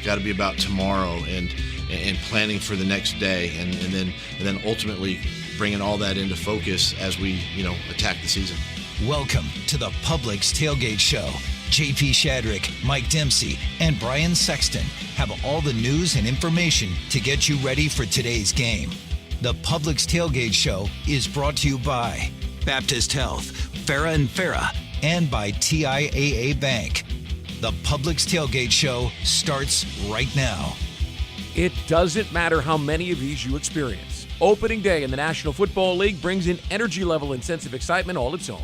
got to be about tomorrow and planning for the next day, and then ultimately bringing all that into focus as we attack the season. Welcome to the Publix Tailgate Show. JP Shadrick, Mike Dempsey, and Brian Sexton have all the news and information to get you ready for today's game. The Publix Tailgate Show is brought to you by Baptist Health, Farah and Farah, and by TIAA Bank. The Publix Tailgate Show starts right now. It doesn't matter how many of these you experience. Opening day in the National Football League brings an energy level and sense of excitement all its own.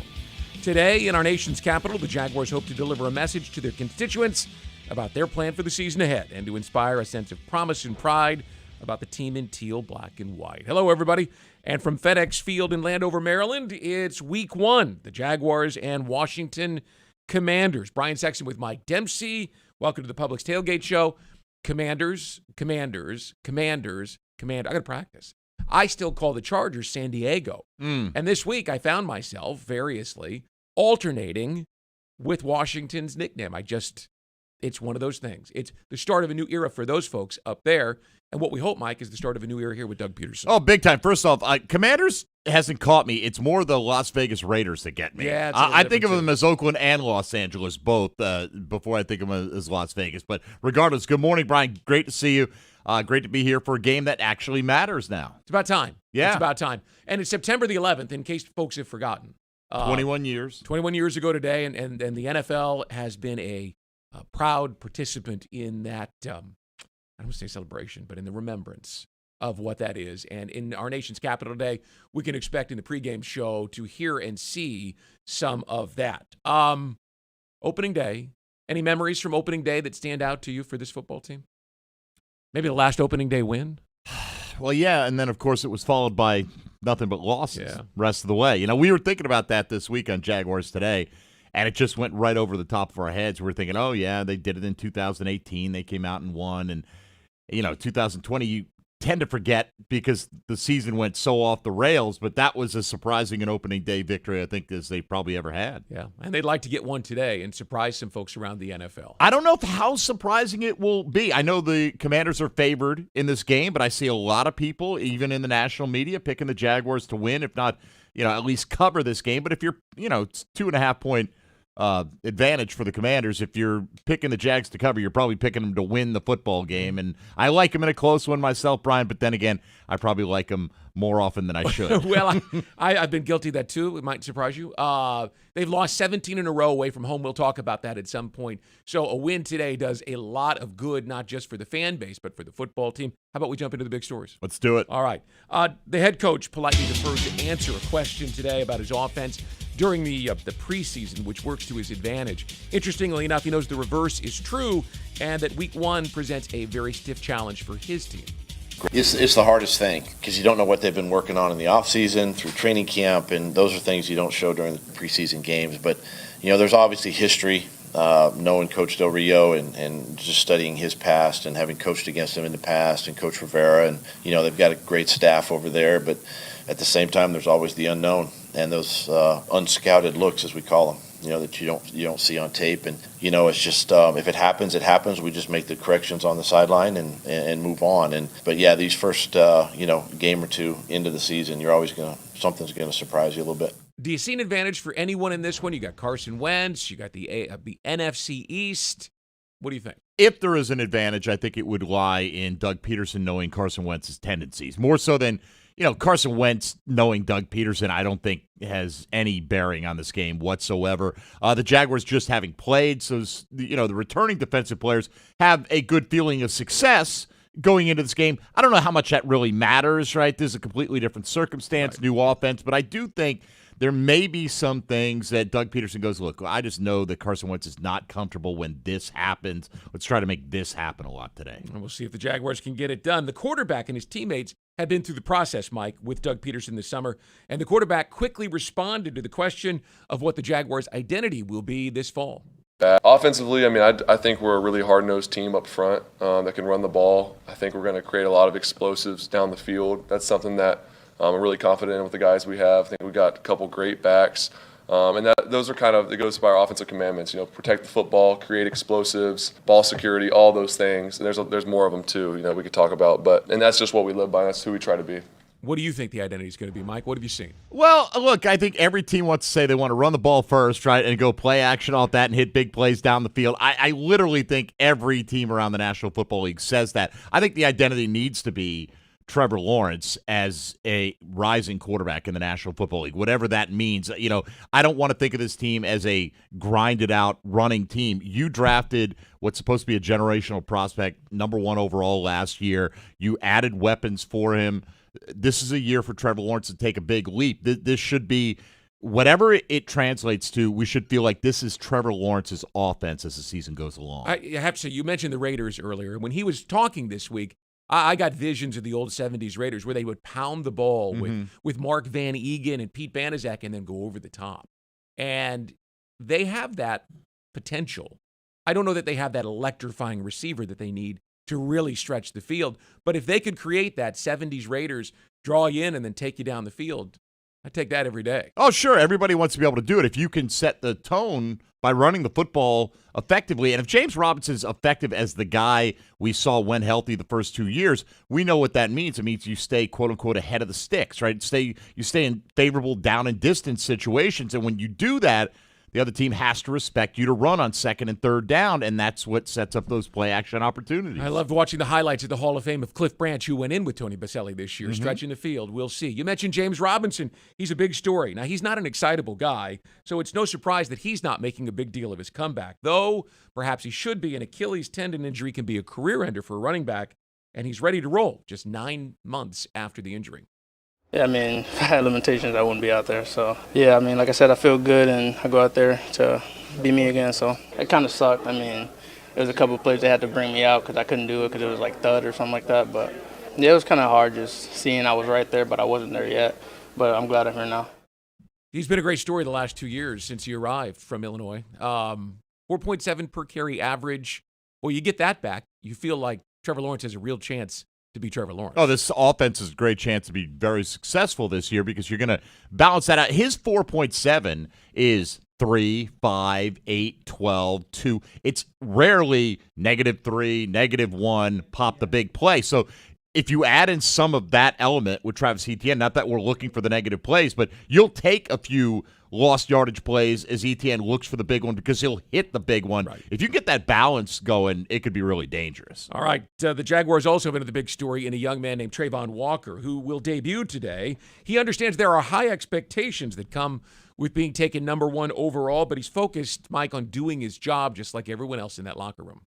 Today, in our nation's capital, the Jaguars hope to deliver a message to their constituents about their plan for the season ahead and to inspire a sense of promise and pride about the team in teal, black, and white. Hello, everybody. And from FedEx Field in Landover, Maryland, it's week one. The Jaguars and Washington Commanders. Brian Sexton with Mike Dempsey. Welcome to the Publix Tailgate Show. Commanders. I got to practice. I still call the Chargers San Diego. And this week I found myself variously alternating with Washington's nickname. It's one of those things. It's the start of a new era for those folks up there. And what we hope, Mike, is the start of a new era here with Doug Peterson. Oh, big time. First off, Commanders hasn't caught me. It's more the Las Vegas Raiders that get me. Yeah, I think of them as Oakland and Los Angeles both before I think of them as Las Vegas. But regardless, good morning, Brian. Great to see you. Great to be here for a game that actually matters now. It's about time. Yeah. It's about time. And it's September the 11th, in case folks have forgotten. 21 years. 21 years ago today, and the NFL has been a proud participant in that, I don't want to say celebration, but in the remembrance of what that is. And in our nation's capital today, we can expect in the pregame show to hear and see some of that. Opening day, any memories from opening day that stand out to you for this football team? Maybe the last opening day win? Well, yeah, and then, of course, it was followed by nothing but losses rest of the way. We were thinking about that this week on Jaguars Today, and it just went right over the top of our heads. We were thinking, oh, yeah, they did it in 2018. They came out and won. And, 2020, you tend to forget because the season went so off the rails, but that was as surprising an opening day victory, I think, as they probably ever had. Yeah, and they'd like to get one today and surprise some folks around the NFL. I don't know how surprising it will be. I know the Commanders are favored in this game, but I see a lot of people, even in the national media, picking the Jaguars to win, if not, at least cover this game. But if you're, it's 2.5-point advantage for the Commanders. If you're picking the Jags to cover, you're probably picking them to win the football game. And I like them in a close one myself, Brian, but then again, I probably like them more often than I should. Well, I've been guilty of that too. It might surprise you. They've lost 17 in a row away from home. We'll talk about that at some point. So a win today does a lot of good, not just for the fan base, but for the football team. How about we jump into the big stories? Let's do it. All right. The head coach politely deferred to answer a question today about his offense during the preseason, which works to his advantage. Interestingly enough, he knows the reverse is true and that week one presents a very stiff challenge for his team. It's the hardest thing because you don't know what they've been working on in the offseason through training camp, and those are things you don't show during the preseason games. But, there's obviously history, knowing Coach Del Rio and just studying his past and having coached against him in the past and Coach Rivera. And, they've got a great staff over there. But at the same time, there's always the unknown and those unscouted looks, as we call them. That you don't see on tape, and it's just if it happens, it happens. We just make the corrections on the sideline and move on. But yeah, these first game or two into the season, something's gonna surprise you a little bit. Do you see an advantage for anyone in this one? You got Carson Wentz, you got the NFC East. What do you think? If there is an advantage, I think it would lie in Doug Peterson knowing Carson Wentz's tendencies more so than. Carson Wentz knowing Doug Peterson, I don't think has any bearing on this game whatsoever. The Jaguars just having played, so the returning defensive players have a good feeling of success going into this game. I don't know how much that really matters, right? This is a completely different circumstance, new offense, but I do think there may be some things that Doug Peterson goes, look, I just know that Carson Wentz is not comfortable when this happens. Let's try to make this happen a lot today. And we'll see if the Jaguars can get it done. The quarterback and his teammates have been through the process, Mike, with Doug Peterson this summer, and the quarterback quickly responded to the question of what the Jaguars' identity will be this fall. Offensively, I think we're a really hard-nosed team up front that can run the ball. I think we're going to create a lot of explosives down the field. That's something that I'm really confident in with the guys we have. I think we've got a couple great backs. And those are it goes by our offensive commandments, protect the football, create explosives, ball security, all those things. And there's more of them too, we could talk about, and that's just what we live by. That's who we try to be. What do you think the identity is going to be, Mike? What have you seen? Well, look, I think every team wants to say they want to run the ball first, right, and go play action off that and hit big plays down the field. I literally think every team around the National Football League says that. I think the identity needs to be Trevor Lawrence as a rising quarterback in the National Football League, whatever that means. I don't want to think of this team as a grinded-out running team. You drafted what's supposed to be a generational prospect, number 1 overall last year. You added weapons for him. This is a year for Trevor Lawrence to take a big leap. This should be, whatever it translates to, we should feel like this is Trevor Lawrence's offense as the season goes along. I have to say, you mentioned the Raiders earlier. When he was talking this week, I got visions of the old 70s Raiders where they would pound the ball with Mark Van Egan and Pete Banaszak and then go over the top. And they have that potential. I don't know that they have that electrifying receiver that they need to really stretch the field. But if they could create that 70s Raiders, draw you in and then take you down the field, I take that every day. Oh, sure. Everybody wants to be able to do it. If you can set the tone by running the football effectively, and if James Robinson's effective as the guy we saw when healthy the first 2 years, we know what that means. It means you stay, quote-unquote, ahead of the sticks, right? You stay in favorable down and distance situations, and when you do that, the other team has to respect you to run on second and third down, and that's what sets up those play-action opportunities. I loved watching the highlights at the Hall of Fame of Cliff Branch, who went in with Tony Baselli this year, stretching the field. We'll see. You mentioned James Robinson. He's a big story. Now, he's not an excitable guy, so it's no surprise that he's not making a big deal of his comeback, though perhaps he should be. An Achilles tendon injury can be a career ender for a running back, and he's ready to roll just 9 months after the injury. Yeah, if I had limitations, I wouldn't be out there. So, yeah, like I said, I feel good, and I go out there to be me again. So it kind of sucked. There was a couple of plays they had to bring me out because I couldn't do it because it was like thud or something like that. But, yeah, it was kind of hard just seeing I was right there, but I wasn't there yet. But I'm glad I'm here now. He's been a great story the last 2 years since he arrived from Illinois. 4.7 per carry average. Well, you get that back. You feel like Trevor Lawrence has a real chance to be Trevor Lawrence. Oh, this offense is a great chance to be very successful this year because you're going to balance that out. His 4.7 is 3, 5, 8, 12, 2. It's rarely -3, -1, pop the big play. So if you add in some of that element with Travis Etienne, not that we're looking for the negative plays, but you'll take a few lost yardage plays as Etienne looks for the big one because he'll hit the big one. Right. If you get that balance going, it could be really dangerous. All right. The Jaguars also have another big story in a young man named Trayvon Walker, who will debut today. He understands there are high expectations that come with being taken number 1 overall, but he's focused, Mike, on doing his job just like everyone else in that locker room.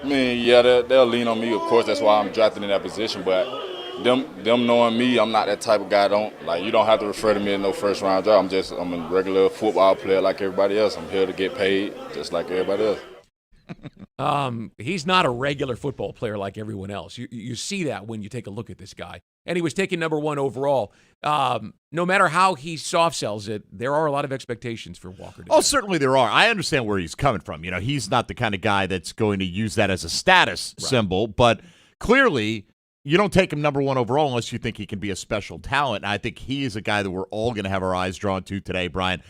Yeah, they'll lean on me. Of course, that's why I'm drafted in that position, but them knowing me, I'm not that type of guy. You don't have to refer to me in no first round draft. I'm a regular football player like everybody else. I'm here to get paid just like everybody else. He's not a regular football player like everyone else. You see that when you take a look at this guy. And he was taken number 1 overall. No matter how he soft sells it, there are a lot of expectations for Walker today. Oh, certainly there are. I understand where he's coming from. He's not the kind of guy that's going to use that as a status symbol, but clearly you don't take him number 1 overall unless you think he can be a special talent. And I think he is a guy that we're all going to have our eyes drawn to today, Brian.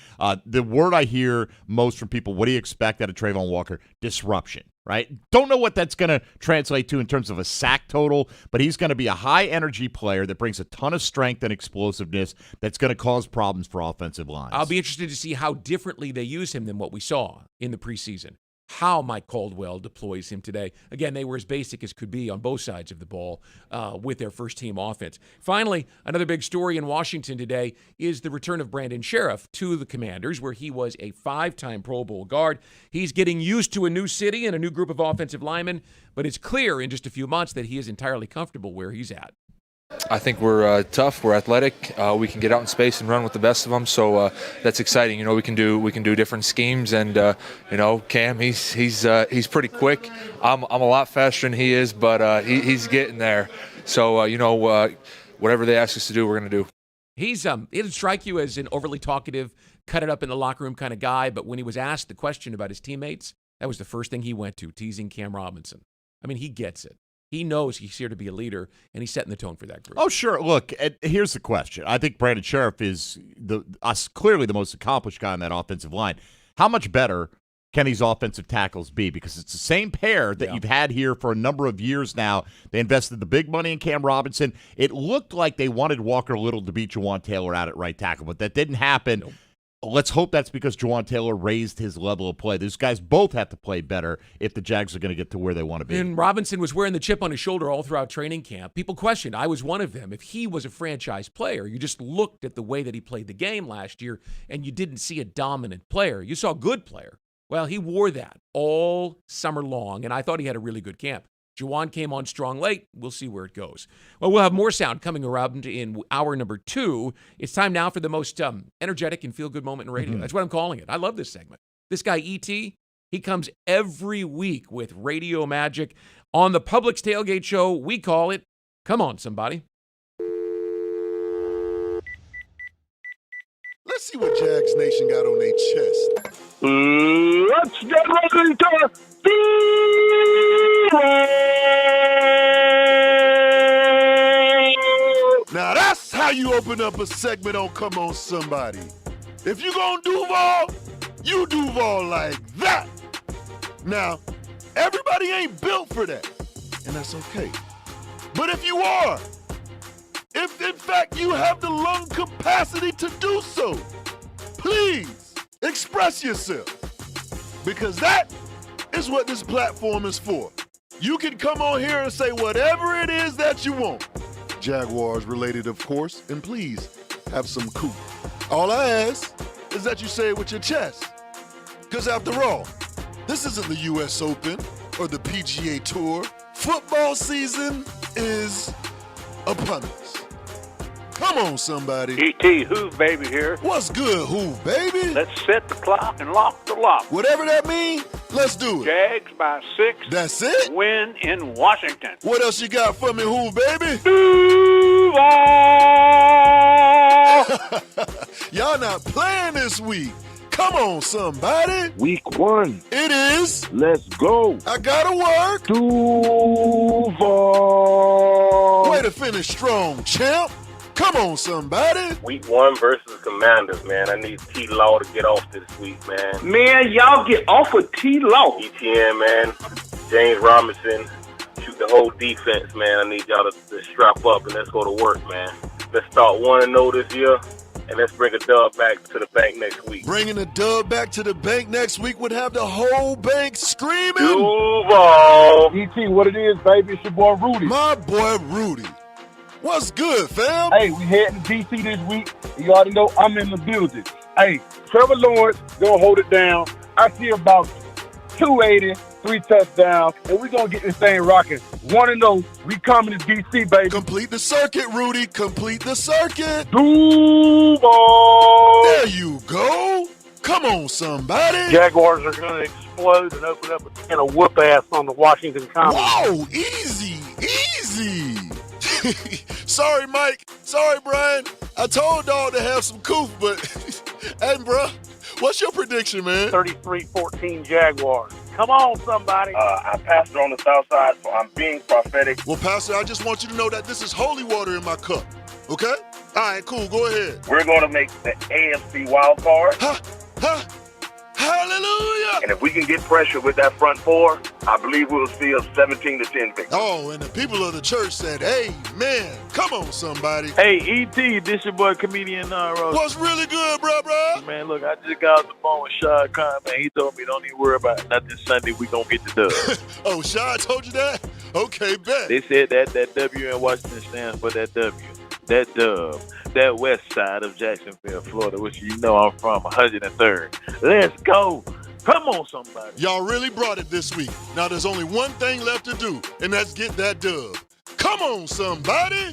The word I hear most from people, what do you expect out of Trayvon Walker? Disruption, right? Don't know what that's going to translate to in terms of a sack total, but he's going to be a high-energy player that brings a ton of strength and explosiveness that's going to cause problems for offensive lines. I'll be interested to see how differently they use him than what we saw in the preseason. How Mike Caldwell deploys him today. Again, they were as basic as could be on both sides of the ball with their first-team offense. Finally, another big story in Washington today is the return of Brandon Sheriff to the Commanders, where he was a 5-time Pro Bowl guard. He's getting used to a new city and a new group of offensive linemen, but it's clear in just a few months that he is entirely comfortable where he's at. I think we're tough. We're athletic. We can get out in space and run with the best of them. So that's exciting. We can do different schemes. And Cam, he's pretty quick. I'm a lot faster than he is, but he's getting there. So whatever they ask us to do, we're going to do. He didn't strike you as an overly talkative, cut it up in the locker room kind of guy. But when he was asked the question about his teammates, that was the first thing he went to, teasing Cam Robinson. He gets it. He knows he's here to be a leader, and he's setting the tone for that group. Oh, sure. Look, here's the question. I think Brandon Sheriff is clearly the most accomplished guy on that offensive line. How much better can these offensive tackles be? Because it's the same pair that you've had here for a number of years now. They invested the big money in Cam Robinson. It looked like they wanted Walker Little to beat Jawan Taylor out at right tackle, but that didn't happen. Nope. Let's hope that's because Jawan Taylor raised his level of play. These guys both have to play better if the Jags are going to get to where they want to be. And Robinson was wearing the chip on his shoulder all throughout training camp. People questioned, I was one of them, if he was a franchise player. You just looked at the way that he played the game last year, and you didn't see a dominant player. You saw a good player. Well, he wore that all summer long, and I thought he had a really good camp. Jawan came on strong late. We'll see where it goes. Well, we'll have more sound coming around in hour number 2. It's time now for the most energetic and feel-good moment in radio. That's what I'm calling it. I love this segment. This guy, E.T., he comes every week with radio magic. On the Publix Tailgate Show, we call it, Come On, Somebody. Let's see what Jags Nation got on their chest. Let's get ready to Now that's how you open up a segment on Come On Somebody. If you gonna Duval, you Duval like that. Now, everybody ain't built for that, and that's okay. But if you are, if in fact you have the lung capacity to do so, please express yourself, because that is what this platform is for. You can come on here and say whatever it is that you want. Jaguars related, of course, and please have some cool. All I ask is that you say it with your chest. Because after all, this isn't the U.S. Open or the PGA Tour. Football season is upon us. Come on, somebody. E.T. Who baby here. What's good, who, baby? Let's set the clock and lock the lock. Whatever that means, let's do it. Jags by 6. That's it? Win in Washington. What else you got for me, who, baby? Duval! Y'all not playing this week. Come on, somebody. Week 1. It is. Let's go. I gotta work. Duval! Way to finish strong, champ. Come on, somebody. Week 1 versus Commanders, man. I need T-Law to get off this week, man. Man, y'all get off of T-Law. ETN, man. James Robinson. Shoot the whole defense, man. I need y'all to strap up and let's go to work, man. Let's start 1-0 this year, and let's bring a dub back to the bank next week. Bringing a dub back to the bank next week would have the whole bank screaming. Duval! E.T., what it is, baby? It's your boy Rudy. My boy Rudy. What's good, fam? Hey, we heading to D.C. this week. You already know I'm in the building. Hey, Trevor Lawrence gonna hold it down. I see about 280, 3 touchdowns, and we're gonna get this thing rocking. 1-0, we coming to D.C., baby. Complete the circuit, Rudy. Complete the circuit. Duval! There you go. Come on, somebody. Jaguars are gonna explode and open up a can of whoop ass on the Washington Commons. Whoa, easy, easy. Sorry, Mike. Sorry, Brian. I told dog to have some coof, but hey, bro, what's your prediction, man? 33-14 Jaguars. Come on, somebody. I pastor on the south side, so I'm being prophetic. Well, Pastor, I just want you to know that this is holy water in my cup, okay? All right, cool. Go ahead. We're going to make the AFC wild card. Hallelujah! And if we can get pressure with that front four, I believe we'll see a 17-10 victory. Oh, and the people of the church said, amen. Come on, somebody. Hey, E.T., this your boy, comedian Rose. What's really good, bro? Man, look, I just got off the phone with Shad Khan, man. He told me don't even worry about it. Nothing Sunday, we gonna get the dub. Oh, Shad told you that? Okay, bet. They said that W in Washington stands for that W. That dub. That west side of Jacksonville, Florida, which you know I'm from, 103rd. Let's go. Come on, somebody. Y'all really brought it this week. Now there's only one thing left to do, and that's get that dub. Come on, somebody.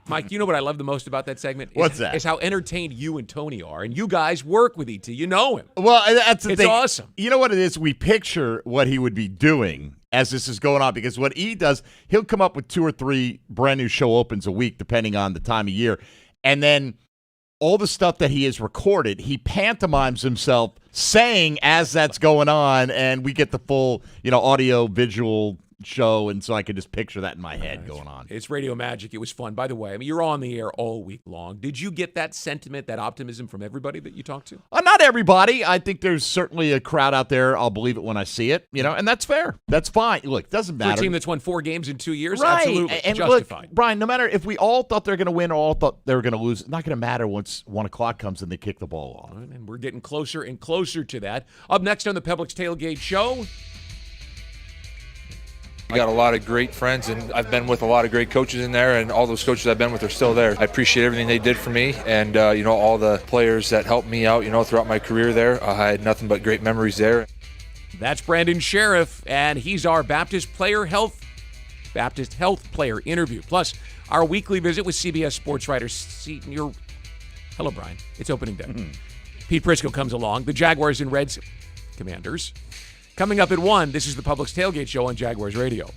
Mike, you know what I love the most about that segment? What's that? It's how entertained you and Tony are. And you guys work with E.T. You know him. Well, that's the It's thing. awesome. You know what it is? We picture what he would be doing as this is going on, because what he does, he'll come up with 2 or 3 brand new show opens a week, depending on the time of year. And then all the stuff that he has recorded, he pantomimes himself saying as that's going on, and we get the full, audio, visual show, and so I could just picture that in my head going on. It's radio magic. It was fun. By the way, I mean, you're on the air all week long. Did you get that sentiment, that optimism from everybody that you talked to? Not everybody. I think there's certainly a crowd out there. I'll believe it when I see it, and that's fair. That's fine. Look, it doesn't matter. For a team that's won 4 games in 2 years, right. Absolutely And justified. Look, Brian, no matter if we all thought they were going to win or all thought they were going to lose, it's not going to matter once 1 o'clock comes and they kick the ball off. Right, and we're getting closer and closer to that. Up next on the Publix Tailgate Show. I got a lot of great friends, and I've been with a lot of great coaches in there, and all those coaches I've been with are still there. I appreciate everything they did for me, and all the players that helped me out, throughout my career there. I had nothing but great memories there. That's Brandon Sheriff, and he's our Baptist Health Player interview. Plus, our weekly visit with CBS sports writer Hello, Brian. It's opening day. Mm-hmm. Pete Prisco comes along. The Jaguars and Reds Commanders. Coming up at 1, this is the Publix Tailgate Show on Jaguars Radio.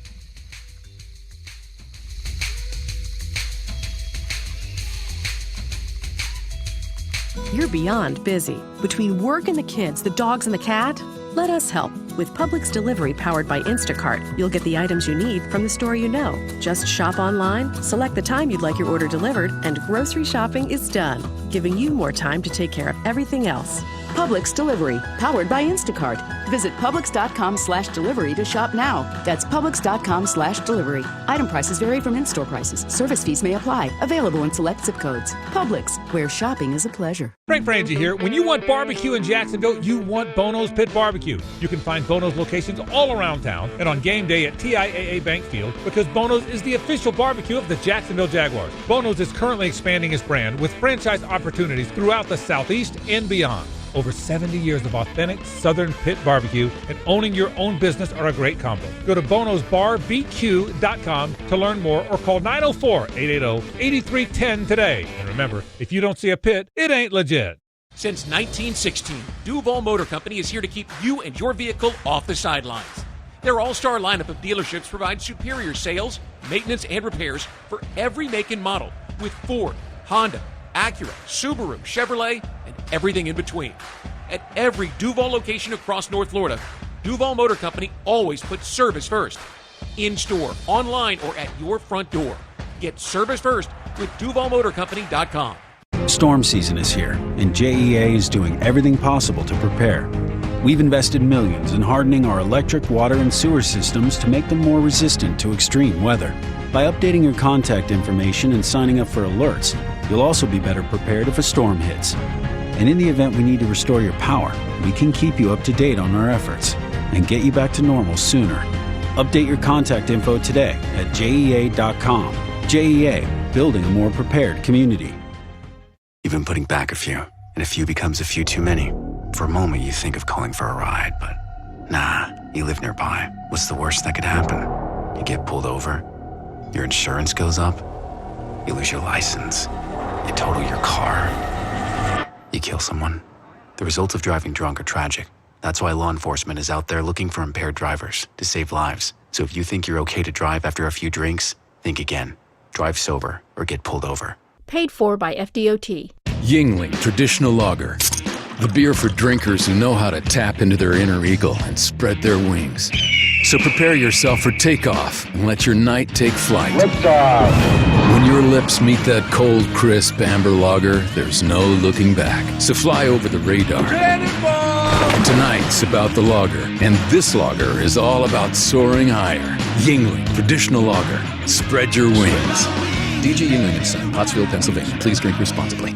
You're beyond busy. Between work and the kids, the dogs and the cat, let us help. With Publix Delivery powered by Instacart, you'll get the items you need from the store you know. Just shop online, select the time you'd like your order delivered, and grocery shopping is done, giving you more time to take care of everything else. Publix Delivery, powered by Instacart. Visit Publix.com/delivery to shop now. That's Publix.com/delivery. Item prices vary from in-store prices. Service fees may apply. Available in select zip codes. Publix, where shopping is a pleasure. Frank Frangie here. When you want barbecue in Jacksonville, you want Bono's Pit Barbecue. You can find Bono's locations all around town and on game day at TIAA Bank Field, because Bono's is the official barbecue of the Jacksonville Jaguars. Bono's is currently expanding its brand with franchise opportunities throughout the Southeast and beyond. Over 70 years of authentic Southern pit barbecue, and owning your own business are a great combo. Go to bonosbarbq.com to learn more, or call 904-880-8310 today. And remember, if you don't see a pit, it ain't legit. Since 1916, Duval Motor Company is here to keep you and your vehicle off the sidelines. Their all-star lineup of dealerships provides superior sales, maintenance, and repairs for every make and model, with Ford, Honda, Acura, Subaru, Chevrolet, and everything in between. At every Duval location across North Florida, Duval Motor Company always puts service first. In-store, online, or at your front door. Get service first with DuvalMotorCompany.com. Storm season is here, and JEA is doing everything possible to prepare. We've invested millions in hardening our electric, water, and sewer systems to make them more resistant to extreme weather. By updating your contact information and signing up for alerts, you'll also be better prepared if a storm hits. And in the event we need to restore your power, we can keep you up to date on our efforts and get you back to normal sooner. Update your contact info today at JEA.com. JEA, building a more prepared community. You've been putting back a few, and a few becomes a few too many. For a moment, you think of calling for a ride, but nah, you live nearby. What's the worst that could happen? You get pulled over, your insurance goes up, you lose your license, you total your car, you kill someone. The results of driving drunk are tragic. That's why law enforcement is out there looking for impaired drivers to save lives. So if you think you're okay to drive after a few drinks, think again. Drive sober or get pulled over. Paid for by FDOT. Yingling Traditional Lager. The beer for drinkers who know how to tap into their inner eagle and spread their wings. So prepare yourself for takeoff and let your night take flight. Liftoff. When your lips meet that cold, crisp amber lager, there's no looking back. So fly over the radar. Tonight's about the lager, and this lager is all about soaring higher. Yingling Traditional Lager. Spread your wings. DJ Yingling & Son, Pottsville, Pennsylvania. Please drink responsibly.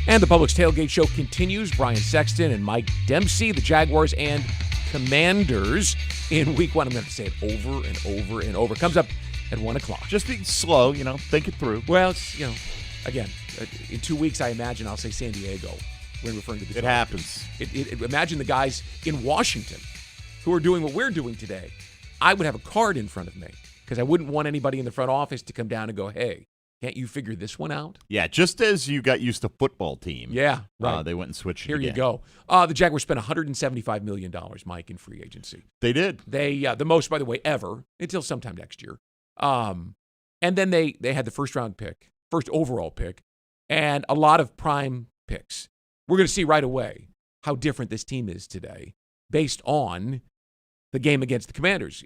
And the Publix Tailgate Show continues. Brian Sexton and Mike Dempsey, the Jaguars and Commanders in Week 1. I'm going to say it over and over and over. Comes up at 1 o'clock. Just be slow, think it through. Well, it's, again, in 2 weeks, I imagine I'll say San Diego when referring to the It happens. Imagine the guys in Washington who are doing what we're doing today. I would have a card in front of me because I wouldn't want anybody in the front office to come down and go, hey, can't you figure this one out? Yeah, just as you got used to football team. Yeah, right. They went and switched it Here again. you go. The Jaguars spent $175 million, Mike, in free agency. They did. The most, by the way, ever, until sometime next year. And then they had the first overall pick, and a lot of prime picks. We're going to see right away how different this team is today based on the game against the Commanders.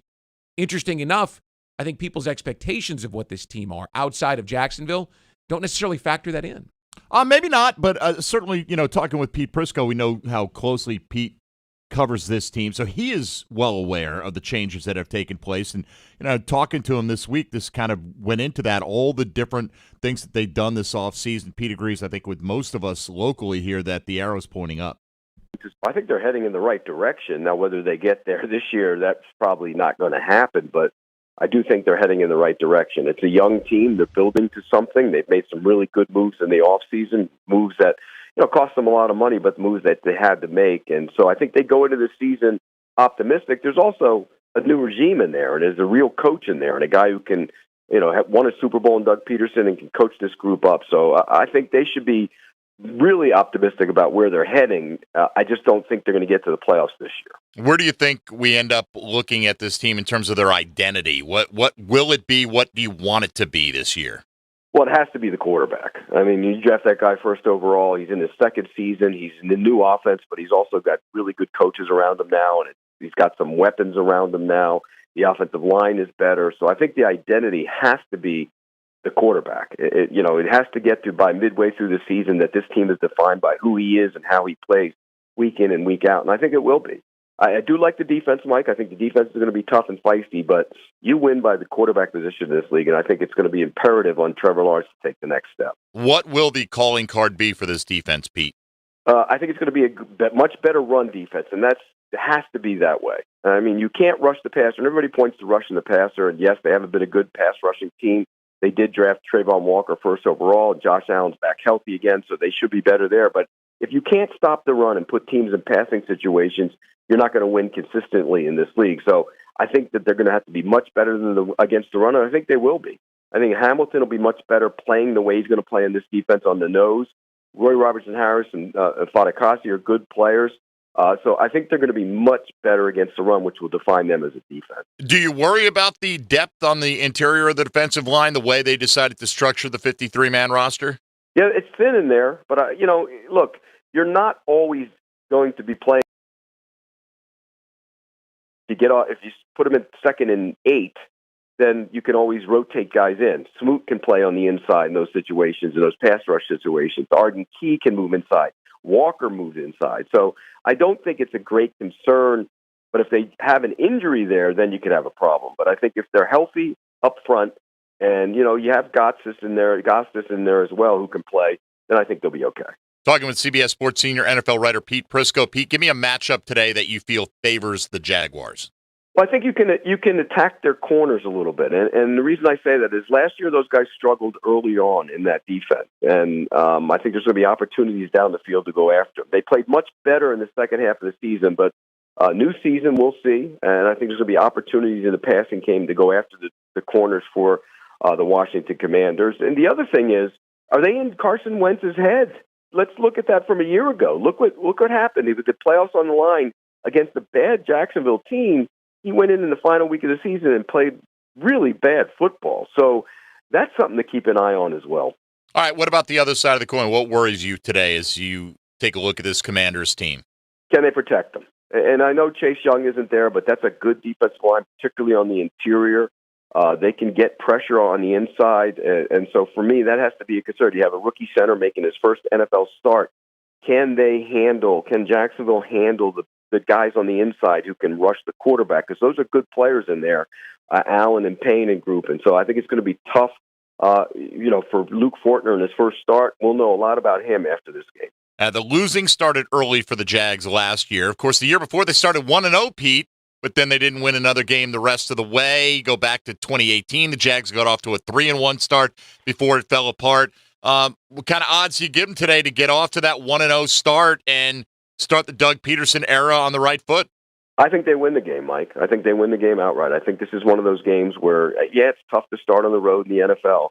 Interesting enough, I think people's expectations of what this team are outside of Jacksonville don't necessarily factor that in. Maybe not, but certainly, talking with Pete Prisco, we know how closely Pete covers this team, so he is well aware of the changes that have taken place. And talking to him this week, this kind of went into that, all the different things that they've done this offseason. Pete agrees, I think, with most of us locally here that the arrow's pointing up. I think they're heading in the right direction. Now, whether they get there this year, that's probably not going to happen, but I do think they're heading in the right direction. It's a young team. They're building to something. They've made some really good moves in the offseason, moves that cost them a lot of money, but moves that they had to make. And so I think they go into the season optimistic. There's also a new regime in there, and there's a real coach in there, and a guy who can, have won a Super Bowl in Doug Peterson and can coach this group up. So I think they should be really optimistic about where they're heading. I just don't think they're going to get to the playoffs this year. Where do you think we end up looking at this team in terms of their identity? What will it be? What do you want it to be this year? Well, it has to be the quarterback. I mean, you draft that guy first overall. He's in his second season. He's in the new offense, but he's also got really good coaches around him now, and he's got some weapons around him now. The offensive line is better. So I think the identity has to be the quarterback. It has to get to by midway through the season that this team is defined by who he is and how he plays week in and week out, and I think it will be. I do like the defense, Mike. I think the defense is going to be tough and feisty, but you win by the quarterback position in this league, and I think it's going to be imperative on Trevor Lawrence to take the next step. What will the calling card be for this defense, Pete? I think it's going to be a much better run defense, and it has to be that way. I mean, you can't rush the passer, and everybody points to rushing the passer, and yes, they haven't been a good pass-rushing team. They did draft Trayvon Walker first overall. Josh Allen's back healthy again, so they should be better there. But if you can't stop the run and put teams in passing situations, you're not going to win consistently in this league. So I think that they're going to have to be much better than against the run, and I think they will be. I think Hamilton will be much better playing the way he's going to play in this defense on the nose. Roy Robertson-Harris and Fadakasi are good players. So I think they're going to be much better against the run, which will define them as a defense. Do you worry about the depth on the interior of the defensive line, the way they decided to structure the 53-man roster? Yeah, it's thin in there, but, look, you're not always going to be playing. If you put them in second and 8, then you can always rotate guys in. Smoot can play on the inside in those situations, in those pass rush situations. Arden Key can move inside. Walker moves inside. So I don't think it's a great concern, but if they have an injury there, then you could have a problem. But I think if they're healthy up front and, you have Gostis in there as well who can play, then I think they'll be okay. Talking with CBS Sports senior NFL writer Pete Prisco. Pete, give me a matchup today that you feel favors the Jaguars. Well, I think you can attack their corners a little bit, and the reason I say that is last year those guys struggled early on in that defense, and I think there's going to be opportunities down the field to go after them. They played much better in the second half of the season, but new season we'll see, and I think there's going to be opportunities in the passing game to go after the corners for the Washington Commanders. And the other thing is, are they in Carson Wentz's head? Let's look at that from a year ago. Look what happened. With the playoffs on the line against a bad Jacksonville team, he went in the final week of the season and played really bad football. So that's something to keep an eye on as well. All right, what about the other side of the coin? What worries you today as you take a look at this Commanders team? Can they protect them? And I know Chase Young isn't there, but that's a good defensive line, particularly on the interior. They can get pressure on the inside, and so for me, that has to be a concern. You have a rookie center making his first NFL start. Can Jacksonville handle the guys on the inside who can rush the quarterback? Because those are good players in there, Allen and Payne and group. And so I think it's going to be tough, for Luke Fortner in his first start. We'll know a lot about him after this game. The losing started early for the Jags last year. Of course, the year before they started 1-0, Pete, but then they didn't win another game the rest of the way. Go back to 2018, the Jags got off to a 3-1 start before it fell apart. What kind of odds do you give them today to get off to that 1-0 start and start the Doug Peterson era on the right foot? I think they win the game, Mike. I think they win the game outright. I think this is one of those games where, it's tough to start on the road in the NFL.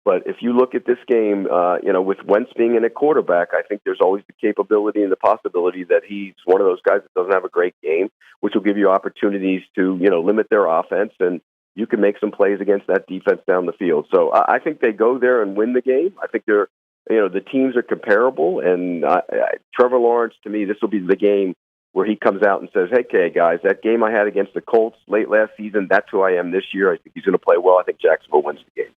But if you look at this game, with Wentz being in a quarterback, I think there's always the capability and the possibility that he's one of those guys that doesn't have a great game, which will give you opportunities to, limit their offense. And you can make some plays against that defense down the field. So I think they go there and win the game. I think the teams are comparable, and Trevor Lawrence, to me, this will be the game where he comes out and says, hey, okay, guys, that game I had against the Colts late last season, that's who I am this year. I think he's going to play well. I think Jacksonville wins the game.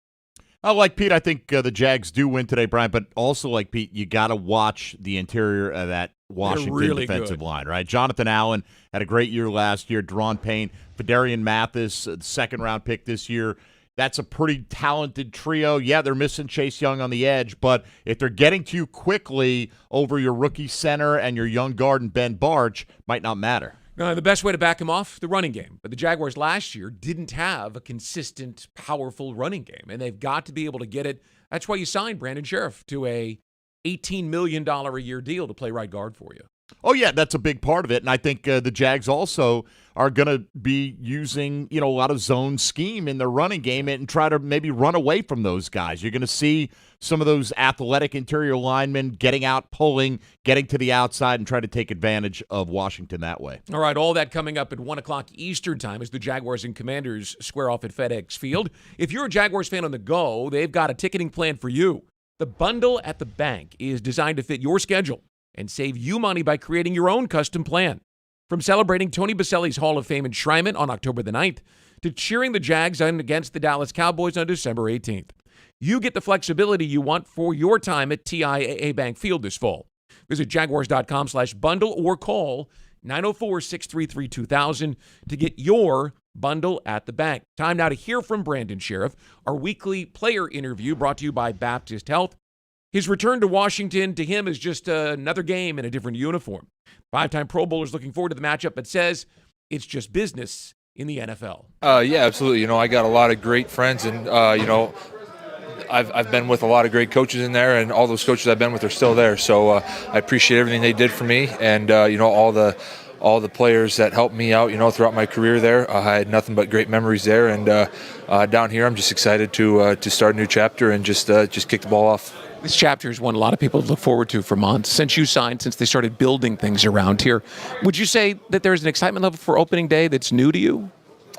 Like Pete, I think the Jags do win today, Brian, but also like Pete, you got to watch the interior of that Washington really defensive good. line, right? Jonathan Allen had a great year last year. Deron Payne, Fedarian Mathis, the second-round pick this year. That's a pretty talented trio. Yeah, they're missing Chase Young on the edge, but if they're getting to you quickly over your rookie center and your young guard and Ben Barch, might not matter. The best way to back him off, the running game. But the Jaguars last year didn't have a consistent, powerful running game, and they've got to be able to get it. That's why you signed Brandon Sheriff to a $18 million a year deal to play right guard for you. Oh, yeah, that's a big part of it. And I think the Jags also are going to be using, a lot of zone scheme in their running game and try to maybe run away from those guys. You're going to see some of those athletic interior linemen getting out, pulling, getting to the outside, and try to take advantage of Washington that way. All right, all that coming up at 1 o'clock Eastern time as the Jaguars and Commanders square off at FedEx Field. If you're a Jaguars fan on the go, they've got a ticketing plan for you. The bundle at the bank is designed to fit your schedule and save you money by creating your own custom plan. From celebrating Tony Baselli's Hall of Fame enshrinement on October the 9th to cheering the Jags on against the Dallas Cowboys on December 18th. You get the flexibility you want for your time at TIAA Bank Field this fall. Visit jaguars.com/bundle or call 904-633-2000 to get your bundle at the bank. Time now to hear from Brandon Sheriff, our weekly player interview brought to you by Baptist Health. His return to Washington, to him, is just another game in a different uniform. Five-time Pro Bowler is looking forward to the matchup, but says it's just business in the NFL. Yeah, absolutely. I got a lot of great friends, and, I've been with a lot of great coaches in there, and all those coaches I've been with are still there. So I appreciate everything they did for me, and, all the players that helped me out, throughout my career there. I had nothing but great memories there, and down here I'm just excited to start a new chapter and just kick the ball off. This chapter is one a lot of people look forward to for months. Since you signed, since they started building things around here, would you say that there's an excitement level for opening day that's new to you?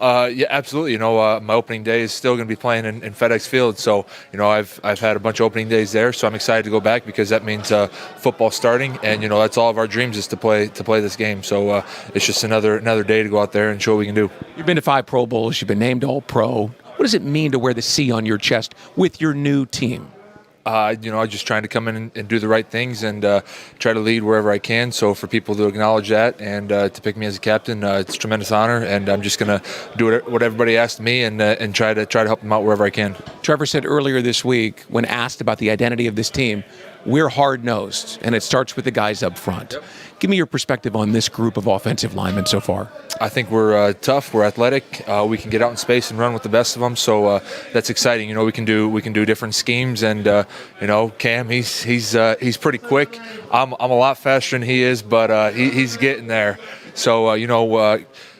Yeah, absolutely. My opening day is still going to be playing in FedEx Field. So, I've had a bunch of opening days there. So I'm excited to go back because that means football starting. And, that's all of our dreams is to play this game. So it's just another day to go out there and show what we can do. You've been to 5 Pro Bowls. You've been named All-Pro. What does it mean to wear the C on your chest with your new team? Just trying to come in and do the right things and try to lead wherever I can. So for people to acknowledge that and to pick me as a captain, it's a tremendous honor. And I'm just going to do what everybody asked me and try to help them out wherever I can. Trevor said earlier this week, when asked about the identity of this team, we're hard-nosed, and it starts with the guys up front. Yep. Give me your perspective on this group of offensive linemen so far. I think we're tough. We're athletic. We can get out in space and run with the best of them. So that's exciting. We can do different schemes. And Cam, he's pretty quick. I'm a lot faster than he is, but he's getting there. So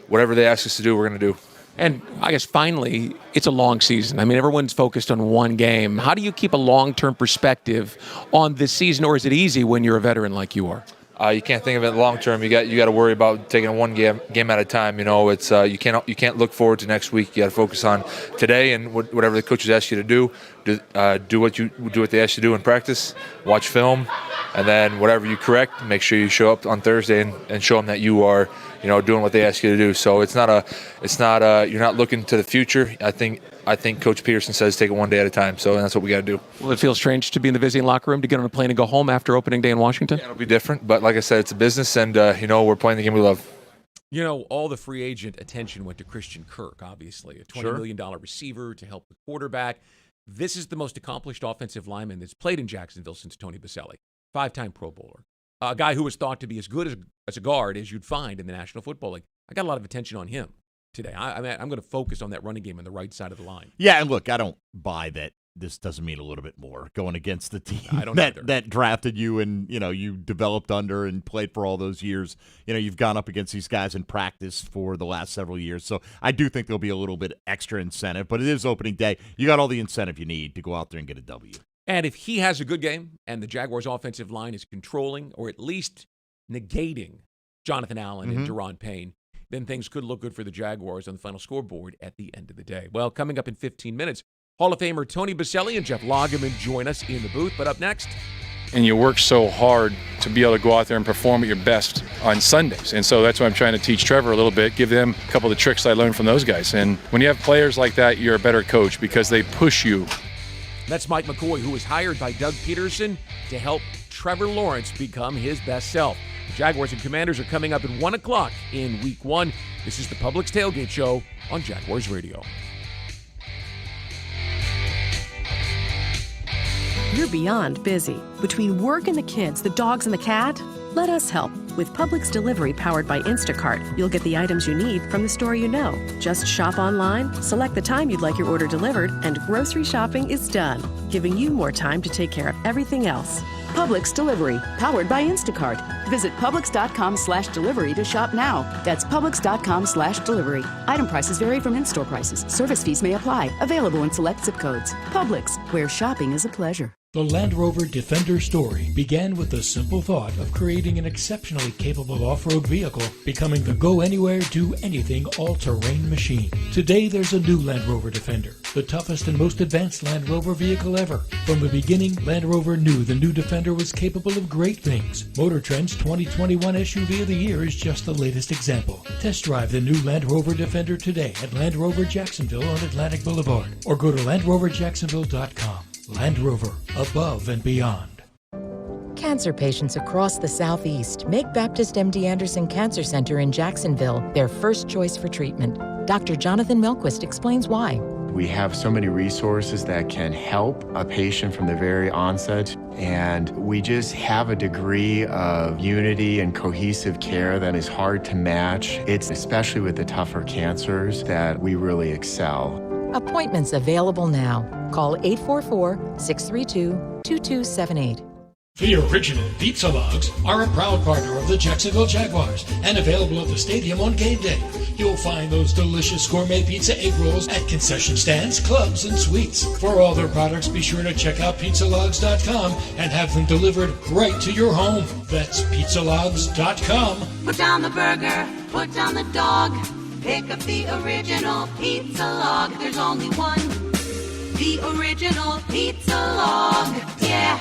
whatever they ask us to do, we're going to do. And I guess finally, it's a long season. I mean, everyone's focused on one game. How do you keep a long-term perspective on this season, or is it easy when you're a veteran like you are? You can't think of it long term. You got to worry about taking one game at a time. It's you can't look forward to next week. You got to focus on today and whatever the coaches ask you to do. Do what they ask you to do in practice. Watch film, and then whatever you correct, make sure you show up on Thursday and show them that you are doing what they ask you to do. So it's not you're not looking to the future. I think Coach Peterson says take it one day at a time, so that's what we got to do. Will it feel strange to be in the visiting locker room, to get on a plane and go home after opening day in Washington? Yeah, it'll be different, but like I said, it's a business, and we're playing the game we love. All the free agent attention went to Christian Kirk, obviously, a $20 million receiver to help the quarterback. This is the most accomplished offensive lineman that's played in Jacksonville since Tony Baselli, 5-time Pro Bowler, a guy who was thought to be as good as a guard as you'd find in the National Football League. I got a lot of attention on him today. I'm going to focus on that running game on the right side of the line. Yeah, and look, I don't buy that this doesn't mean a little bit more going against the team that drafted you and you developed under and played for all those years. You've gone up against these guys in practice for the last several years. So I do think there'll be a little bit extra incentive, but it is opening day. You got all the incentive you need to go out there and get a W. And if he has a good game and the Jaguars' offensive line is controlling or at least negating Jonathan Allen and Deron Payne, then things could look good for the Jaguars on the final scoreboard at the end of the day. Well, coming up in 15 minutes, Hall of Famer Tony Baselli and Jeff Lageman join us in the booth. But up next, and you work so hard to be able to go out there and perform at your best on Sundays. And so that's what I'm trying to teach Trevor a little bit, give them a couple of the tricks I learned from those guys. And when you have players like that, you're a better coach because they push you. That's Mike McCoy, who was hired by Doug Peterson to help Trevor Lawrence become his best self. The Jaguars and Commanders are coming up at 1 o'clock in Week 1. This is the Publix Tailgate Show on Jaguars Radio. You're beyond busy. Between work and the kids, the dogs and the cat, let us help. With Publix Delivery powered by Instacart, you'll get the items you need from the store you know. Just shop online, select the time you'd like your order delivered, and grocery shopping is done, giving you more time to take care of everything else. Publix Delivery, powered by Instacart. Visit Publix.com/delivery to shop now. That's Publix.com/delivery. Item prices vary from in-store prices. Service fees may apply. Available in select zip codes. Publix, where shopping is a pleasure. The Land Rover Defender story began with the simple thought of creating an exceptionally capable off-road vehicle, becoming the go-anywhere, do-anything all-terrain machine. Today, there's a new Land Rover Defender, the toughest and most advanced Land Rover vehicle ever. From the beginning, Land Rover knew the new Defender was capable of great things. Motor Trend's 2021 SUV of the Year is just the latest example. Test drive the new Land Rover Defender today at Land Rover Jacksonville on Atlantic Boulevard, or go to LandRoverJacksonville.com. Land Rover, above and beyond. Cancer patients across the Southeast make Baptist MD Anderson Cancer Center in Jacksonville their first choice for treatment. Dr. Jonathan Melquist explains why. We have so many resources that can help a patient from the very onset, and we just have a degree of unity and cohesive care that is hard to match. It's especially with the tougher cancers that we really excel. Appointments available now. Call 844-632-2278. The original Pizza Logs are a proud partner of the Jacksonville Jaguars and available at the stadium on game day. You'll find those delicious gourmet pizza egg rolls at concession stands, clubs, and suites. For all their products, be sure to check out pizzalogs.com and have them delivered right to your home. That's pizzalogs.com. Put down the burger, put down the dog. Pick up the original Pizza Log. There's only one. The original Pizza Log. Yeah.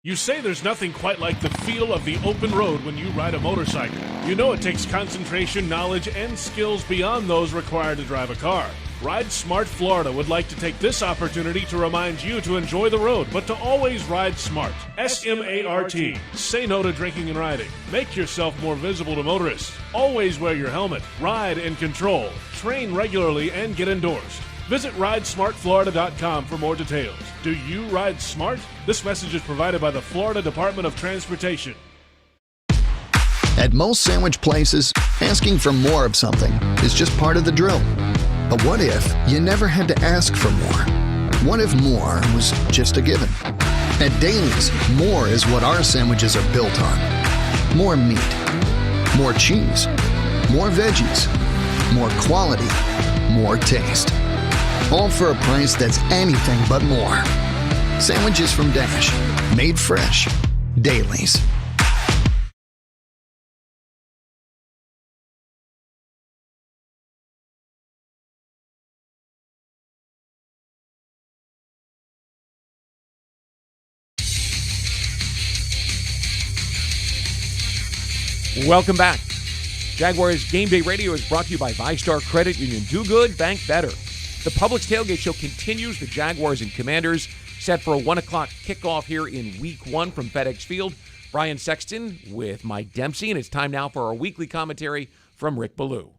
You say there's nothing quite like the feel of the open road when you ride a motorcycle. You know it takes concentration, knowledge, and skills beyond those required to drive a car. Ride Smart Florida would like to take this opportunity to remind you to enjoy the road, but to always ride smart. S-M-A-R-T. Say no to drinking and riding. Make yourself more visible to motorists. Always wear your helmet. Ride in control. Train regularly and get endorsed. Visit RideSmartFlorida.com for more details. Do you ride smart? This message is provided by the Florida Department of Transportation. At most sandwich places, asking for more of something is just part of the drill. But what if you never had to ask for more? What if more was just a given? At Daly's, more is what our sandwiches are built on. More meat, more cheese, more veggies, more quality, more taste. All for a price that's anything but more. Sandwiches from Dash. Made fresh. Daly's. Welcome back. Jaguars Game Day Radio is brought to you by VyStar Credit Union. Do good, bank better. The Publix Tailgate Show continues. The Jaguars and Commanders set for a 1 o'clock kickoff here in Week 1 from FedEx Field. Brian Sexton with Mike Dempsey, and it's time now for our weekly commentary from Rick Ballou.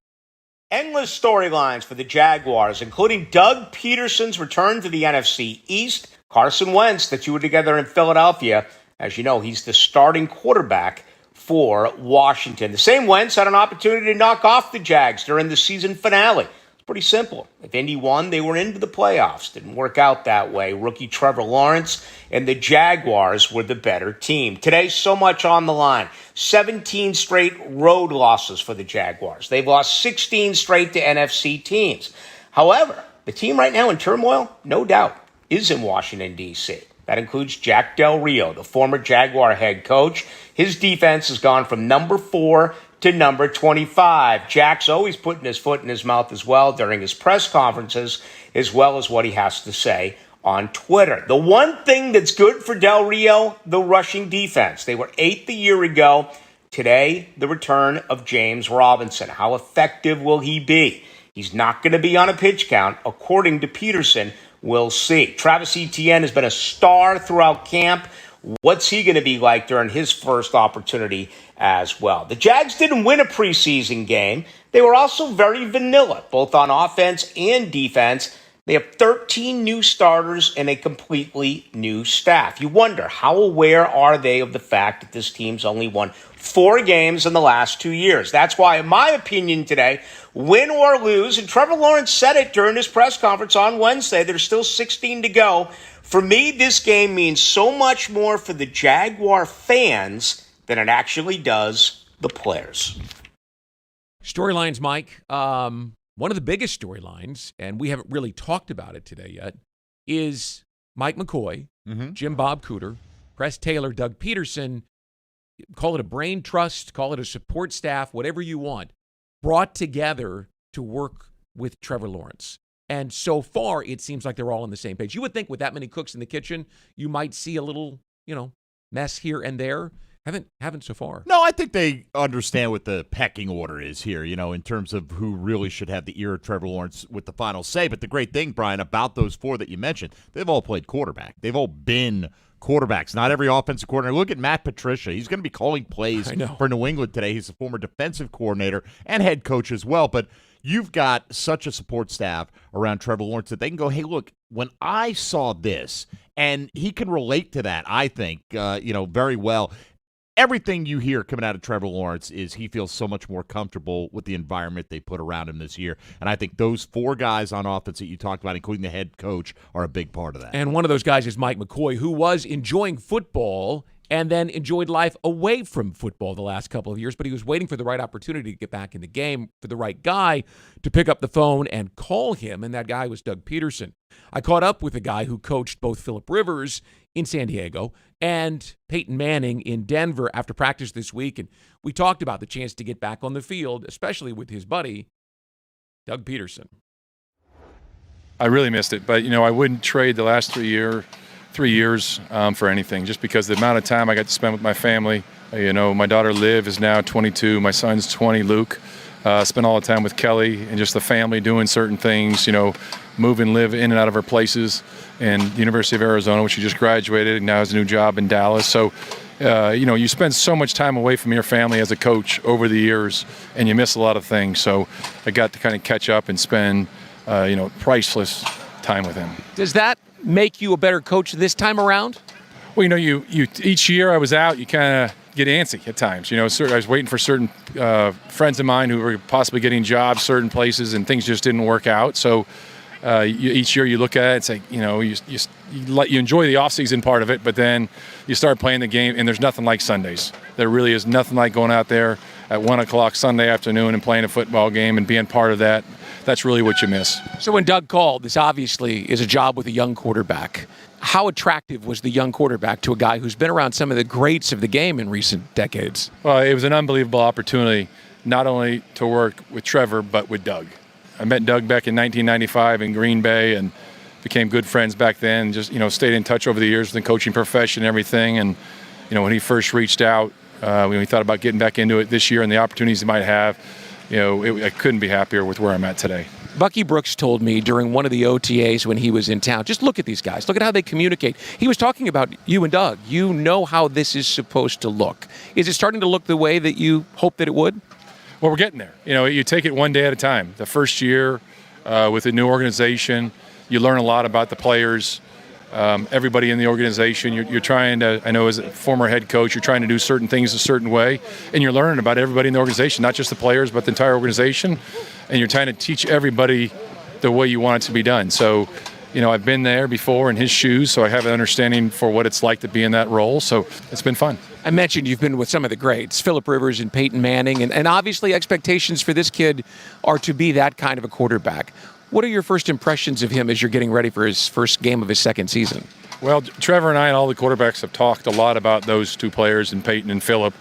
Endless storylines for the Jaguars, including Doug Peterson's return to the NFC East, Carson Wentz that you were together in Philadelphia. As you know, he's the starting quarterback for Washington. The same Wentz had an opportunity to knock off the Jags during the season finale. Pretty simple. If Indy won, they were into the playoffs. Didn't work out that way. Rookie Trevor Lawrence and the Jaguars were the better team. Today, so much on the line. 17 straight road losses for the Jaguars. They've lost 16 straight to NFC teams. However, the team right now in turmoil, no doubt, is in Washington, D.C. That includes Jack Del Rio, the former Jaguar head coach. His defense has gone from number 4 to number 25. Jack's always putting his foot in his mouth as well during his press conferences, as well as what he has to say on Twitter. The one thing that's good for Del Rio, the rushing defense. They were 8th a year ago. Today, the return of James Robinson. How effective will he be? He's not going to be on a pitch count, according to Peterson. We'll see. Travis Etienne has been a star throughout camp. What's he going to be like during his first opportunity as well? The Jags didn't win a preseason game. They were also very vanilla, both on offense and defense. They have 13 new starters and a completely new staff. You wonder, how aware are they of the fact that this team's only won 4 games in the last 2 years? That's why, in my opinion today, win or lose, and Trevor Lawrence said it during his press conference on Wednesday, there's still 16 to go. For me, this game means so much more for the Jaguar fans than it actually does the players. Storylines, Mike. One of the biggest storylines, and we haven't really talked about it today yet, is Mike McCoy, Jim Bob Cooter, Press Taylor, Doug Peterson, call it a brain trust, call it a support staff, whatever you want, brought together to work with Trevor Lawrence. And so far, it seems like they're all on the same page. You would think with that many cooks in the kitchen, you might see a little, mess here and there. Haven't so far. No, I think they understand what the pecking order is here, in terms of who really should have the ear of Trevor Lawrence with the final say. But the great thing, Brian, about those 4 that you mentioned, they've all played quarterback. They've all been quarterbacks. Not every offensive coordinator. Look at Matt Patricia. He's going to be calling plays for New England today. He's a former defensive coordinator and head coach as well. But you've got such a support staff around Trevor Lawrence that they can go, hey, look, when I saw this, and he can relate to that, I think, very well. Everything you hear coming out of Trevor Lawrence is he feels so much more comfortable with the environment they put around him this year. And I think those 4 guys on offense that you talked about, including the head coach, are a big part of that. And one of those guys is Mike McCoy, who was enjoying football and then enjoyed life away from football the last couple of years, but he was waiting for the right opportunity to get back in the game, for the right guy to pick up the phone and call him, and that guy was Doug Peterson. I caught up with a guy who coached both Phillip Rivers in San Diego and Peyton Manning in Denver after practice this week, and we talked about the chance to get back on the field, especially with his buddy, Doug Peterson. I really missed it, but, I wouldn't trade the last 3 years for anything, just because the amount of time I got to spend with my family. My daughter Liv is now 22, my son's 20, Luke. Spent all the time with Kelly and just the family doing certain things, move and live in and out of her places. And the University of Arizona, which she just graduated and now has a new job in Dallas. So, you spend so much time away from your family as a coach over the years, and you miss a lot of things. So I got to kind of catch up and spend, priceless time with him. Does that make you a better coach this time around? Well, you each year I was out, you kind of get antsy at times. I was waiting for certain friends of mine who were possibly getting jobs certain places, and things just didn't work out. So each year you look at it and say, you enjoy the off-season part of it, but then you start playing the game, and there's nothing like Sundays. There really is nothing like going out there at 1 o'clock Sunday afternoon and playing a football game and being part of that. That's really what you miss. So when Doug called, this obviously is a job with a young quarterback. How attractive was the young quarterback to a guy who's been around some of the greats of the game in recent decades? Well, it was an unbelievable opportunity, not only to work with Trevor, but with Doug. I met Doug back in 1995 in Green Bay and became good friends back then. Just, stayed in touch over the years with the coaching profession and everything. And, when he first reached out, when we thought about getting back into it this year and the opportunities he might have, I couldn't be happier with where I'm at today. Bucky Brooks told me during one of the OTAs when he was in town, just look at these guys. Look at how they communicate. He was talking about you and Doug. You know how this is supposed to look. Is it starting to look the way that you hoped that it would? Well, we're getting there. You take it one day at a time. The first year with a new organization, you learn a lot about the players, everybody in the organization. You're trying to, I know as a former head coach, you're trying to do certain things a certain way, and you're learning about everybody in the organization, not just the players, but the entire organization, and you're trying to teach everybody the way you want it to be done. So, I've been there before in his shoes, so I have an understanding for what it's like to be in that role, so it's been fun. I mentioned you've been with some of the greats, Phillip Rivers and Peyton Manning, and obviously expectations for this kid are to be that kind of a quarterback. What are your first impressions of him as you're getting ready for his first game of his second season? Well, Trevor and I and all the quarterbacks have talked a lot about those two players, and Peyton and Phillip.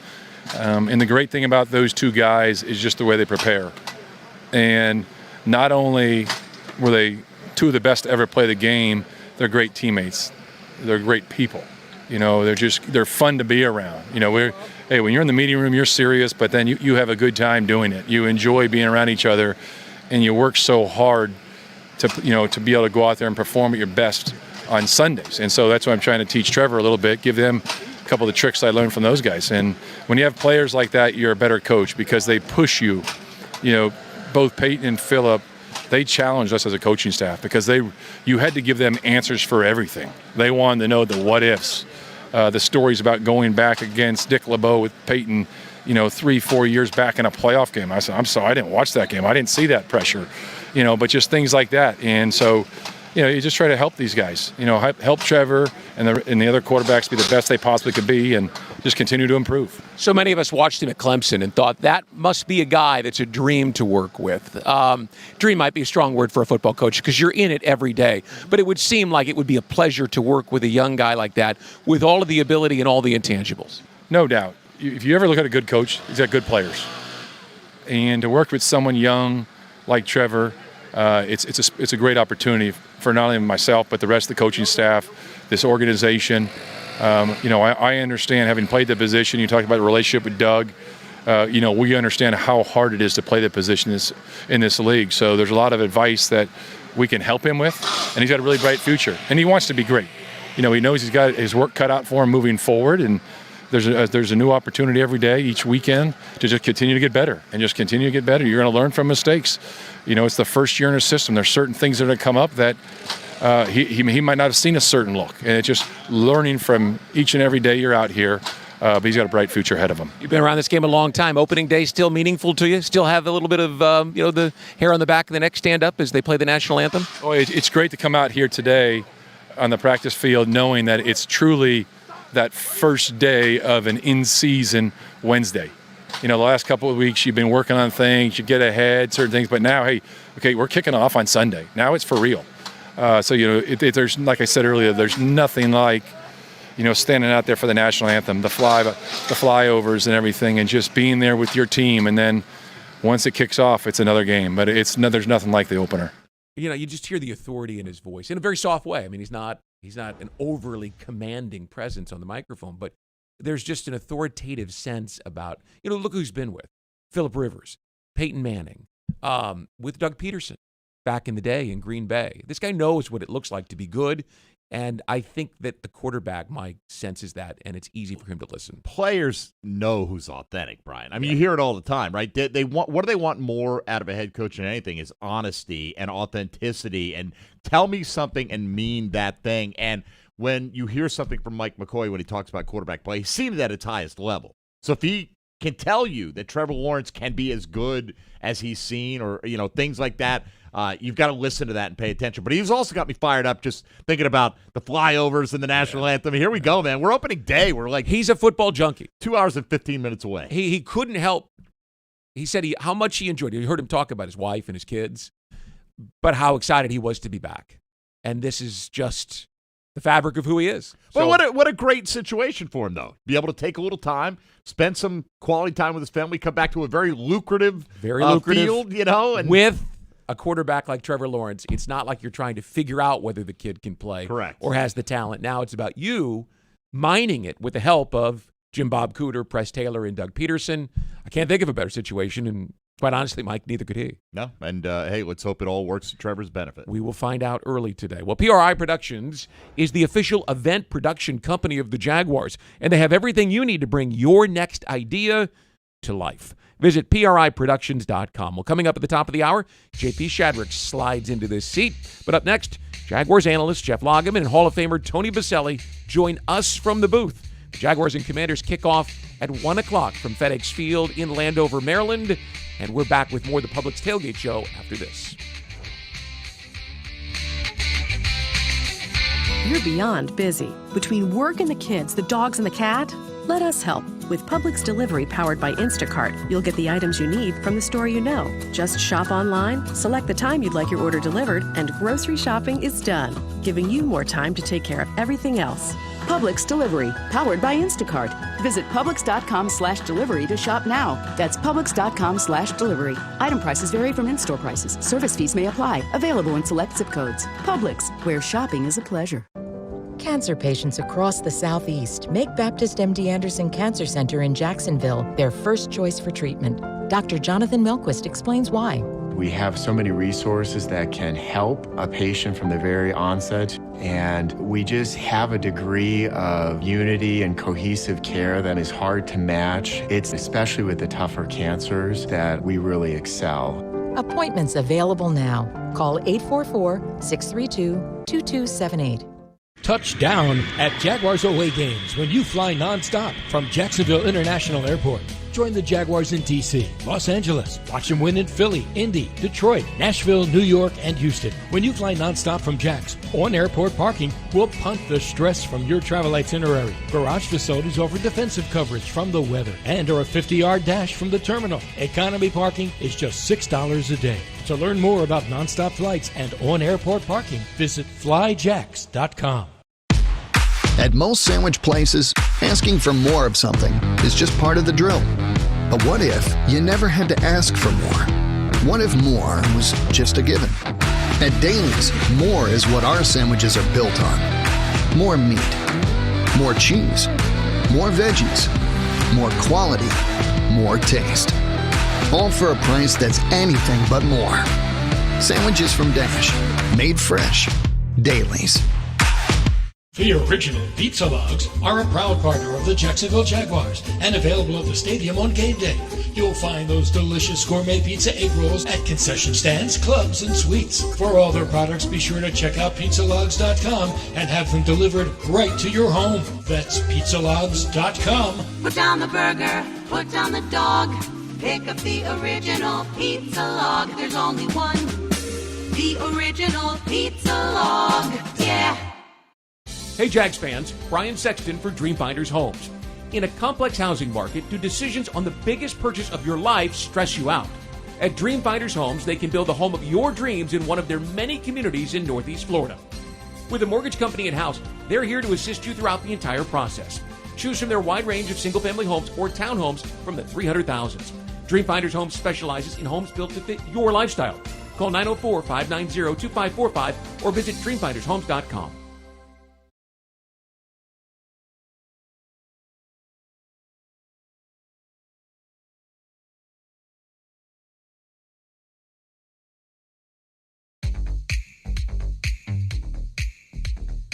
And the great thing about those two guys is just the way they prepare. And not only were they two of the best to ever play the game, they're great teammates. They're great people. You know, they're fun to be around. You know, when you're in the meeting room, you're serious, but then you have a good time doing it. You enjoy being around each other, and you work so hard to be able to go out there and perform at your best on Sundays. And so that's what I'm trying to teach Trevor a little bit, give them a couple of the tricks I learned from those guys. And when you have players like that, you're a better coach because they push you. You know, both Peyton and Phillip, they challenged us as a coaching staff because you had to give them answers for everything. They wanted to know the what-ifs, the stories about going back against Dick LeBeau with Peyton, 3-4 years back in a playoff game. I said, I'm sorry, I didn't watch that game. I didn't see that pressure, but just things like that. And so, you just try to help these guys, help Trevor and the other quarterbacks be the best they possibly could be and just continue to improve. So many of us watched him at Clemson and thought that must be a guy that's a dream to work with. Dream might be a strong word for a football coach because you're in it every day. But it would seem like it would be a pleasure to work with a young guy like that with all of the ability and all the intangibles. No doubt. If you ever look at a good coach, he's got good players. And to work with someone young like Trevor, it's a great opportunity for not only myself but the rest of the coaching staff, this organization. I understand, having played the position. You talked about the relationship with Doug. We understand how hard it is to play the position in this league. So there's a lot of advice that we can help him with, and he's got a really bright future. And he wants to be great. He knows he's got his work cut out for him moving forward, and there's a new opportunity every day, each weekend, to just continue to get better and just continue to get better. You're going to learn from mistakes. It's the first year in his system. There's certain things that are going to come up that he might not have seen a certain look. And it's just learning from each and every day you're out here. But he's got a bright future ahead of him. You've been around this game a long time. Opening day still meaningful to you? Still have a little bit of, the hair on the back of the neck stand up as they play the national anthem? Oh, it's great to come out here today on the practice field knowing that it's truly that first day of an in-season Wednesday. The last couple of weeks you've been working on things, you get ahead, certain things, but now, we're kicking off on Sunday. Now it's for real. There's, like I said earlier, there's nothing like, standing out there for the national anthem, the flyovers and everything, and just being there with your team. And then once it kicks off, it's another game. But there's nothing like the opener. You just hear the authority in his voice in a very soft way. I mean, he's not an overly commanding presence on the microphone, but there's just an authoritative sense about, look who's been with Phillip Rivers, Peyton Manning, with Doug Peterson back in the day in Green Bay. This guy knows what it looks like to be good. And I think that the quarterback, Mike, senses that, and it's easy for him to listen. Players know who's authentic, Brian. I mean, you hear it all the time, right? They want, what do they want more out of a head coach than anything is honesty and authenticity and tell me something and mean that thing. And when you hear something from Mike McCoy when he talks about quarterback play, he's seen it at its highest level. So if he can tell you that Trevor Lawrence can be as good as he's seen or, things like that, you've got to listen to that and pay attention. But he's also got me fired up just thinking about the flyovers and the national anthem. Here we go, man. We're opening day. We're like, he's a football junkie. 2 hours and 15 minutes away. He couldn't help. He said how much he enjoyed it. You heard him talk about his wife and his kids, but how excited he was to be back. And this is just the fabric of who he is. Well, what a great situation for him, though. Be able to take a little time, spend some quality time with his family, come back to a very lucrative field, and with a quarterback like Trevor Lawrence, it's not like you're trying to figure out whether the kid can play or has the talent. Now it's about you mining it with the help of Jim Bob Cooter, Press Taylor, and Doug Peterson. I can't think of a better situation, and quite honestly, Mike, neither could he. No, and hey, let's hope it all works to Trevor's benefit. We will find out early today. Well, PRI Productions is the official event production company of the Jaguars, and they have everything you need to bring your next idea to life. Visit PRIProductions.com. Well, coming up at the top of the hour, JP Shadrick slides into this seat. But up next, Jaguars analyst Jeff Lageman and Hall of Famer Tony Baselli join us from the booth. The Jaguars and Commanders kick off at 1 o'clock from FedEx Field in Landover, Maryland. And we're back with more of the Publix Tailgate Show after this. You're beyond busy. Between work and the kids, the dogs and the cat, let us help. With Publix Delivery powered by Instacart, you'll get the items you need from the store you know. Just shop online, select the time you'd like your order delivered, and grocery shopping is done, giving you more time to take care of everything else. Publix Delivery, powered by Instacart. Visit Publix.com/delivery to shop now. That's Publix.com/delivery. Item prices vary from in-store prices. Service fees may apply. Available in select zip codes. Publix, where shopping is a pleasure. Cancer patients across the Southeast make Baptist MD Anderson Cancer Center in Jacksonville their first choice for treatment. Dr. Jonathan Milquist explains why. We have so many resources that can help a patient from the very onset, and we just have a degree of unity and cohesive care that is hard to match. It's especially with the tougher cancers that we really excel. Appointments available now. Call 844-632-2278. Touchdown at Jaguars away games when you fly nonstop from Jacksonville International Airport. Join the Jaguars in D.C., Los Angeles. Watch them win in Philly, Indy, Detroit, Nashville, New York, and Houston. When you fly nonstop from Jax, on airport parking will punt the stress from your travel itinerary. Garage facilities offer defensive coverage from the weather and are a 50-yard dash from the terminal. Economy parking is just $6 a day. To learn more about nonstop flights and on-airport parking, visit flyjax.com. At most sandwich places, asking for more of something is just part of the drill. But what if you never had to ask for more? What if more was just a given? At Daly's, more is what our sandwiches are built on. More meat, more cheese, more veggies, more quality, more taste. All for a price that's anything but more. Sandwiches from Dash, made fresh. Daly's. The original pizza logs are a proud partner of the Jacksonville Jaguars and available at the stadium on game day. You'll find those delicious gourmet pizza egg rolls at concession stands, clubs, and suites. For all their products, be sure to check out pizzalogs.com and have them delivered right to your home. That's pizzalogs.com. Put down the burger, put down the dog. Pick up the original pizza log. There's only one. The original pizza log. Yeah. Hey Jags fans, Brian Sexton for Dreamfinders Homes. In a complex housing market, do decisions on the biggest purchase of your life stress you out? At Dreamfinders Homes, they can build the home of your dreams in one of their many communities in Northeast Florida. With a mortgage company in-house, they're here to assist you throughout the entire process. Choose from their wide range of single-family homes or townhomes from the 300,000s. Dreamfinders Homes specializes in homes built to fit your lifestyle. Call 904-590-2545 or visit dreamfindershomes.com.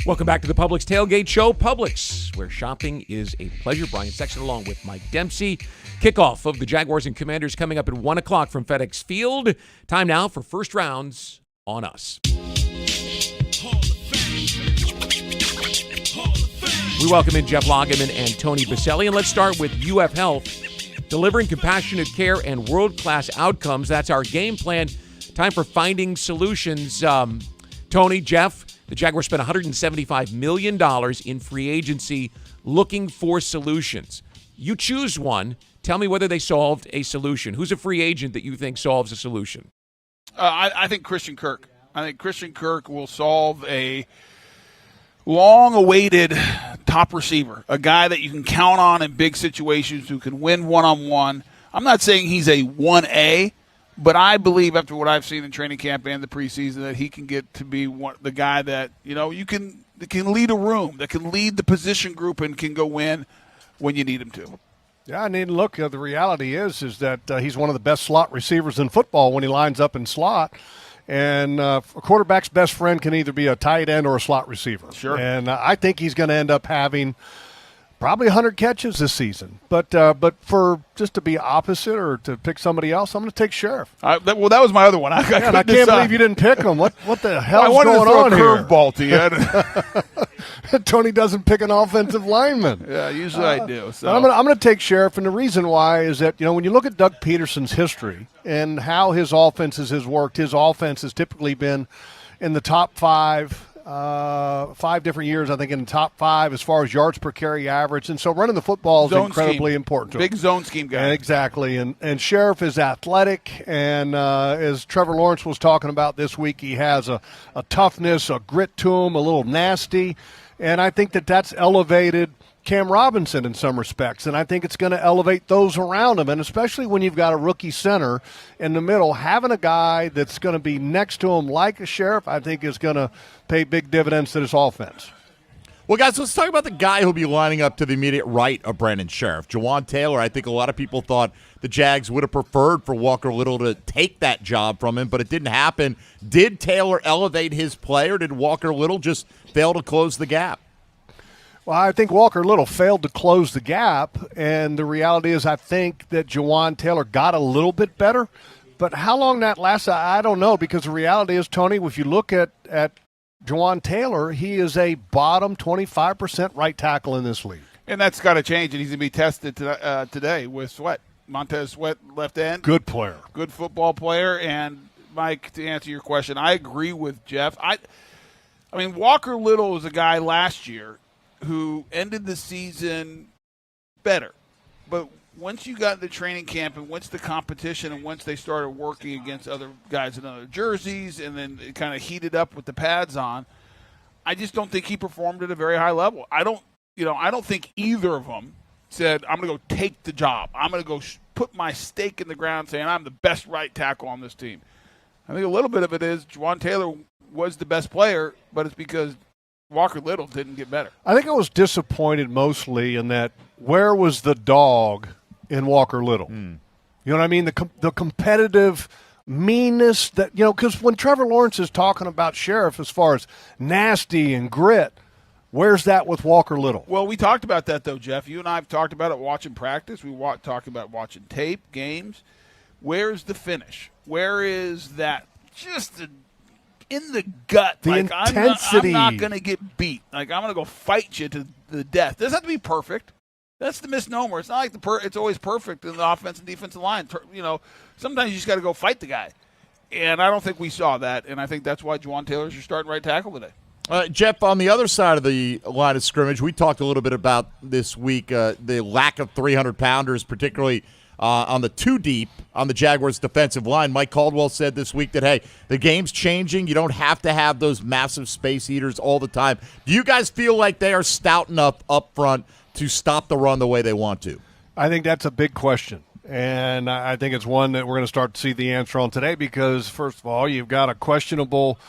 Welcome back to the Publix Tailgate Show. Publix, where shopping is a pleasure. Brian Sexton along with Mike Dempsey. Kickoff of the Jaguars and Commanders coming up at 1 o'clock from FedEx Field. Time now for first rounds on us. We welcome in Jeff Lageman and Tony Baselli. And let's start with UF Health. Delivering compassionate care and world-class outcomes. That's our game plan. Time for finding solutions. Tony, Jeff, the Jaguars spent $175 million in free agency looking for solutions. You choose one. Tell me whether they solved a solution. Who's a free agent that you think solves a solution? I think Christian Kirk. I think Christian Kirk will solve a long-awaited top receiver, a guy that you can count on in big situations who can win one-on-one. I'm not saying he's a 1A, but I believe after what I've seen in training camp and the preseason that he can get to be the guy that, you can lead a room, that can lead the position group and can go win when you need him to. Yeah, I mean, look, the reality is that he's one of the best slot receivers in football when he lines up in slot. And a quarterback's best friend can either be a tight end or a slot receiver. Sure. And I think he's going to end up having probably 100 catches this season. But for just to be opposite or to pick somebody else, I'm going to take Sheriff. That was my other one. I can't believe you didn't pick him. What the hell's going on here? I wanted to throw a curveball to you. Tony doesn't pick an offensive lineman. Yeah, usually I do. So. I'm going to take Sheriff, and the reason why is that, when you look at Doug Peterson's history and how his offenses has worked, his offense has typically been in the top 5 different years, I think, in the top 5 as far as yards per carry average. And so running the football is incredibly important to him. Big zone scheme guy. Exactly. And Sheriff is athletic. And as Trevor Lawrence was talking about this week, he has a toughness, a grit to him, a little nasty. And I think that that's elevated Cam Robinson in some respects, and I think it's going to elevate those around him, and especially when you've got a rookie center in the middle, having a guy that's going to be next to him like a Sheriff, I think is going to pay big dividends to this offense. Well, guys, let's talk about the guy who'll be lining up to the immediate right of Brandon Sheriff. Jawan Taylor, I think a lot of people thought the Jags would have preferred for Walker Little to take that job from him, but it didn't happen. Did Taylor elevate his play, or did Walker Little just fail to close the gap? Well, I think Walker Little failed to close the gap, and the reality is I think that Jawan Taylor got a little bit better, but how long that lasts, I don't know, because the reality is, Tony, if you look at Jawan Taylor, he is a bottom 25% right tackle in this league. And that's got to change, and he's going to be tested today with Sweat. Montez Sweat, left end. Good player. Good football player. And, Mike, to answer your question, I agree with Jeff. I mean, Walker Little was a guy last year who ended the season better. But once you got into training camp and once the competition and once they started working against other guys in other jerseys and then it kind of heated up with the pads on, I just don't think he performed at a very high level. I don't think either of them said, I'm going to go take the job. I'm going to go put my stake in the ground saying I'm the best right tackle on this team. I think a little bit of it is Jawan Taylor was the best player, but it's because Walker Little didn't get better. I think I was disappointed mostly in that where was the dog in Walker Little? You know what I mean? The competitive meanness that, because when Trevor Lawrence is talking about Sheriff as far as nasty and grit, where's that with Walker Little? Well, we talked about that, though, Jeff. You and I have talked about it watching practice. We talked about watching tape, games. Where's the finish? Where is that just in the gut? The intensity. I'm not going to get beat. Like, I'm going to go fight you to the death. It doesn't have to be perfect. That's the misnomer. It's not like it's always perfect in the offense and defensive line. Sometimes you just got to go fight the guy. And I don't think we saw that, and I think that's why Jawan Taylor's your starting right tackle today. Jeff, on the other side of the line of scrimmage, we talked a little bit about this week the lack of 300-pounders, particularly on the two deep on the Jaguars' defensive line. Mike Caldwell said this week that, hey, the game's changing. You don't have to have those massive space eaters all the time. Do you guys feel like they are stout enough up front to stop the run the way they want to? I think that's a big question. And I think it's one that we're going to start to see the answer on today because, first of all, you've got a questionable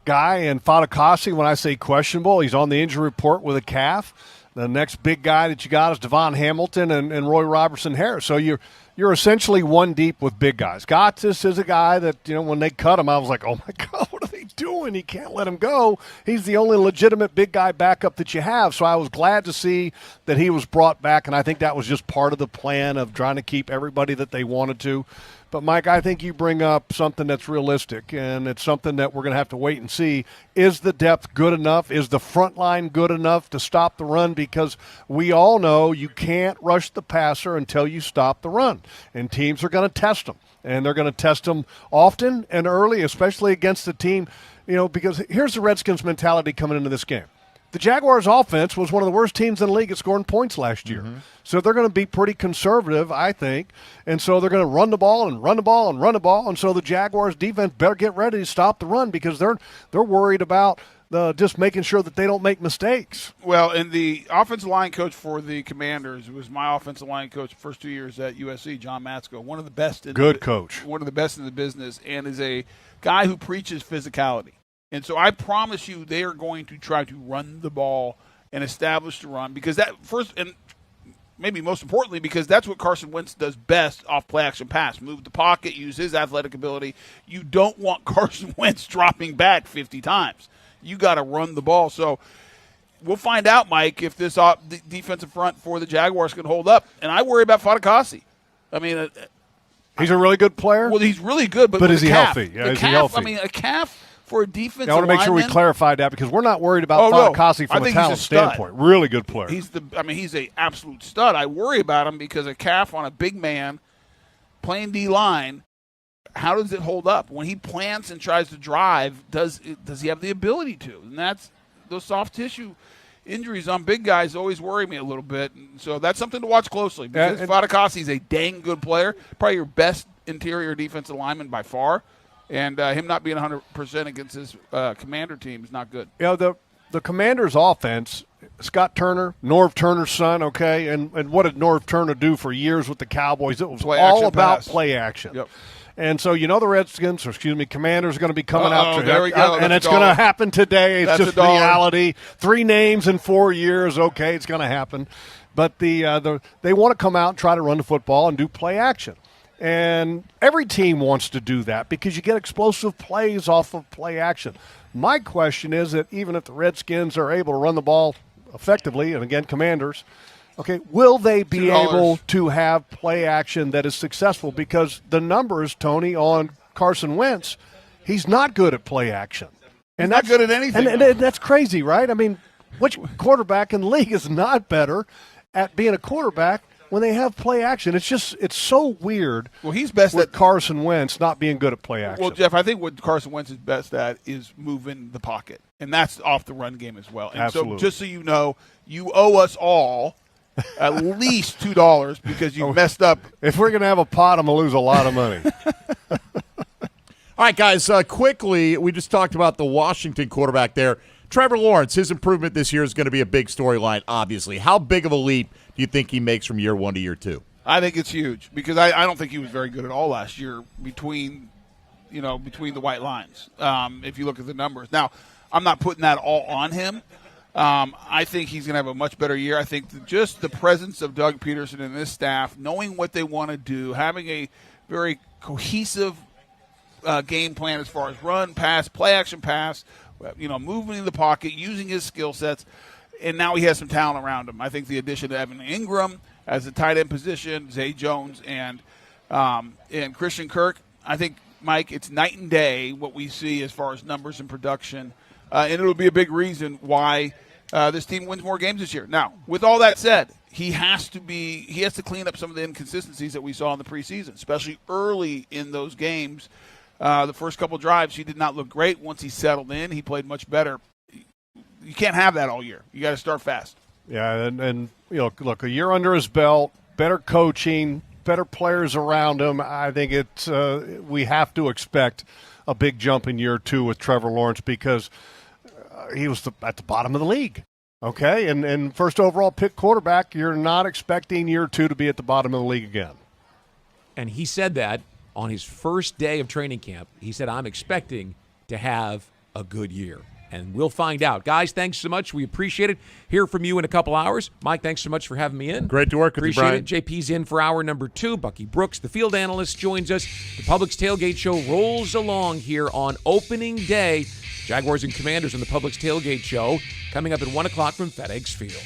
guy in Fadakasi. When I say questionable, he's on the injury report with a calf. The next big guy that you got is Devon Hamilton and Roy Robertson Harris. So you're essentially one deep with big guys. Gottis is a guy that, when they cut him, I was like, oh, my God, what are they doing? You can't let him go. He's the only legitimate big guy backup that you have. So I was glad to see that he was brought back, and I think that was just part of the plan of trying to keep everybody that they wanted to. But, Mike, I think you bring up something that's realistic, and it's something that we're going to have to wait and see. Is the depth good enough? Is the front line good enough to stop the run? Because we all know you can't rush the passer until you stop the run, and teams are going to test them. And they're going to test them often and early, especially against the team, because here's the Redskins mentality coming into this game. The Jaguars' offense was one of the worst teams in the league at scoring points last year. Mm-hmm. So they're going to be pretty conservative, I think. And so they're going to run the ball and run the ball and run the ball. And so the Jaguars' defense better get ready to stop the run because they're worried about just making sure that they don't make mistakes. Well, and the offensive line coach for the Commanders was my offensive line coach the first 2 years at USC, John Matsko, one of the best. Coach. One of the best in the business, and is a guy who preaches physicality. And so I promise you they are going to try to run the ball and establish the run because that first and maybe most importantly because that's what Carson Wentz does best off play action pass. Move the pocket, use his athletic ability. You don't want Carson Wentz dropping back 50 times. You got to run the ball. So we'll find out, Mike, if this defensive front for the Jaguars can hold up. And I worry about Fadakasi. I mean, he's a really good player. Well, he's really good, but is he calf, healthy? Yeah, is he healthy? I mean, a calf for a defensive I want to make sure we clarified that because we're not worried about Fadakasi from a talent standpoint. Really good player. He's an absolute stud. I worry about him because a calf on a big man playing D-line, how does it hold up? When he plants and tries to drive, does he have the ability to? And that's those soft tissue injuries on big guys always worry me a little bit. And so that's something to watch closely because Fadakasi is a dang good player, probably your best interior defensive lineman by far. And him not being 100% against his Commander team is not good. the Commanders' offense, Scott Turner, Norv Turner's son, okay, and what did Norv Turner do for years with the Cowboys? It was all about play action. Yep. And so Commanders are going to be coming out. There we go. And it's going to happen today. It's That's just reality. 3 names in 4 years. Okay, it's going to happen. But they want to come out and try to run the football and do play action. And every team wants to do that because you get explosive plays off of play action. My question is that even if the Redskins are able to run the ball effectively, and again, Commanders, okay, will they be able to have play action that is successful? Because the numbers, Tony, on Carson Wentz, he's not good at play action. And not good at anything. And that's crazy, right? I mean, which quarterback in the league is not better at being a quarterback when they have play action? It's so weird. Well, he's best with at Carson Wentz not being good at play action. Well, Jeff, I think what Carson Wentz is best at is moving the pocket, and that's off the run game as well. And Absolutely. So just so you know, you owe us all at least $2 because you messed up. If we're going to have a pot, I'm going to lose a lot of money. All right, guys, quickly, we just talked about the Washington quarterback there. Trevor Lawrence, his improvement this year is going to be a big storyline, obviously. How big of a leap do you think he makes from year 1 to year 2? I think it's huge because I don't think he was very good at all last year between the white lines, if you look at the numbers. Now, I'm not putting that all on him. I think he's going to have a much better year. I think just the presence of Doug Peterson and this staff, knowing what they want to do, having a very cohesive game plan as far as run, pass, play action pass, moving in the pocket, using his skill sets, and now he has some talent around him. I think the addition of Evan Ingram as a tight end position, Zay Jones, and Christian Kirk, I think, Mike, it's night and day what we see as far as numbers and production, and it'll be a big reason why this team wins more games this year. Now, with all that said, he has to clean up some of the inconsistencies that we saw in the preseason, especially early in those games. The first couple drives, he did not look great. Once he settled in, he played much better. You can't have that all year. You got to start fast. Yeah, and look, a year under his belt, better coaching, better players around him. I think we have to expect a big jump in year 2 with Trevor Lawrence because he was at the bottom of the league. Okay, and first overall pick quarterback, you're not expecting year 2 to be at the bottom of the league again. And he said that on his first day of training camp. He said, I'm expecting to have a good year. And we'll find out. Guys, thanks so much. We appreciate it. Hear from you in a couple hours. Mike, thanks so much for having me in. Great to work with you, Brian. Appreciate it. JP's in for hour number 2. Bucky Brooks, the field analyst, joins us. The Publix Tailgate Show rolls along here on opening day. Jaguars and Commanders on the Publix Tailgate Show coming up at 1 o'clock from FedEx Field.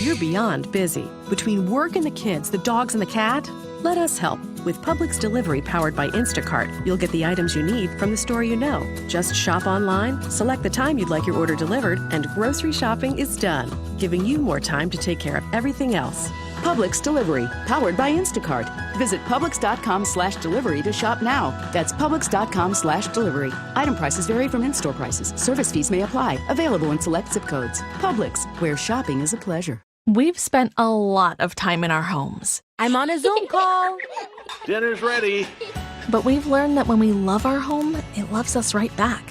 You're beyond busy. Between work and the kids, the dogs and the cat, let us help. With Publix Delivery powered by Instacart, you'll get the items you need from the store you know. Just shop online, select the time you'd like your order delivered, and grocery shopping is done, giving you more time to take care of everything else. Publix Delivery, powered by Instacart. Visit Publix.com/delivery to shop now. That's Publix.com/delivery. Item prices vary from in-store prices. Service fees may apply. Available in select zip codes. Publix, where shopping is a pleasure. We've spent a lot of time in our homes. I'm on a Zoom call. Dinner's ready. But we've learned that when we love our home, it loves us right back.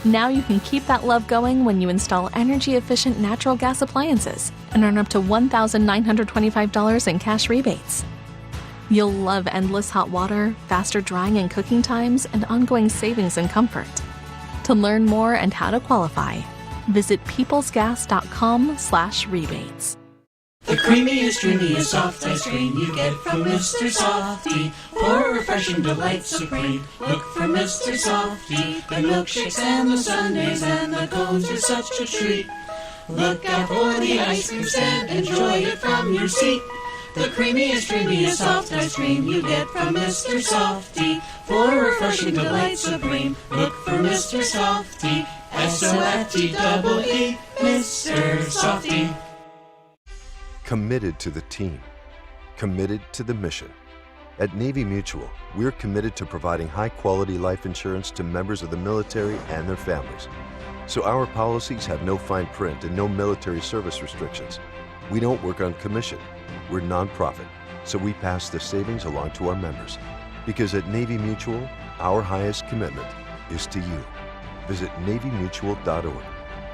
Now you can keep that love going when you install energy-efficient natural gas appliances and earn up to $1,925 in cash rebates. You'll love endless hot water, faster drying and cooking times, and ongoing savings and comfort. To learn more and how to qualify, visit peoplesgas.com/rebates. The creamiest, dreamiest, soft ice cream you get from Mr. Softee. For a refreshing delight supreme, look for Mr. Softee. The milkshakes and the sundaes and the cones are such a treat. Look out for the ice cream stand, enjoy it from your seat. The creamiest, dreamiest, soft ice cream you get from Mr. Softee. For a refreshing delight supreme, look for Mr. Softee. S-O-F-T-E-E, Mr. Softee. Committed to the team, committed to the mission. At Navy Mutual, we're committed to providing high-quality life insurance to members of the military and their families. So our policies have no fine print and no military service restrictions. We don't work on commission. We're nonprofit, so we pass the savings along to our members. Because at Navy Mutual, Our highest commitment is to you. Visit NavyMutual.org.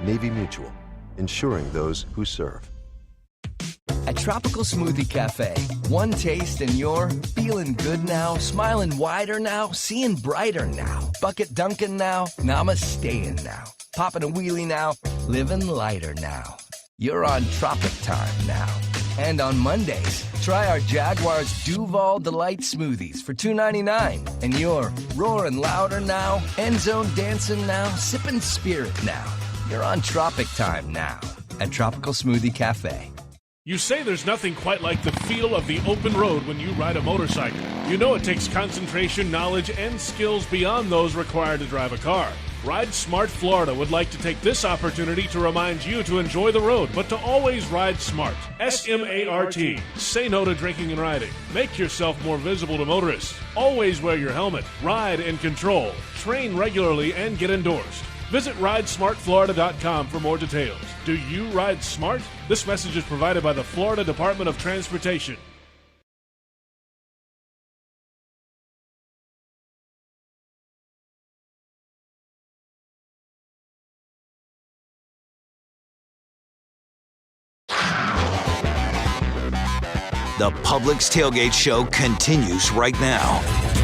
Navy Mutual, ensuring those who serve. At Tropical Smoothie Cafe, one taste and you're feeling good now, smiling wider now, seeing brighter now, bucket dunking now, namasteing now, popping a wheelie now, living lighter now. You're on Tropic Time now. And on Mondays, try our Jaguars Duval Delight Smoothies for $2.99. And you're roaring louder now, end zone dancing now, sipping spirit now. You're on Tropic Time now at Tropical Smoothie Cafe. You say there's nothing quite like the feel of the open road when you ride a motorcycle. You know it takes concentration, knowledge, and skills beyond those required to drive a car. Ride Smart Florida would like to take this opportunity to remind you to enjoy the road, but to always ride smart. S-M-A-R-T. Say no to drinking and riding. Make yourself more visible to motorists. Always wear your helmet. Ride in control. Train regularly and get endorsed. Visit RideSmartFlorida.com for more details. Do you ride smart? This message is provided by the Florida Department of Transportation. The Publix Tailgate Show continues right now.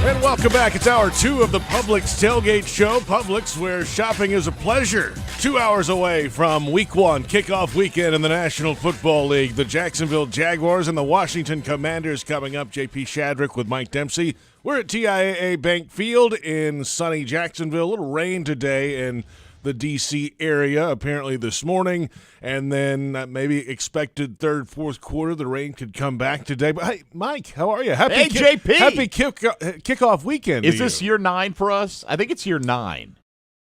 And welcome back. It's hour 2 of the Publix Tailgate Show. Publix, where shopping is a pleasure. 2 hours away from Week 1, kickoff weekend in the National Football League. The Jacksonville Jaguars and the Washington Commanders coming up. JP Shadrick with Mike Dempsey. We're at TIAA Bank Field in sunny Jacksonville. A little rain today in the D.C. area, apparently this morning, and then maybe expected third, fourth quarter, the rain could come back today. But hey, Mike, how are you? Hey, JP. Happy kickoff weekend. Is this year 9 for us? I think it's year 9.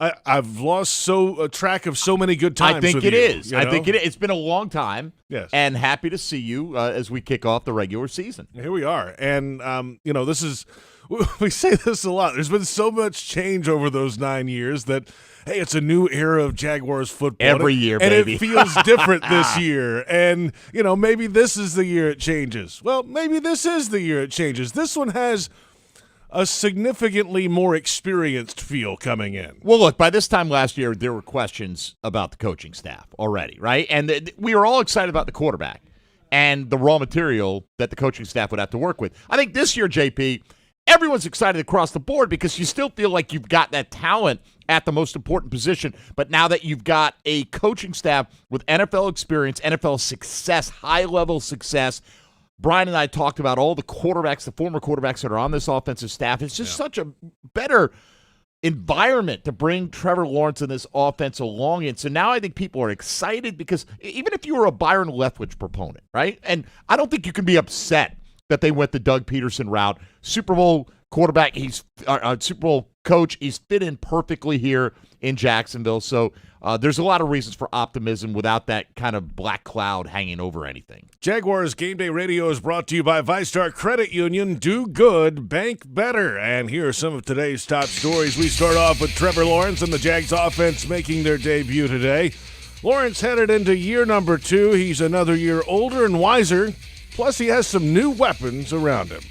I've lost track of so many good times. I think it is. I think it is. It's been a long time. Yes. And happy to see you as we kick off the regular season. Here we are. And, this is – we say this a lot. There's been so much change over those 9 years that – hey, it's a new era of Jaguars football. Every year, and baby. And it feels different this year. And, maybe this is the year it changes. Well, maybe this is the year it changes. This one has a significantly more experienced feel coming in. Well, look, by this time last year, there were questions about the coaching staff already, right? And we were all excited about the quarterback and the raw material that the coaching staff would have to work with. I think this year, JP, everyone's excited across the board because you still feel like you've got that talent at the most important position. But now that you've got a coaching staff with NFL experience, NFL success, high-level success, Brian and I talked about all the quarterbacks, the former quarterbacks that are on this offensive staff. It's just such a better environment to bring Trevor Lawrence and this offense along in. So now I think people are excited because even if you were a Byron Leftwich proponent, right? And I don't think you can be upset that they went the Doug Peterson route. Super Bowl quarterback, he's Super Bowl coach. He's fit in perfectly here in Jacksonville. So there's a lot of reasons for optimism without that kind of black cloud hanging over anything. Jaguars Game Day Radio is brought to you by ViStar Credit Union. Do good, bank better. And here are some of today's top stories. We start off with Trevor Lawrence and the Jags offense making their debut today. Lawrence headed into year number 2. He's another year older and wiser. Plus, he has some new weapons around him.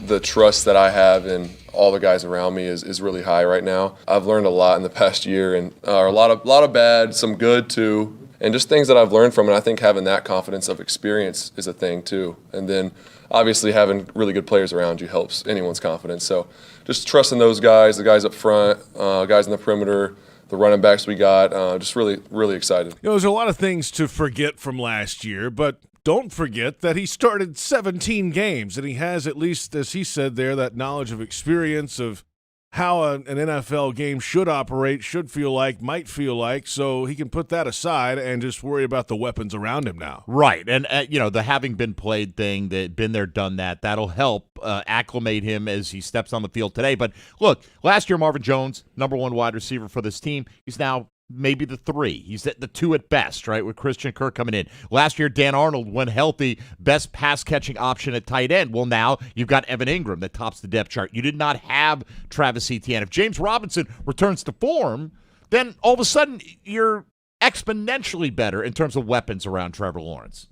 The trust that I have in all the guys around me is really high right now. I've learned a lot in the past year, and a lot of bad, some good too, and just things that I've learned from it. I think having that confidence of experience is a thing too. And then obviously having really good players around you helps anyone's confidence. So just trusting those guys, the guys up front, guys in the perimeter, the running backs we got, just really, really excited. There's a lot of things to forget from last year, but don't forget that he started 17 games, and he has, at least as he said there, that knowledge of experience of how an NFL game should operate, should feel like, might feel like, so he can put that aside and just worry about the weapons around him now. Right, and the having been played thing, that been there, done that, that'll help acclimate him as he steps on the field today. But look, last year Marvin Jones, number 1 wide receiver for this team, he's now maybe the 3. He's at the 2 at best, right, with Christian Kirk coming in. Last year, Dan Arnold, when healthy, best pass-catching option at tight end. Well, now you've got Evan Ingram that tops the depth chart. You did not have Travis Etienne. If James Robinson returns to form, then all of a sudden you're exponentially better in terms of weapons around Trevor Lawrence.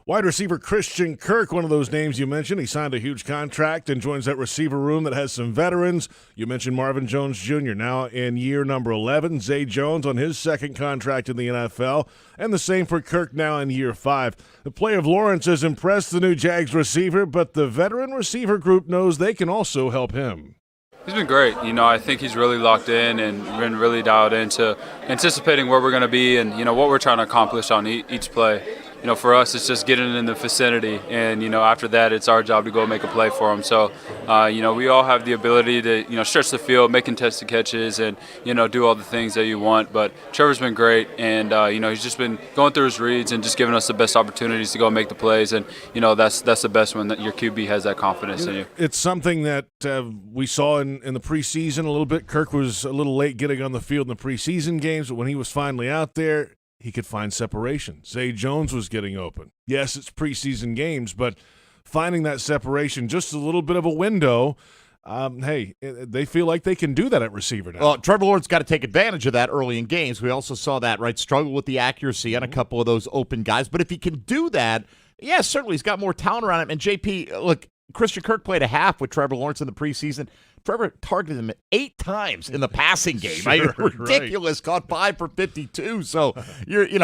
Wide receiver Christian Kirk, one of those names you mentioned. He signed a huge contract and joins that receiver room that has some veterans. You mentioned Marvin Jones Jr. now in year number 11. Zay Jones on his second contract in the NFL. And the same for Kirk now in year 5. The play of Lawrence has impressed the new Jags receiver, but the veteran receiver group knows they can also help him. He's been great. I think he's really locked in and been really dialed into anticipating where we're going to be and, what we're trying to accomplish on each play. For us, it's just getting in the vicinity, and, after that, it's our job to go make a play for them. So, we all have the ability to, stretch the field, make contested catches, and, do all the things that you want. But Trevor's been great, and, he's just been going through his reads and just giving us the best opportunities to go make the plays. And, that's the best when your QB has that confidence in you. It's something that we saw in the preseason a little bit. Kirk was a little late getting on the field in the preseason games, but when he was finally out there, he could find separation. Zay Jones was getting open. Yes, it's preseason games, but finding that separation, just a little bit of a window, they feel like they can do that at receiver now. Well, Trevor Lawrence got to take advantage of that early in games. We also saw that, right, struggle with the accuracy on a couple of those open guys. But if he can do that, yeah, certainly he's got more talent around him. And, JP, look, Christian Kirk played a half with Trevor Lawrence in the preseason. Trevor targeted him 8 times in the passing game. Sure, ridiculous. Right. Caught 5 for 52. So, you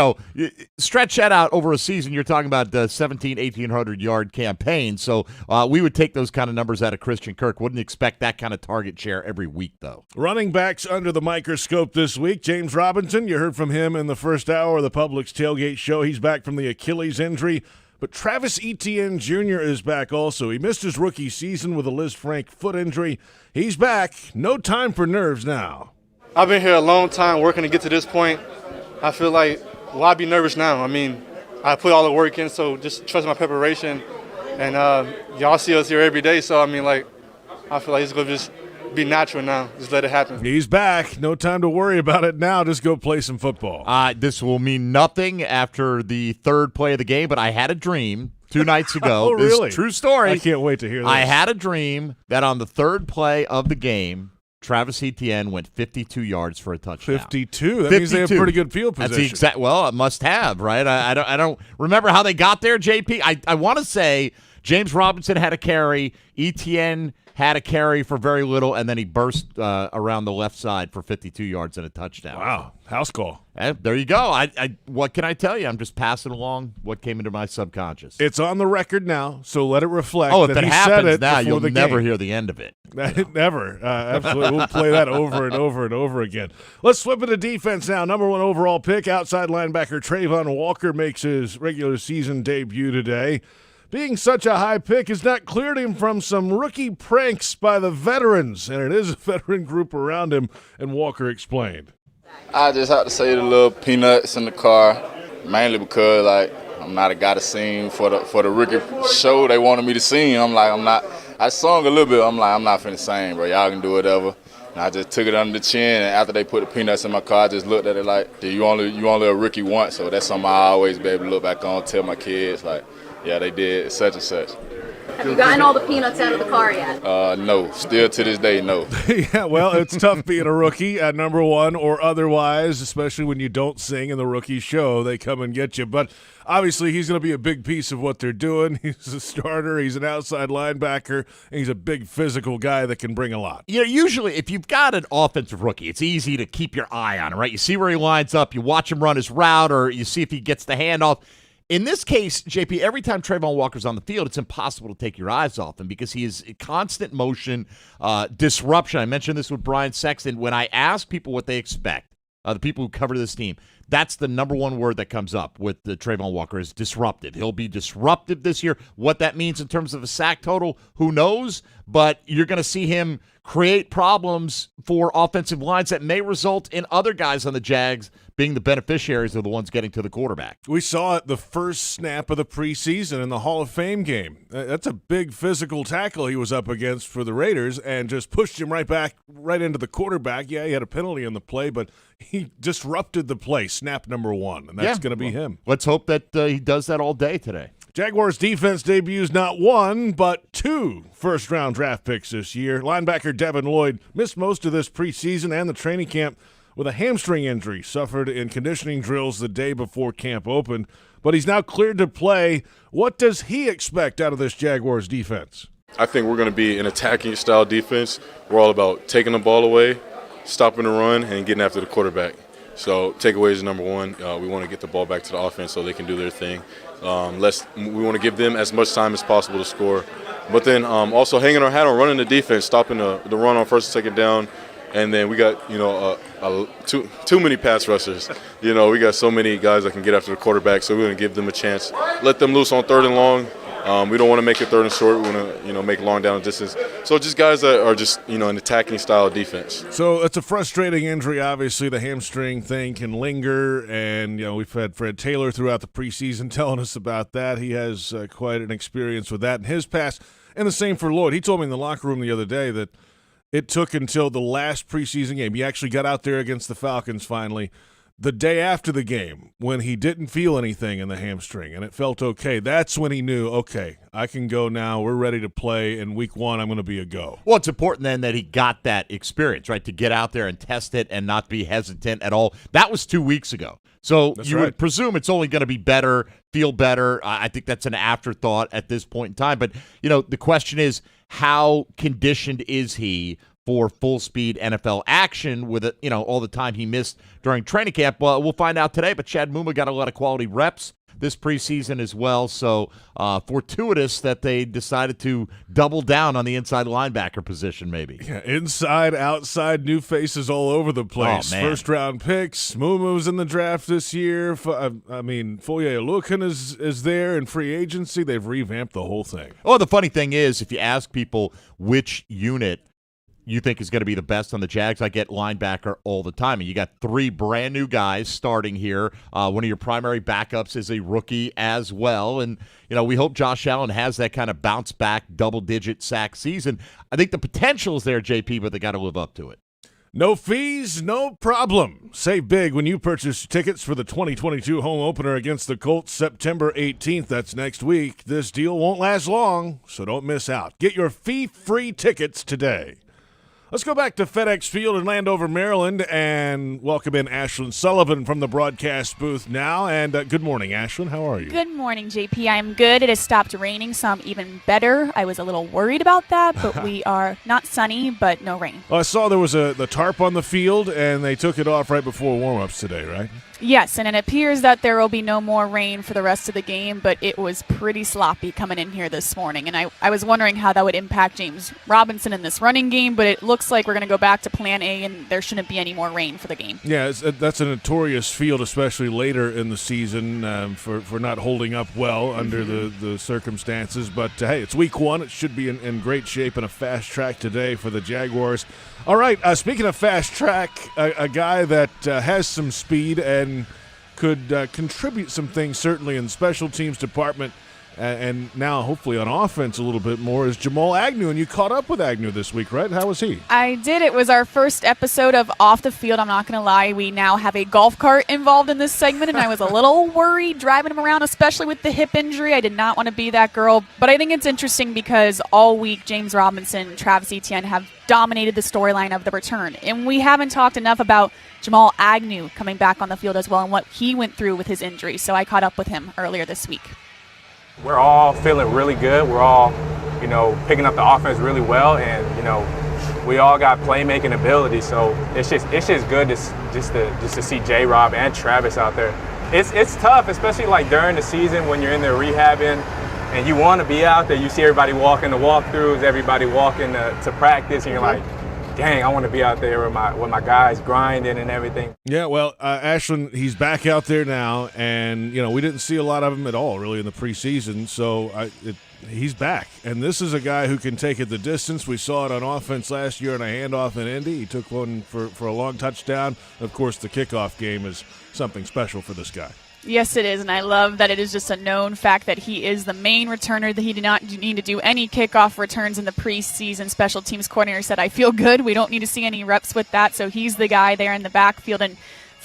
stretch that out over a season. You're talking about the 1,800-yard campaign. So, we would take those kind of numbers out of Christian Kirk. Wouldn't expect that kind of target share every week, though. Running backs under the microscope this week. James Robinson, you heard from him in the first hour of the Publix Tailgate show. He's back from the Achilles injury. But Travis Etienne Jr. is back also. He missed his rookie season with a Liz Frank foot injury. He's back. No time for nerves now. I've been here a long time working to get to this point. I feel like, why be nervous now? I mean, I put all the work in, so just trust my preparation. And y'all see us here every day, so I feel like it's going to just be natural now. Just let it happen. He's back. No time to worry about it now. Just go play some football. This will mean nothing after the third play of the game, but I had a dream 2 nights ago. Oh, really? True story. I can't wait to hear this. I had a dream that on the third play of the game, Travis Etienne went 52 yards for a touchdown. 52? That means they have pretty good field position. That's the exact. Well, it must have, right? I don't remember how they got there, JP. I want to say James Robinson had a carry. Etienne had a carry for very little, and then he burst around the left side for 52 yards and a touchdown. Wow, house call. There you go. What can I tell you? I'm just passing along what came into my subconscious. It's on the record now, so let it reflect. Oh, if that it he happens said it now, you'll the never game. hear the end of it. Never. Absolutely. We'll play that over and over and over again. Let's flip into defense now. Number 1 overall pick, outside linebacker Trayvon Walker makes his regular season debut today. Being such a high pick has not cleared him from some rookie pranks by the veterans, and it is a veteran group around him, and Walker explained. I just have to say the little peanuts in the car, mainly because, I'm not a guy to sing for the rookie show they wanted me to sing. I sung a little bit. I'm not finna sing, bro. Y'all can do whatever. And I just took it under the chin, and after they put the peanuts in my car, I just looked at it like, you only a rookie once, so that's something I always be able to look back on, tell my kids, yeah, they did such and such. Have you gotten all the peanuts out of the car yet? No. Still to this day, no. Yeah, well, it's tough being a rookie at number 1 or otherwise, especially when you don't sing in the rookie show. They come and get you. But obviously he's going to be a big piece of what they're doing. He's a starter. He's an outside linebacker. And he's a big physical guy that can bring a lot. Usually if you've got an offensive rookie, it's easy to keep your eye on him, right? You see where he lines up. You watch him run his route, or you see if he gets the handoff. In this case, JP, every time Trayvon Walker's on the field, it's impossible to take your eyes off him because he is in constant motion, disruption. I mentioned this with Brian Sexton. When I ask people what they expect, the people who cover this team, that's the number 1 word that comes up with the Trayvon Walker is disruptive. He'll be disruptive this year. What that means in terms of a sack total, who knows? But you're going to see him create problems for offensive lines that may result in other guys on the Jags being the beneficiaries of the ones getting to the quarterback. We saw it the first snap of the preseason in the Hall of Fame game. That's a big physical tackle he was up against for the Raiders and just pushed him right into the quarterback. Yeah, he had a penalty on the play, but he disrupted the play, snap number 1, and that's going to be him. Let's hope that he does that all day today. Jaguars defense debuts not 1, but 2 first-round draft picks this year. Linebacker Devin Lloyd missed most of this preseason and the training camp with a hamstring injury suffered in conditioning drills the day before camp opened. but he's now cleared to play. What does he expect out of this Jaguars defense? I think we're going to be an attacking style defense. We're all about taking the ball away, stopping the run, and getting after the quarterback. So takeaway is number one. We want to get the ball back to the offense so they can do their thing. We want to give them as much time as possible to score. But then also hanging our hat on running the defense, stopping the run on first and second down. And then we got, too many pass rushers. We got so many guys that can get after the quarterback, so we're going to give them a chance. Let them loose on third and long. We don't want to make it third and short. We want to, make long down distance. So just guys that are just, an attacking style defense. So it's a frustrating injury. Obviously, the hamstring thing can linger, and we've had Fred Taylor throughout the preseason telling us about that. He has quite an experience with that in his past, and the same for Lloyd. He told me in the locker room the other day that it took until the last preseason game. He actually got out there against the Falcons finally. The day after the game, when he didn't feel anything in the hamstring and it felt okay, that's when he knew, okay, I can go now. We're ready to play. In week one, I'm going to be a go. Well, it's important then that he got that experience, right, to get out there and test it and not be hesitant at all. That was 2 weeks ago. So you would presume it's only going to be better, feel better. I think that's an afterthought at this point in time. But, the question is, how conditioned is he for full-speed NFL action with all the time he missed during training camp? Well, we'll find out today, but Chad Muma got a lot of quality reps this preseason as well, so fortuitous that they decided to double down on the inside linebacker position maybe. Yeah, inside, outside, new faces all over the place. Oh, man. First-round picks. Muma was in the draft this year. Foye Oluokun is there in free agency. They've revamped the whole thing. Oh, the funny thing is, if you ask people which unit you think is going to be the best on the Jags, I get linebacker all the time. And you got 3 brand new guys starting here. One of your primary backups is a rookie as well. And, we hope Josh Allen has that kind of bounce back double-digit sack season. I think the potential is there, JP, but they got to live up to it. No fees, no problem. Save big when you purchase tickets for the 2022 home opener against the Colts September 18th. That's next week. This deal won't last long, so don't miss out. Get your fee-free tickets today. Let's go back to FedEx Field in Landover, Maryland, and welcome in Ashlyn Sullivan from the broadcast booth now. And good morning, Ashlyn. How are you? Good morning, JP. I'm good. It has stopped raining, so I'm even better. I was a little worried about that, but we are not sunny, but no rain. Well, I saw there was the tarp on the field, and they took it off right before warm-ups today, right? Yes, and it appears that there will be no more rain for the rest of the game, but it was pretty sloppy coming in here this morning, and I was wondering how that would impact James Robinson in this running game, but it looks like we're going to go back to plan A, and there shouldn't be any more rain for the game. Yeah, that's a notorious field, especially later in the season, for not holding up well under the circumstances, but hey, it's week one. It should be in great shape and a fast track today for the Jaguars. All right, speaking of fast track, a guy that has some speed and could contribute some things certainly in the special teams department and now hopefully on offense a little bit more is Jamal Agnew. And you caught up with Agnew this week, right? How was he? I did. It was our first episode of Off the Field. I'm not going to lie. We now have a golf cart involved in this segment, and I was a little worried driving him around, especially with the hip injury. I did not want to be that girl. But I think it's interesting because all week James Robinson, Travis Etienne have dominated the storyline of the return. And we haven't talked enough about Jamal Agnew coming back on the field as well and what he went through with his injury. So I caught up with him earlier this week. We're all feeling really good. We're all, picking up the offense really well, and we all got playmaking ability. So it's just good to see J-Rob and Travis out there. It's tough, especially like during the season when you're in there rehabbing, and you want to be out there. You see everybody walking the walkthroughs, everybody walking to practice, and you're like, dang, I want to be out there with my guys grinding and everything. Yeah, well, Ashlyn, he's back out there now, and, we didn't see a lot of him at all really in the preseason, so he's back. And this is a guy who can take it the distance. We saw it on offense last year on a handoff in Indy. He took one for a long touchdown. Of course, the kickoff game is something special for this guy. Yes, it is, and I love that it is just a known fact that he is the main returner, that he did not need to do any kickoff returns in the preseason. Special teams coordinator said, I feel good. We don't need to see any reps with that, so he's the guy there in the backfield. And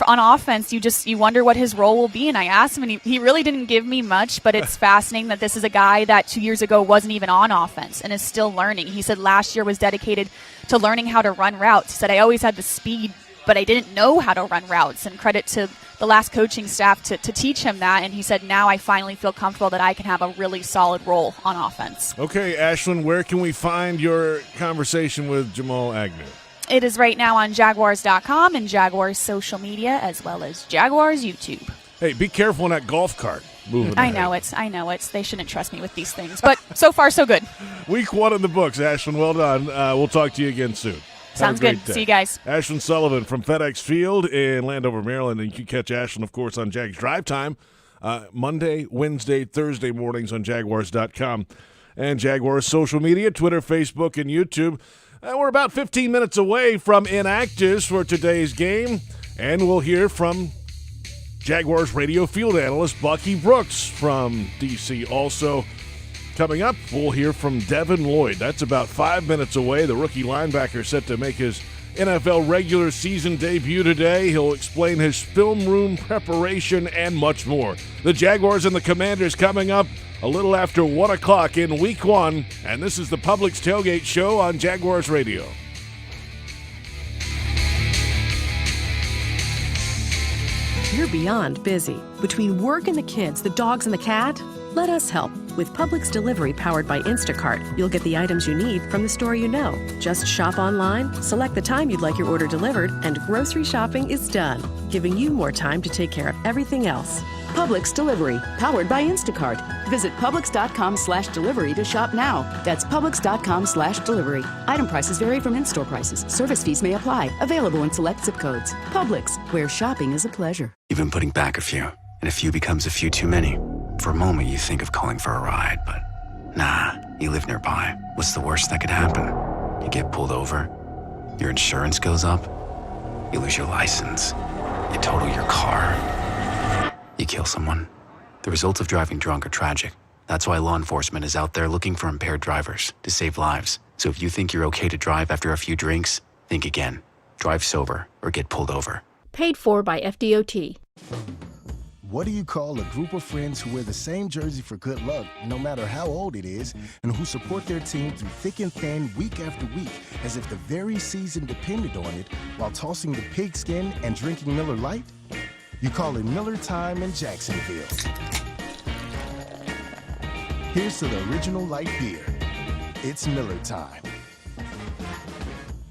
on offense, you wonder what his role will be, and I asked him, and he really didn't give me much, but it's fascinating that this is a guy that 2 years ago wasn't even on offense and is still learning. He said last year was dedicated to learning how to run routes. He said, I always had the speed, but I didn't know how to run routes, and credit to the last coaching staff to teach him that. And he said, now I finally feel comfortable that I can have a really solid role on offense. Okay, Ashlyn, where can we find your conversation with Jamal Agnew? It is right now on Jaguars.com and Jaguars social media, as well as Jaguars YouTube. Hey, be careful on that golf cart moving I ahead. know it's. They shouldn't trust me with these things. But so far, so good. Week 1 in the books, Ashlyn. Well done. We'll talk to you again soon. Sounds good. See you guys. Ashlyn Sullivan from FedEx Field in Landover, Maryland. And you can catch Ashlyn, of course, on Jags Drive Time Monday, Wednesday, Thursday mornings on Jaguars.com. And Jaguars social media, Twitter, Facebook, and YouTube. We're about 15 minutes away from Inactives for today's game, and we'll hear from Jaguars radio field analyst Bucky Brooks from D.C. Also, coming up, we'll hear from Devin Lloyd. That's about 5 minutes away. The rookie linebacker set to make his NFL regular season debut today. He'll explain his film room preparation and much more. The Jaguars and the Commanders coming up a little after 1 o'clock in Week 1, and this is the Publix Tailgate Show on Jaguars Radio. You're beyond busy. Between work and the kids, the dogs and the cat, let us help. With Publix Delivery powered by Instacart, you'll get the items you need from the store you know. Just shop online, select the time you'd like your order delivered, and grocery shopping is done, giving you more time to take care of everything else. Publix Delivery, powered by Instacart. Visit Publix.com/delivery to shop now. That's Publix.com/delivery. Item prices vary from in-store prices. Service fees may apply. Available in select zip codes. Publix, where shopping is a pleasure. You've been putting back a few, and a few becomes a few too many. For a moment, you think of calling for a ride, but nah, you live nearby. What's the worst that could happen? You get pulled over, your insurance goes up, you lose your license, you total your car, you kill someone. The results of driving drunk are tragic. That's why law enforcement is out there looking for impaired drivers to save lives. So if you think you're okay to drive after a few drinks, think again. Drive sober or get pulled over. Paid for by FDOT. What do you call a group of friends who wear the same jersey for good luck, no matter how old it is, and who support their team through thick and thin, week after week, as if the very season depended on it, while tossing the pigskin and drinking Miller Lite? You call it Miller Time in Jacksonville. Here's to the original light beer. It's Miller Time.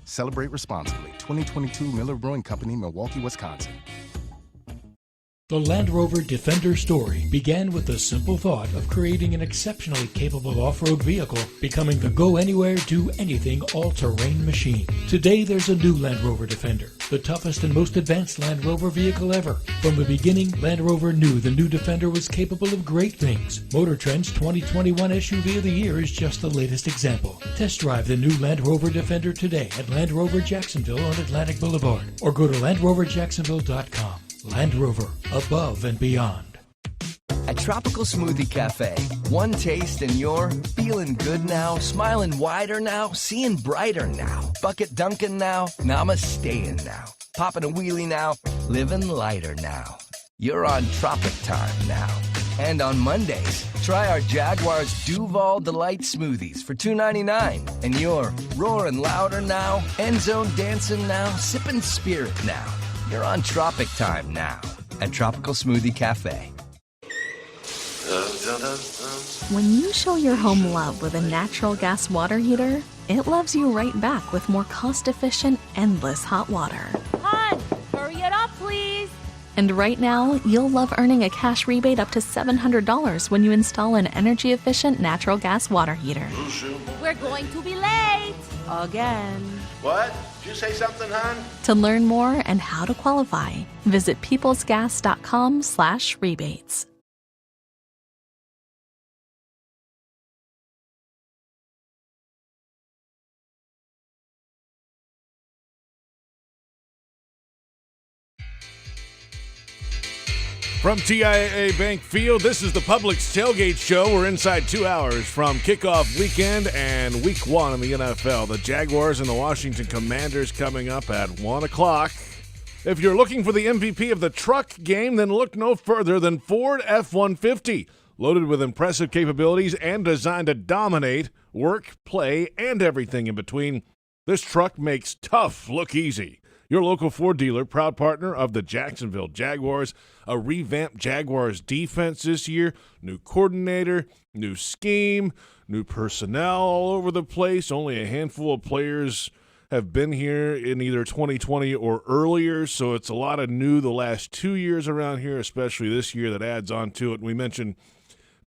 Celebrate responsibly. 2022 Miller Brewing Company, Milwaukee, Wisconsin. The Land Rover Defender story began with the simple thought of creating an exceptionally capable off-road vehicle, becoming the go-anywhere, do-anything all-terrain machine. Today, there's a new Land Rover Defender, the toughest and most advanced Land Rover vehicle ever. From the beginning, Land Rover knew the new Defender was capable of great things. Motor Trend's 2021 SUV of the Year is just the latest example. Test drive the new Land Rover Defender today at Land Rover Jacksonville on Atlantic Boulevard, or go to LandRoverJacksonville.com. Land Rover, above and beyond. At Tropical Smoothie Cafe, one taste and you're feeling good now, smiling wider now, seeing brighter now, bucket dunking now, namasteing now, popping a wheelie now, living lighter now. You're on Tropic Time now. And on Mondays, try our Jaguars Duval Delight Smoothies for $2.99. And you're roaring louder now, end zone dancing now, sipping spirit now. You're on Tropic Time now at Tropical Smoothie Cafe. When you show your home love with a natural gas water heater, it loves you right back with more cost-efficient, endless hot water. Hon, hurry it up, please. And right now, you'll love earning a cash rebate up to $700 when you install an energy-efficient natural gas water heater. We're going to be late. Again. What? Did you say something, hon? To learn more and how to qualify, visit peoplesgas.com/rebates. From TIAA Bank Field, this is the Publix Tailgate Show. We're inside 2 hours from kickoff weekend and week 1 in the NFL. The Jaguars and the Washington Commanders coming up at 1 o'clock. If you're looking for the MVP of the truck game, then look no further than Ford F-150. Loaded with impressive capabilities and designed to dominate work, play, and everything in between, this truck makes tough look easy. Your local Ford dealer, proud partner of the Jacksonville Jaguars. A revamped Jaguars defense this year. New coordinator, new scheme, new personnel all over the place. Only a handful of players have been here in either 2020 or earlier, so it's a lot of new the last 2 years around here, especially this year that adds on to it. We mentioned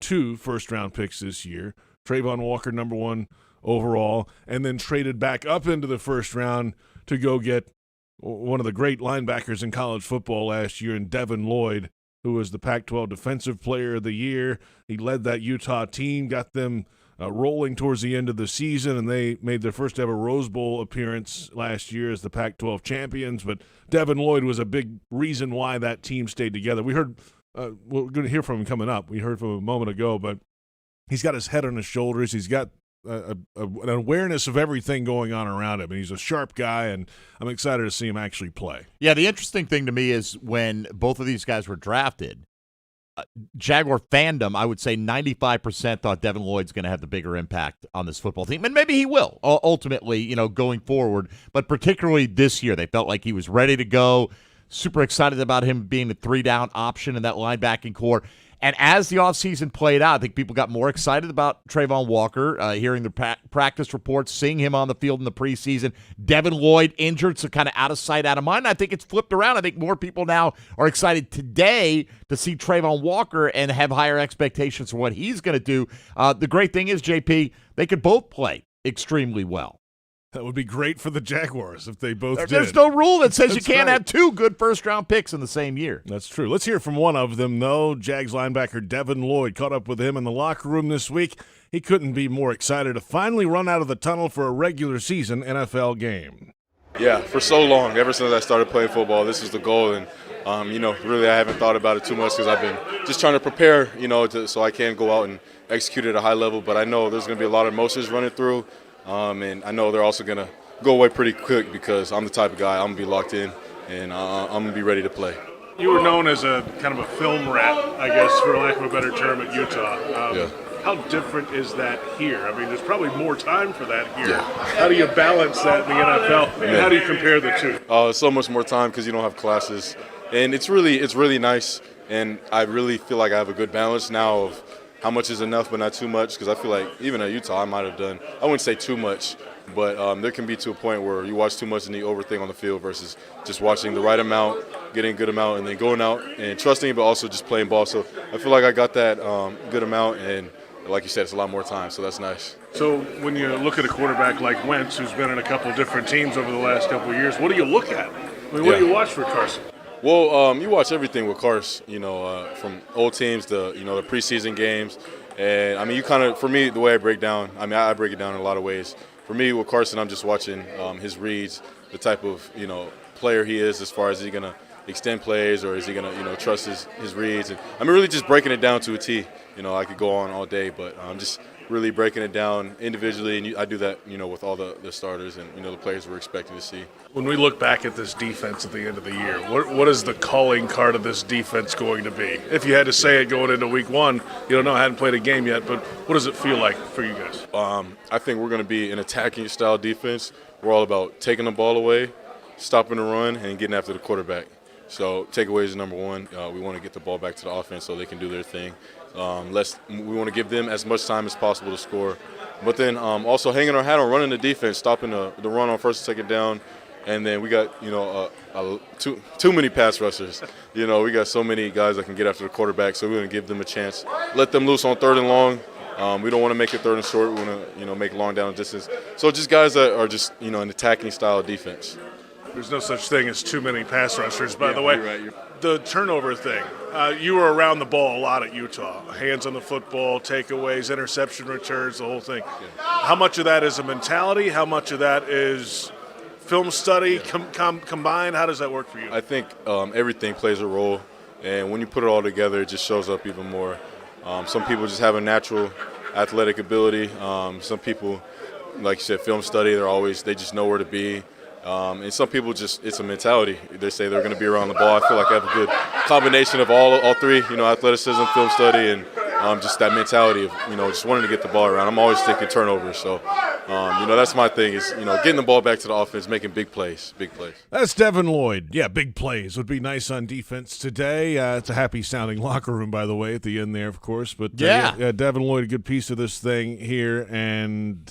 2 first-round picks this year. Trayvon Walker, number 1 overall, and then traded back up into the first round to go get one of the great linebackers in college football last year in Devin Lloyd, who was the Pac-12 Defensive Player of the Year. He led that Utah team, got them rolling towards the end of the season, and they made their first ever Rose Bowl appearance last year as the Pac-12 champions. But Devin Lloyd was a big reason why that team stayed together. We heard we're going to hear from him coming up. We heard from him a moment ago, but he's got his head on his shoulders. He's got an awareness of everything going on around him, and he's a sharp guy, and I'm excited to see him actually play. Yeah, the interesting thing to me is when both of these guys were drafted, Jaguar fandom, I would say 95% thought Devin Lloyd's going to have the bigger impact on this football team, and maybe he will ultimately, going forward, but particularly this year, they felt like he was ready to go, super excited about him being the 3-down option in that linebacking core. And as the offseason played out, I think people got more excited about Trayvon Walker, hearing the practice reports, seeing him on the field in the preseason. Devin Lloyd injured, so kind of out of sight, out of mind. I think it's flipped around. I think more people now are excited today to see Trayvon Walker and have higher expectations for what he's going to do. The great thing is, JP, they could both play extremely well. That would be great for the Jaguars if they both did. There's no rule that says you can't have 2 good first-round picks in the same year. That's true. Let's hear from one of them, though. Jags linebacker Devin Lloyd caught up with him in the locker room this week. He couldn't be more excited to finally run out of the tunnel for a regular season NFL game. Yeah, for so long, ever since I started playing football, this is the goal. And, really I haven't thought about it too much because I've been just trying to prepare, so I can go out and execute at a high level. But I know there's going to be a lot of emotions running through. And I know they're also going to go away pretty quick because I'm the type of guy, I'm going to be locked in, and I'm going to be ready to play. You were known as a kind of a film rat, I guess, for lack of a better term, at Utah. How different is that here? I mean, there's probably more time for that here. Yeah. How do you balance that in the NFL? And how do you compare the two? So much more time because you don't have classes. And it's really nice, and I really feel like I have a good balance now of how much is enough but not too much, because I feel like even at Utah I might have done, I wouldn't say too much, but there can be to a point where you watch too much and you overthink on the field versus just watching the right amount, getting a good amount, and then going out and trusting, but also just playing ball. So I feel like I got that good amount, and like you said, it's a lot more time, so that's nice. So when you look at a quarterback like Wentz, who's been in a couple different teams over the last couple of years, what do you look at? I mean, what do you watch for Carson? Well, you watch everything with Carson, from old teams to, the preseason games. And, I mean, you kind of, for me, the way I break it down in a lot of ways. For me, with Carson, I'm just watching his reads, the type of, player he is as far as is he going to extend plays or is he going to, trust his reads. And I'm really just breaking it down to a T. I could go on all day, but I'm just really breaking it down individually, and I do that, with all the starters and, the players we're expecting to see. When we look back at this defense at the end of the year, what is the calling card of this defense going to be? If you had to say it going into week 1, you don't know, I hadn't played a game yet, but what does it feel like for you guys? I think we're going to be an attacking style defense. We're all about taking the ball away, stopping the run, and getting after the quarterback. So takeaways is number 1. We want to get the ball back to the offense so they can do their thing. We want to give them as much time as possible to score. But then also hanging our hat on running the defense, stopping the run on first and second down. And then we got, too many pass rushers. We got so many guys that can get after the quarterback, so we're going to give them a chance. Let them loose on 3rd and long. We don't want to make it 3rd and short. We want to, make long down distance. So just guys that are just, an attacking style defense. There's no such thing as too many pass rushers, by the way. You're right. The turnover thing, you were around the ball a lot at Utah. Hands on the football, takeaways, interception returns, the whole thing. Yeah. How much of that is a mentality? How much of that is film study combined? How does that work for you? I think everything plays a role, and when you put it all together, it just shows up even more. Some people just have a natural athletic ability. Some people, like you said, film study, they just know where to be. And some people it's a mentality. They say they're going to be around the ball. I feel like I have a good combination of all three, athleticism, film study, and just that mentality of, just wanting to get the ball around. I'm always thinking turnovers. So That's my thing is, getting the ball back to the offense, making big plays. That's Devin Lloyd. Yeah, big plays would be nice on defense today. It's a happy-sounding locker room, by the way, at the end there, of course. But, Devin Lloyd, a good piece of this thing here. And,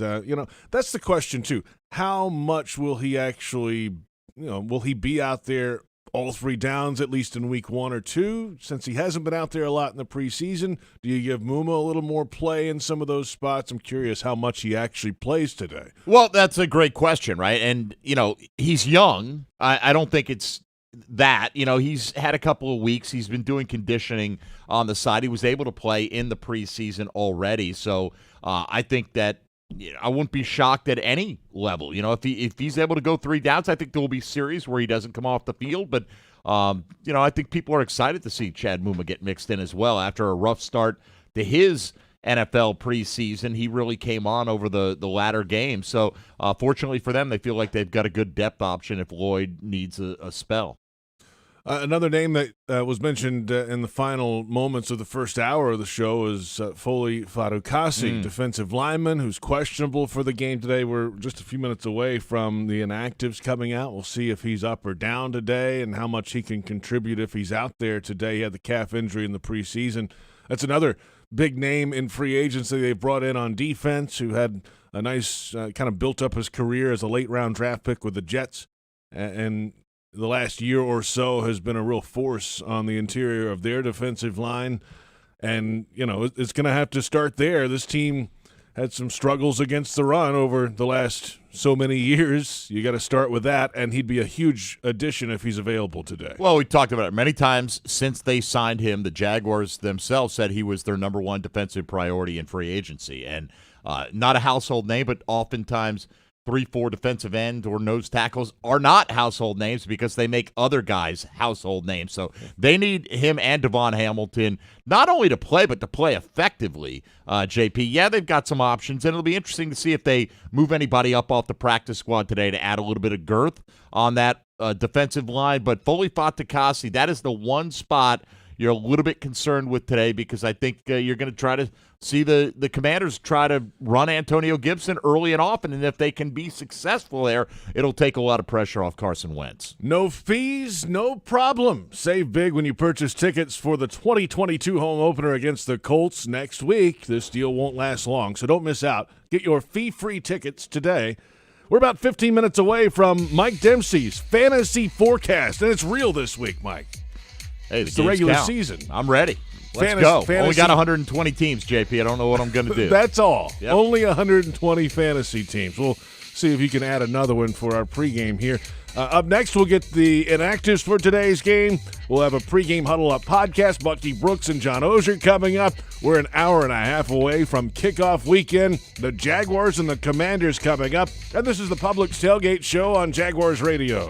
that's the question, too. How much will he actually, will he be out there all 3 downs, at least in week 1 or 2, since he hasn't been out there a lot in the preseason? Do you give Muma a little more play in some of those spots? I'm curious how much he actually plays today. Well, that's a great question, right? And, he's young. I don't think it's that. He's had a couple of weeks. He's been doing conditioning on the side. He was able to play in the preseason already. So I think that I wouldn't be shocked at any level. If he's able to go 3 downs, I think there will be series where he doesn't come off the field. But, I think people are excited to see Chad Muma get mixed in as well. After a rough start to his NFL preseason, he really came on over the latter game. So, fortunately for them, they feel like they've got a good depth option if Lloyd needs a spell. Another name that was mentioned in the final moments of the first hour of the show is Foley Farukasi, defensive lineman, who's questionable for the game today. We're just a few minutes away from the inactives coming out. We'll see if he's up or down today and how much he can contribute if he's out there today. He had the calf injury in the preseason. That's another big name in free agency they've brought in on defense, who had a nice kind of built up his career as a late-round draft pick with the Jets, and the last year or so has been a real force on the interior of their defensive line. And, it's going to have to start there. This team had some struggles against the run over the last so many years. You got to start with that, and he'd be a huge addition if he's available today. Well, we talked about it many times since they signed him. The Jaguars themselves said he was their number 1 defensive priority in free agency. And not a household name, but oftentimes 3-4 defensive end or nose tackles are not household names because they make other guys household names. So they need him and Devon Hamilton not only to play, but to play effectively, JP. Yeah, they've got some options, and it'll be interesting to see if they move anybody up off the practice squad today to add a little bit of girth on that defensive line. But Foley Fatukasi, that is the one spot you're a little bit concerned with today, because I think you're going to try to see the Commanders try to run Antonio Gibson early and often, and if they can be successful there, it'll take a lot of pressure off Carson Wentz. No fees, no problem. Save big when you purchase tickets for the 2022 home opener against the Colts next week. This deal won't last long, so don't miss out. Get your fee-free tickets today. We're about 15 minutes away from Mike Dempsey's fantasy forecast, and it's real this week, Mike. Hey, it's the regular season. I'm ready. Let's go. Only got 120 teams, JP. I don't know what I'm going to do. That's all. Yep. Only 120 fantasy teams. We'll see if you can add another one for our pregame here. Up next, we'll get the inactives for today's game. We'll have a pregame huddle-up podcast. Bucky Brooks and John Ozier coming up. We're an hour and a half away from kickoff weekend. The Jaguars and the Commanders coming up. And this is the Publix Tailgate Show on Jaguars Radio.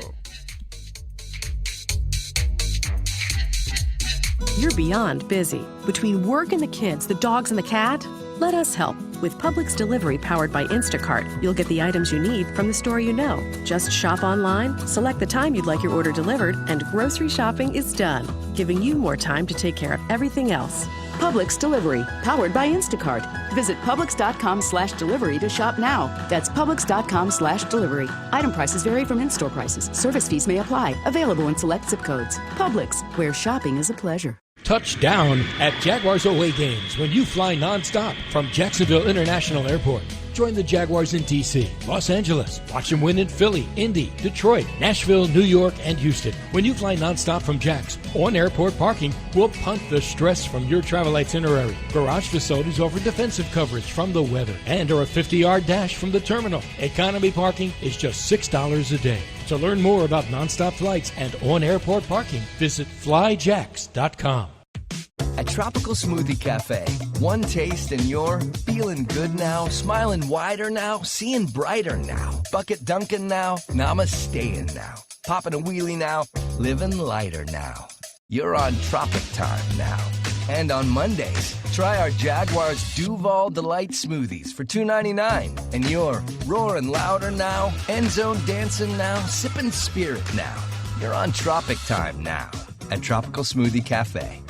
You're beyond busy. Between work and the kids, the dogs and the cat, let us help. With Publix Delivery powered by Instacart, you'll get the items you need from the store you know. Just shop online, select the time you'd like your order delivered, and grocery shopping is done, giving you more time to take care of everything else. Publix Delivery, powered by Instacart. Visit Publix.com/delivery to shop now. That's Publix.com/delivery. Item prices vary from in-store prices. Service fees may apply. Available in select zip codes. Publix, where shopping is a pleasure. Touchdown at Jaguars away games when you fly nonstop from Jacksonville International Airport. Join the Jaguars in D.C., Los Angeles. Watch them win in Philly, Indy, Detroit, Nashville, New York, and Houston. When you fly nonstop from Jax, on airport parking will punt the stress from your travel itinerary. Garage facilities offer defensive coverage from the weather and are a 50-yard dash from the terminal. Economy parking is just $6 a day. To learn more about nonstop flights and on-airport parking, visit flyjax.com. At Tropical Smoothie Cafe, one taste and you're feeling good now, smiling wider now, seeing brighter now, bucket dunking now, namasteing now, popping a wheelie now, living lighter now. You're on Tropic Time now. And on Mondays, try our Jaguars Duval Delight Smoothies for $2.99. And you're roaring louder now, end zone dancing now, sipping spirit now. You're on Tropic Time now at Tropical Smoothie Cafe.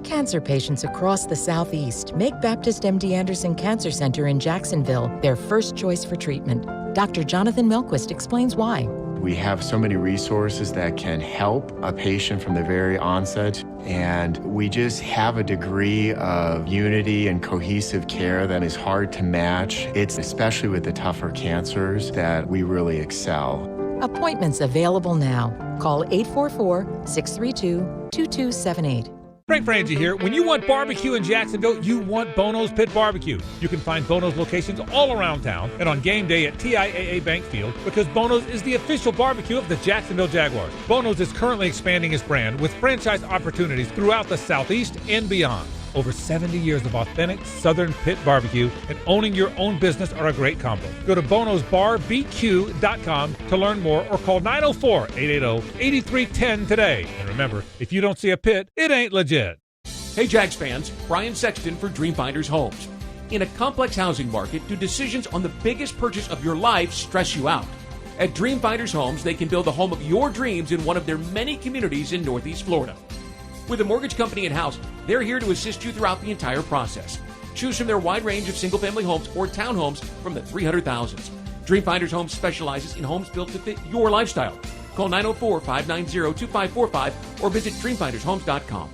Cancer patients across the Southeast make Baptist MD Anderson Cancer Center in Jacksonville their first choice for treatment. Dr. Jonathan Milquist explains why. We have so many resources that can help a patient from the very onset, and we just have a degree of unity and cohesive care that is hard to match. It's especially with the tougher cancers that we really excel. Appointments available now. Call 844-632-2278. Frank Frangie here. When you want barbecue in Jacksonville, you want Bono's Pit Barbecue. You can find Bono's locations all around town and on game day at TIAA Bank Field because Bono's is the official barbecue of the Jacksonville Jaguars. Bono's is currently expanding its brand with franchise opportunities throughout the Southeast and beyond. Over 70 years of authentic Southern Pit Barbecue and owning your own business are a great combo. Go to bonosbarbq.com to learn more or call 904-880-8310 today. And remember, if you don't see a pit, it ain't legit. Hey Jags fans, Brian Sexton for Dreamfinders Homes. In a complex housing market, do decisions on the biggest purchase of your life stress you out? At Dreamfinders Homes, they can build the home of your dreams in one of their many communities in Northeast Florida. With a mortgage company in-house, they're here to assist you throughout the entire process. Choose from their wide range of single-family homes or townhomes from the 300,000s. Dreamfinders Homes specializes in homes built to fit your lifestyle. Call 904-590-2545 or visit dreamfindershomes.com.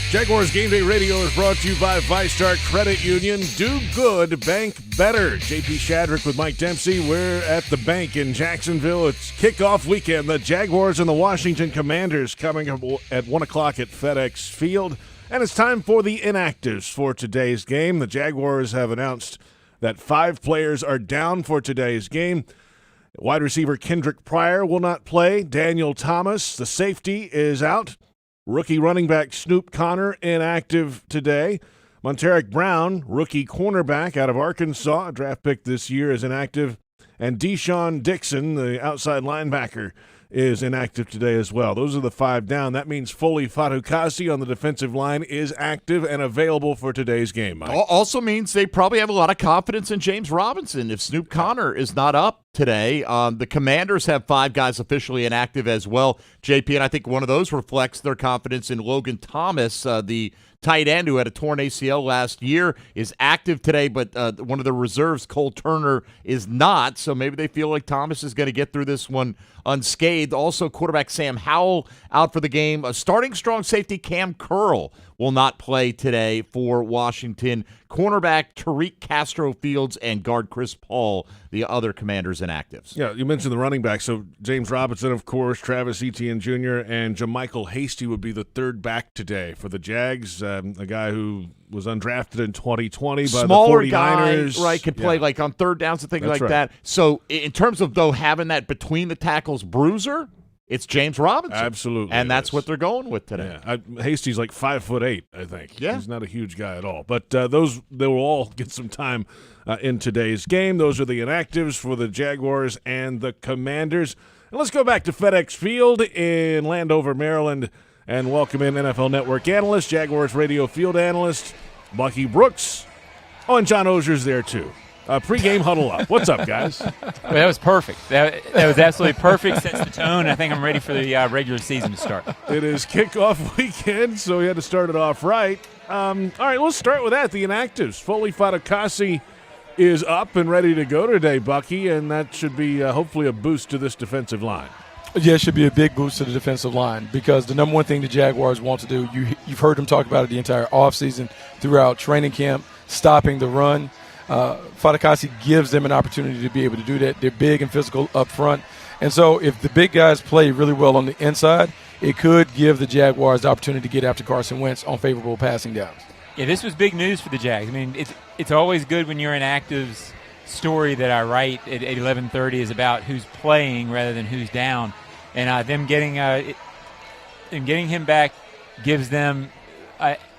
Jaguars Game Day Radio is brought to you by ViStar Credit Union. Do good, bank better. JP Shadrick with Mike Dempsey. We're at the bank in Jacksonville. It's kickoff weekend. The Jaguars and the Washington Commanders coming up at 1 o'clock at FedEx Field. And it's time for the inactives for today's game. The Jaguars have announced that 5 players are down for today's game. Wide receiver Kendrick Pryor will not play. Daniel Thomas, the safety, is out. Rookie running back Snoop Connor inactive today. Monteric Brown, rookie cornerback out of Arkansas, a draft pick this year, is inactive. And Deshaun Dixon, the outside linebacker, is inactive today as well. Those are the 5 down. That means Foley Fatukasi on the defensive line is active and available for today's game, Mike. Also means they probably have a lot of confidence in James Robinson if Snoop Connor is not up today. The Commanders have 5 guys officially inactive as well, JP, and I think one of those reflects their confidence in Logan Thomas, the tight end who had a torn ACL last year, is active today, but one of the reserves, Cole Turner, is not, so maybe they feel like Thomas is going to get through this one unscathed. Also, quarterback Sam Howell out for the game. Starting strong safety Cam Curl will not play today for Washington. Cornerback Tariq Castro-Fields and guard Chris Paul, the other Commanders inactives. Yeah, you mentioned the running back. So James Robinson, of course, Travis Etienne Jr., and JaMychal Hasty would be the third back today for the Jags, a guy who was undrafted in 2020 by Smaller the 49ers. Guy, right, could play like on third downs and things That's like right. that. So in terms of, though, having that between the tackles bruiser, it's James Robinson. Absolutely. And that's what they're going with today. Yeah. Hasty's like 5'8", I think. Yeah. He's not a huge guy at all. But they will all get some time in today's game. Those are the inactives for the Jaguars and the Commanders. And let's go back to FedEx Field in Landover, Maryland, and welcome in NFL Network analyst, Jaguars radio field analyst, Bucky Brooks. Oh, and John Ozier's there too. Pre-game huddle up. What's up, guys? Well, that was perfect. That was absolutely perfect. Sets the tone. I think I'm ready for the regular season to start. It is kickoff weekend, so we had to start it off right. All right, let's start with that. The inactives. Foley Fatukasi is up and ready to go today, Bucky, and that should be hopefully a boost to this defensive line. Yeah, it should be a big boost to the defensive line because the number one thing the Jaguars want to do, you've heard them talk about it the entire offseason, throughout training camp, stopping the run. Fatukasi gives them an opportunity to be able to do that. They're big and physical up front. And so if the big guys play really well on the inside, it could give the Jaguars the opportunity to get after Carson Wentz on favorable passing downs. Yeah, this was big news for the Jags. I mean, it's always good when your inactives story that I write at 11:30 is about who's playing rather than who's down. And them getting him back gives them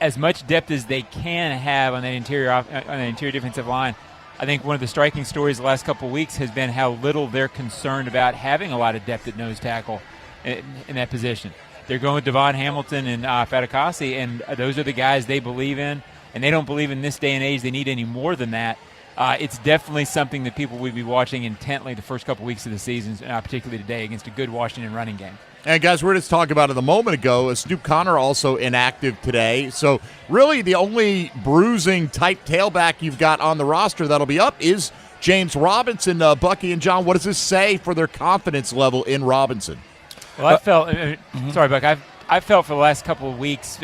as much depth as they can have on that interior defensive line. I think one of the striking stories the last couple of weeks has been how little they're concerned about having a lot of depth at nose tackle in that position. They're going with Devon Hamilton and Fatukasi, and those are the guys they believe in. and they don't believe in this day and age they need any more than that, it's definitely something that people will be watching intently the first couple weeks of the season, particularly today against a good Washington running game. And, guys, we're just talking about it a moment ago. Snoop Connor also inactive today. So, really, the only bruising-type tailback you've got on the roster that'll be up is James Robinson. Bucky and John, what does this say for their confidence level in Robinson? Well, I felt sorry, Buck. I felt for the last couple of weeks,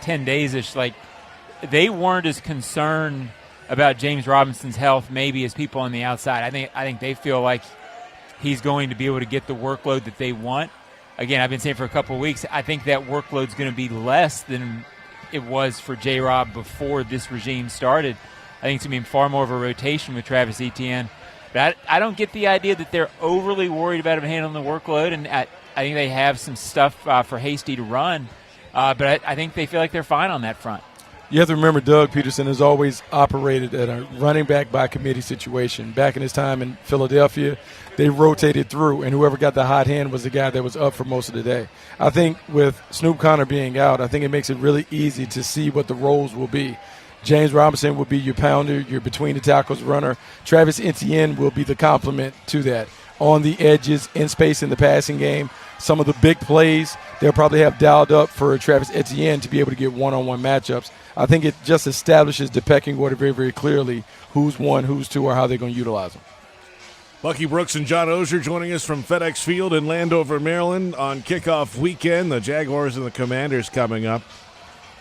10 days-ish, like they weren't as concerned about James Robinson's health maybe as people on the outside. I think they feel like he's going to be able to get the workload that they want. Again, I've been saying for a couple of weeks, I think that workload's going to be less than it was for J-Rob before this regime started. I think it's going to be far more of a rotation with Travis Etienne. But I don't get the idea that they're overly worried about him handling the workload, and I think they have some stuff for Hasty to run. But I think they feel like they're fine on that front. You have to remember Doug Peterson has always operated at a running back by committee situation. Back in his time in Philadelphia, they rotated through, and whoever got the hot hand was the guy that was up for most of the day. I think with Snoop Connor being out, I think it makes it really easy to see what the roles will be. James Robinson will be your pounder, your between the tackles runner. Travis Etienne will be the complement to that. On the edges, in space in the passing game, some of the big plays they'll probably have dialed up for Travis Etienne to be able to get one-on-one matchups. I think it just establishes the pecking order very, very clearly, who's one, who's two, or how they're going to utilize them. Bucky Brooks and John Oehser joining us from FedEx Field in Landover, Maryland on kickoff weekend. The Jaguars and the Commanders coming up.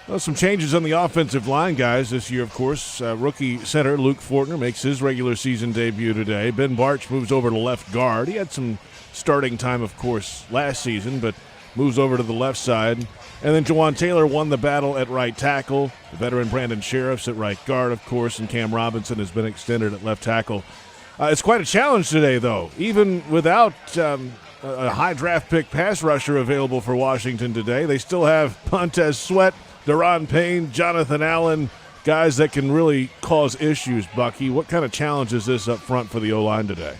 Well, some changes on the offensive line, guys, this year, of course. Rookie center Luke Fortner makes his regular season debut today. Ben Barch moves over to left guard. He had some starting time, of course, last season, but moves over to the left side. And then Jawan Taylor won the battle at right tackle. The veteran Brandon Sheriff's at right guard, of course, and Cam Robinson has been extended at left tackle. It's quite a challenge today, though. Even without a high draft pick pass rusher available for Washington today, they still have Montez Sweat, Daron Payne, Jonathan Allen, guys that can really cause issues, Bucky. What kind of challenge is this up front for the O-line today?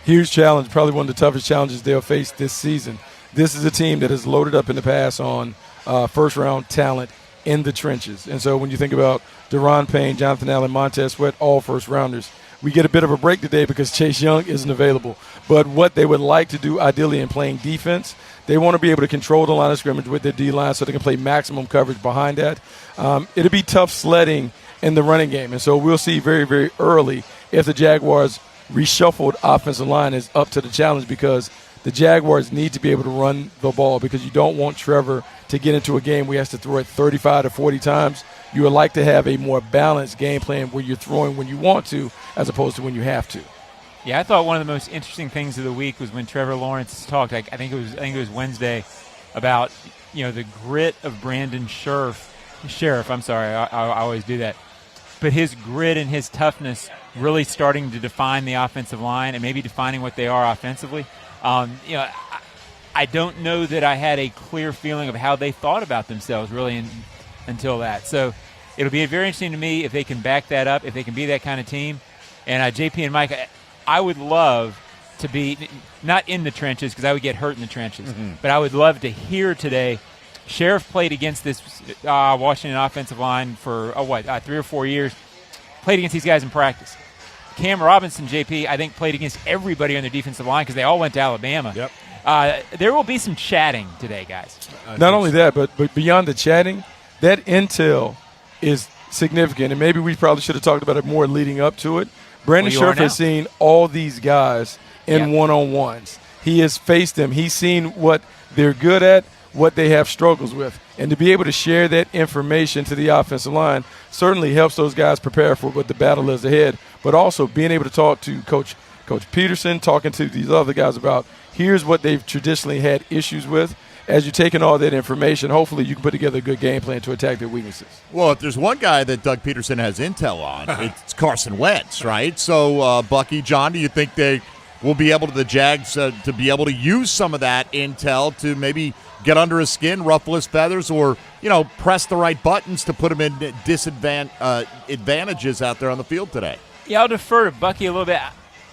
Huge challenge, probably one of the toughest challenges they'll face this season. This is a team that is loaded up in the pass on first-round talent in the trenches. And so when you think about Daron Payne, Jonathan Allen, Montez Sweat, all first-rounders, we get a bit of a break today because Chase Young isn't available. But what they would like to do ideally in playing defense, they want to be able to control the line of scrimmage with their D-line so they can play maximum coverage behind that. It'll be tough sledding in the running game. And so we'll see very, very early if the Jaguars' reshuffled offensive line is up to the challenge, because the Jaguars need to be able to run the ball, because you don't want Trevor to get into a game where he has to throw it 35 to 40 times. You would like to have a more balanced game plan where you're throwing when you want to as opposed to when you have to. Yeah, I thought one of the most interesting things of the week was when Trevor Lawrence talked. I think it was Wednesday about the grit of Brandon Sheriff. I'm sorry, I always do that. But his grit and his toughness really starting to define the offensive line and maybe defining what they are offensively. I don't know that I had a clear feeling of how they thought about themselves really until that. So it'll be very interesting to me if they can back that up, if they can be that kind of team. And JP and Mike, I would love to be not in the trenches because I would get hurt in the trenches, but I would love to hear today. Sheriff played against this Washington offensive line for 3 or 4 years, played against these guys in practice. Cam Robinson, JP, I think played against everybody on their defensive line because they all went to Alabama. Yep. There will be some chatting today, guys. Not only that, but beyond the chatting, that intel is significant, and maybe we probably should have talked about it more leading up to it. Brandon Sheriff has seen all these guys in one-on-ones. He has faced them. He's seen what they're good at, what they have struggles with. And to be able to share that information to the offensive line certainly helps those guys prepare for what the battle is ahead, but also being able to talk to Coach Peterson, talking to these other guys about here's what they've traditionally had issues with. As you're taking all that information, hopefully you can put together a good game plan to attack their weaknesses. Well, if there's one guy that Doug Peterson has intel on, it's Carson Wentz, right? So, Bucky, John, do you think they will be able to, the Jags, to be able to use some of that intel to maybe get under his skin, ruffle his feathers, or, press the right buttons to put him in advantages out there on the field today? Yeah, I'll defer to Bucky a little bit.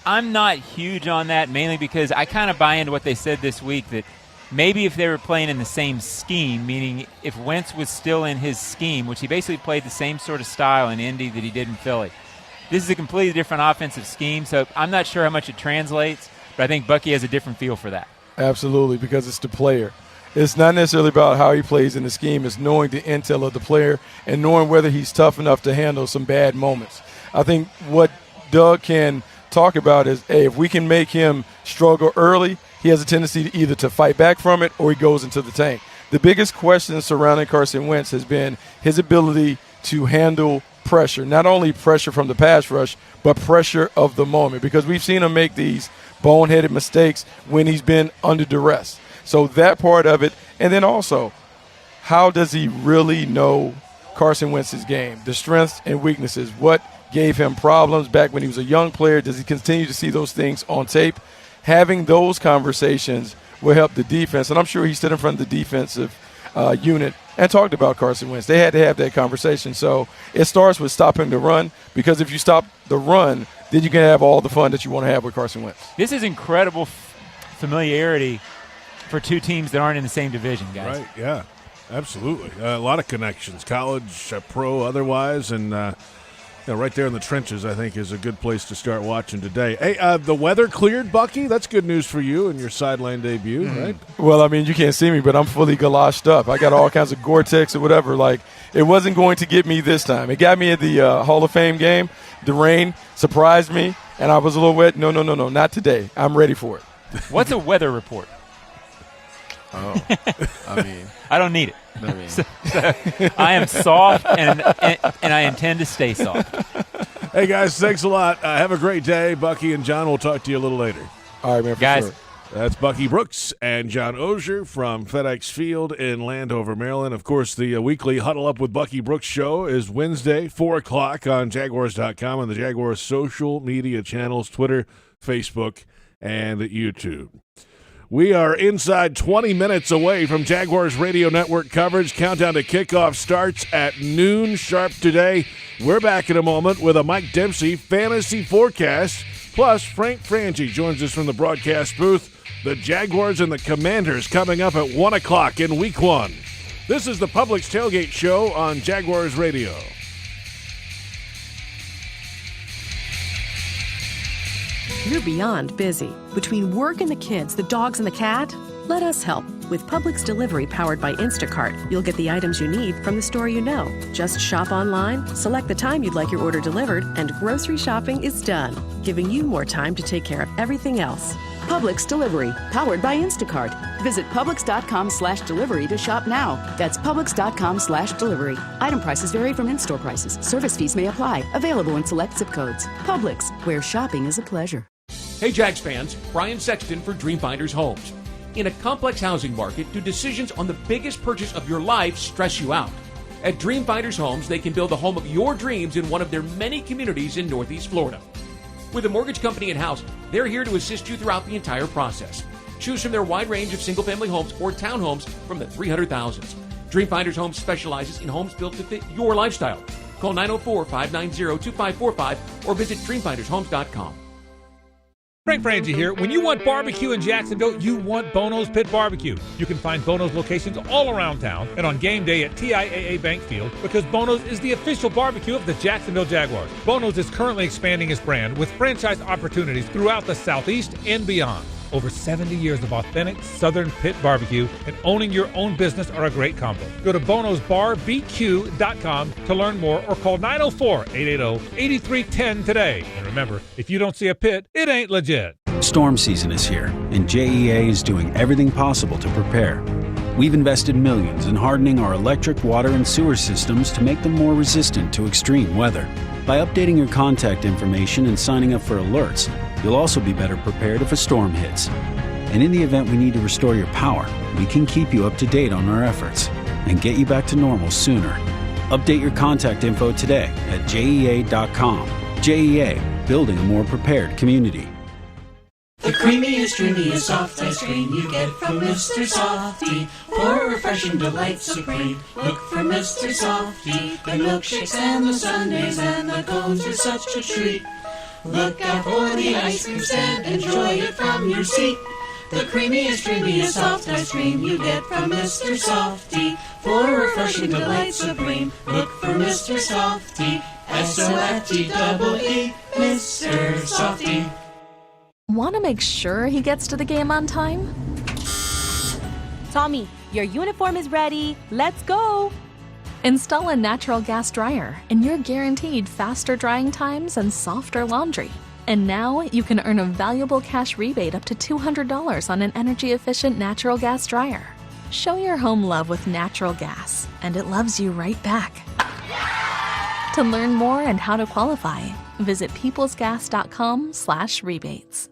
I'm not huge on that, mainly because I kind of buy into what they said this week, that maybe if they were playing in the same scheme, meaning if Wentz was still in his scheme, which he basically played the same sort of style in Indy that he did in Philly. This is a completely different offensive scheme, so I'm not sure how much it translates, but I think Bucky has a different feel for that. Absolutely, because it's the player. It's not necessarily about how he plays in the scheme. It's knowing the intel of the player and knowing whether he's tough enough to handle some bad moments. I think what Doug can talk about is, hey, if we can make him struggle early, he has a tendency to either to fight back from it or he goes into the tank. The biggest question surrounding Carson Wentz has been his ability to handle pressure, not only pressure from the pass rush, but pressure of the moment, because we've seen him make these boneheaded mistakes when he's been under duress. So that part of it, and then also, how does he really know Carson Wentz's game, the strengths and weaknesses? What gave him problems back when he was a young player? Does he continue to see those things on tape? Having those conversations will help the defense, and I'm sure he stood in front of the defensive unit and talked about Carson Wentz. They had to have that conversation. So it starts with stopping the run, because if you stop the run, then you can have all the fun that you want to have with Carson Wentz. This is incredible familiarity for two teams that aren't in the same division, guys. Right, yeah, absolutely. A lot of connections, college, pro, otherwise, and right there in the trenches, I think, is a good place to start watching today. Hey, the weather cleared, Bucky. That's good news for you in your sideline debut, right? Well, I mean, you can't see me, but I'm fully galoshed up. I got all kinds of Gore-Tex or whatever. Like, it wasn't going to get me this time. It got me at the Hall of Fame game. The rain surprised me, and I was a little wet. No, not today. I'm ready for it. What's a weather report? Oh, I mean, I don't need it. I mean, so I am soft, and I intend to stay soft. Hey, guys, thanks a lot. Have a great day. Bucky and John, we'll talk to you a little later. All right, man, for guys. sure. That's Bucky Brooks and John Ogier from FedEx Field in Landover, Maryland. Of course, the weekly Huddle Up with Bucky Brooks show is Wednesday, 4 o'clock on Jaguars.com and the Jaguars social media channels, Twitter, Facebook, and YouTube. We are inside 20 minutes away from Jaguars Radio Network coverage. Countdown to kickoff starts at noon sharp today. We're back in a moment with a Mike Dempsey fantasy forecast. Plus, Frank Frangie joins us from the broadcast booth. The Jaguars and the Commanders coming up at 1 o'clock in Week 1. This is the Publix Tailgate Show on Jaguars Radio. You're beyond busy. Between work and the kids, the dogs and the cat, let us help. With Publix Delivery powered by Instacart, you'll get the items you need from the store you know. Just shop online, select the time you'd like your order delivered, and grocery shopping is done, giving you more time to take care of everything else. Publix Delivery, powered by Instacart. Visit Publix.com/delivery to shop now. That's Publix.com/delivery. Item prices vary from in-store prices. Service fees may apply. Available in select zip codes. Publix, where shopping is a pleasure. Hey Jags fans, Brian Sexton for Dreamfinders Homes. In a complex housing market, do decisions on the biggest purchase of your life stress you out? At Dreamfinders Homes, they can build the home of your dreams in one of their many communities in Northeast Florida. With a mortgage company in-house, they're here to assist you throughout the entire process. Choose from their wide range of single-family homes or townhomes from the 300,000s. Dreamfinders Homes specializes in homes built to fit your lifestyle. Call 904-590-2545 or visit dreamfindershomes.com. Frank Frangie here. When you want barbecue in Jacksonville, you want Bono's Pit Barbecue. You can find Bono's locations all around town and on game day at TIAA Bank Field, because Bono's is the official barbecue of the Jacksonville Jaguars. Bono's is currently expanding its brand with franchise opportunities throughout the Southeast and beyond. Over 70 years of authentic Southern pit barbecue and owning your own business are a great combo. Go to bonosbarbq.com to learn more or call 904-880-8310 today. And remember, if you don't see a pit, it ain't legit. Storm season is here, and JEA is doing everything possible to prepare. We've invested millions in hardening our electric, water, and sewer systems to make them more resistant to extreme weather. By updating your contact information and signing up for alerts, you'll also be better prepared if a storm hits. And in the event we need to restore your power, we can keep you up to date on our efforts and get you back to normal sooner. Update your contact info today at JEA.com. JEA, building a more prepared community. The creamiest, dreamiest soft ice cream you get from Mr. Softee. For refreshing delight supreme, look for Mr. Softee. The milkshakes and the sundaes and the cones are such a treat. Look out for the ice cream stand, enjoy it from your seat. The creamiest, dreamiest, soft ice cream you get from Mr. Softy. For refreshing delight supreme, look for Mr. Softy. S-O-F-T-E-E, Mr. Softy. Want to make sure he gets to the game on time? Tommy, your uniform is ready. Let's go. Install a natural gas dryer, and you're guaranteed faster drying times and softer laundry. And now you can earn a valuable cash rebate up to $200 on an energy-efficient natural gas dryer. Show your home love with natural gas, and it loves you right back. To learn more and how to qualify, visit peoplesgas.com/rebates.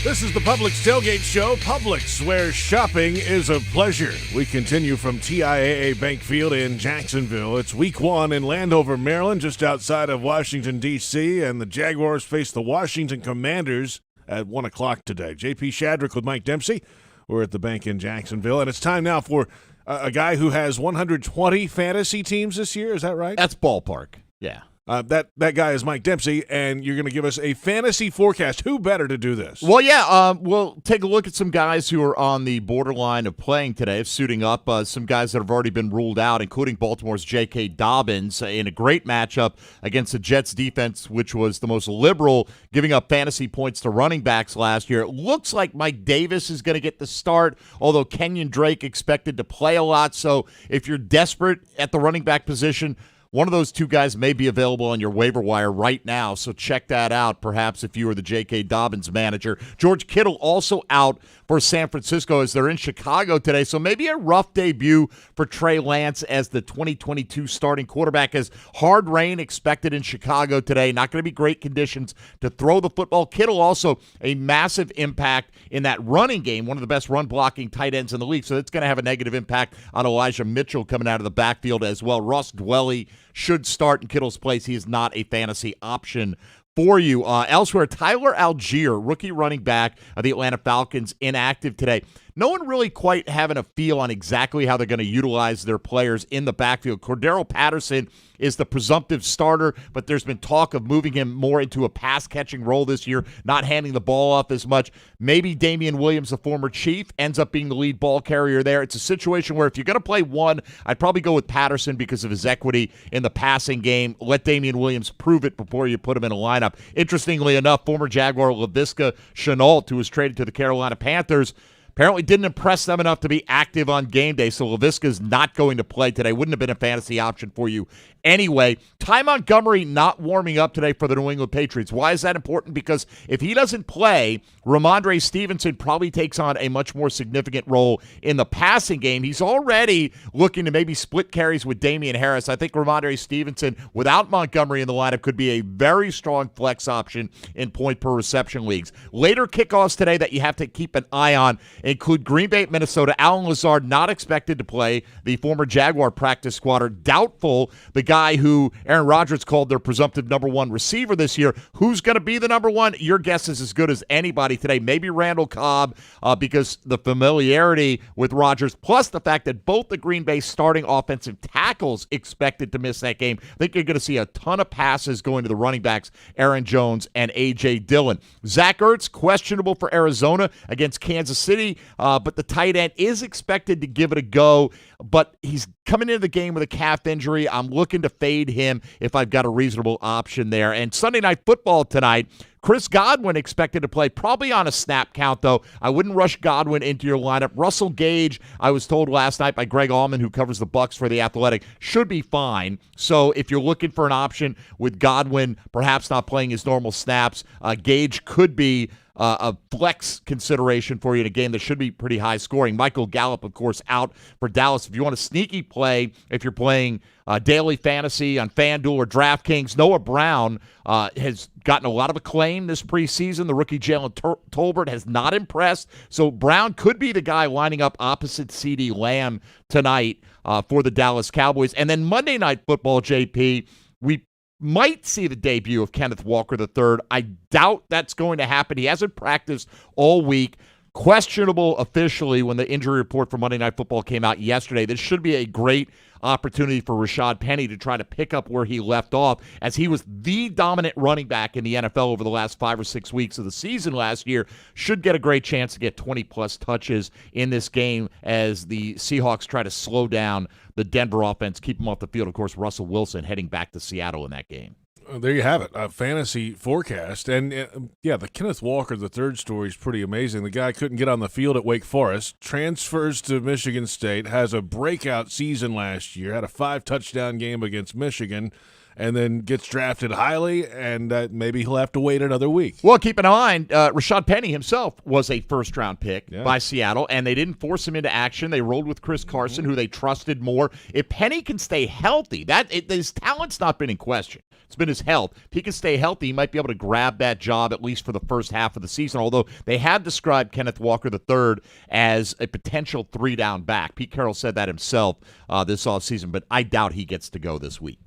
This is the Publix Tailgate Show. Publix, where shopping is a pleasure. We continue from TIAA Bank Field in Jacksonville. It's week 1 in Landover, Maryland, just outside of Washington, D.C., and the Jaguars face the Washington Commanders at 1 o'clock today. JP Shadrick with Mike Dempsey. We're at the bank in Jacksonville, and it's time now for a guy who has 120 fantasy teams this year. Is that right? That's ballpark, yeah. That guy is Mike Dempsey, and you're going to give us a fantasy forecast. Who better to do this? Well, yeah, we'll take a look at some guys who are on the borderline of playing today, of suiting up. Some guys that have already been ruled out, including Baltimore's J.K. Dobbins, in a great matchup against the Jets defense, which was the most liberal, giving up fantasy points to running backs last year. It looks like Mike Davis is going to get the start, although Kenyon Drake expected to play a lot. So if you're desperate at the running back position, one of those two guys may be available on your waiver wire right now, so check that out, perhaps, if you were the J.K. Dobbins manager. George Kittle also out for San Francisco as they're in Chicago today, so maybe a rough debut for Trey Lance as the 2022 starting quarterback, as hard rain expected in Chicago today. Not going to be great conditions to throw the football. Kittle also a massive impact in that running game, one of the best run-blocking tight ends in the league, so it's going to have a negative impact on Elijah Mitchell coming out of the backfield as well. Ross Dwelly should start in Kittle's place. He is not a fantasy option for you. Elsewhere, Tyler Algier, rookie running back of the Atlanta Falcons, inactive today. No one really quite having a feel on exactly how they're going to utilize their players in the backfield. Cordero Patterson is the presumptive starter, but there's been talk of moving him more into a pass-catching role this year, not handing the ball off as much. Maybe Damian Williams, the former Chief, ends up being the lead ball carrier there. It's a situation where if you're going to play one, I'd probably go with Patterson because of his equity in the passing game. Let Damian Williams prove it before you put him in a lineup. Interestingly enough, former Jaguar Laviska Shenault, who was traded to the Carolina Panthers, apparently didn't impress them enough to be active on game day, so Laviska's not going to play today. Wouldn't have been a fantasy option for you anyway. Ty Montgomery not warming up today for the New England Patriots. Why is that important? Because if he doesn't play, Ramondre Stevenson probably takes on a much more significant role in the passing game. He's already looking to maybe split carries with Damian Harris. I think Ramondre Stevenson, without Montgomery in the lineup, could be a very strong flex option in point-per-reception leagues. Later kickoffs today that you have to keep an eye on include Green Bay, Minnesota. Allen Lazard not expected to play. The former Jaguar practice squatter, doubtful. The guy who Aaron Rodgers called their presumptive number one receiver this year. Who's going to be the number one? Your guess is as good as anybody today. Maybe Randall Cobb because the familiarity with Rodgers, plus the fact that both the Green Bay starting offensive tackles expected to miss that game. I think you're going to see a ton of passes going to the running backs, Aaron Jones and A.J. Dillon. Zach Ertz, questionable for Arizona against Kansas City, but the tight end is expected to give it a go, but he's coming into the game with a calf injury. I'm looking to fade him if I've got a reasonable option there. And Sunday Night Football tonight, Chris Godwin expected to play, probably on a snap count, though. I wouldn't rush Godwin into your lineup. Russell Gage, I was told last night by Greg Allman, who covers the Bucs for The Athletic, should be fine. So if you're looking for an option with Godwin perhaps not playing his normal snaps, Gage could be a flex consideration for you in a game that should be pretty high scoring. Michael Gallup, of course, out for Dallas. If you want a sneaky play, if you're playing daily fantasy on FanDuel or DraftKings, Noah Brown has gotten a lot of acclaim this preseason. The rookie Jalen Tolbert has not impressed. So Brown could be the guy lining up opposite CeeDee Lamb tonight for the Dallas Cowboys. And then Monday Night Football, JP, we might see the debut of Kenneth Walker III. I doubt that's going to happen. He hasn't practiced all week. questionable officially when the injury report for Monday Night Football came out yesterday. This should be a great opportunity for Rashad Penny to try to pick up where he left off, as he was the dominant running back in the NFL over the last 5 or 6 weeks of the season last year. Should get a great chance to get 20-plus touches in this game as the Seahawks try to slow down the Denver offense, keep them off the field. Of course, Russell Wilson heading back to Seattle in that game. There you have it, a fantasy forecast. And, the Kenneth Walker, the third story, is pretty amazing. The guy couldn't get on the field at Wake Forest, transfers to Michigan State, has a breakout season last year, had a 5-touchdown game against Michigan, and then gets drafted highly, and maybe he'll have to wait another week. Well, keep in mind, Rashad Penny himself was a first-round pick by Seattle, and they didn't force him into action. They rolled with Chris Carson, who they trusted more. If Penny can stay healthy, his talent's not been in question. It's been his health. If he can stay healthy, he might be able to grab that job at least for the first half of the season, although they have described Kenneth Walker III as a potential 3-down back. Pete Carroll said that himself this offseason, but I doubt he gets to go this week.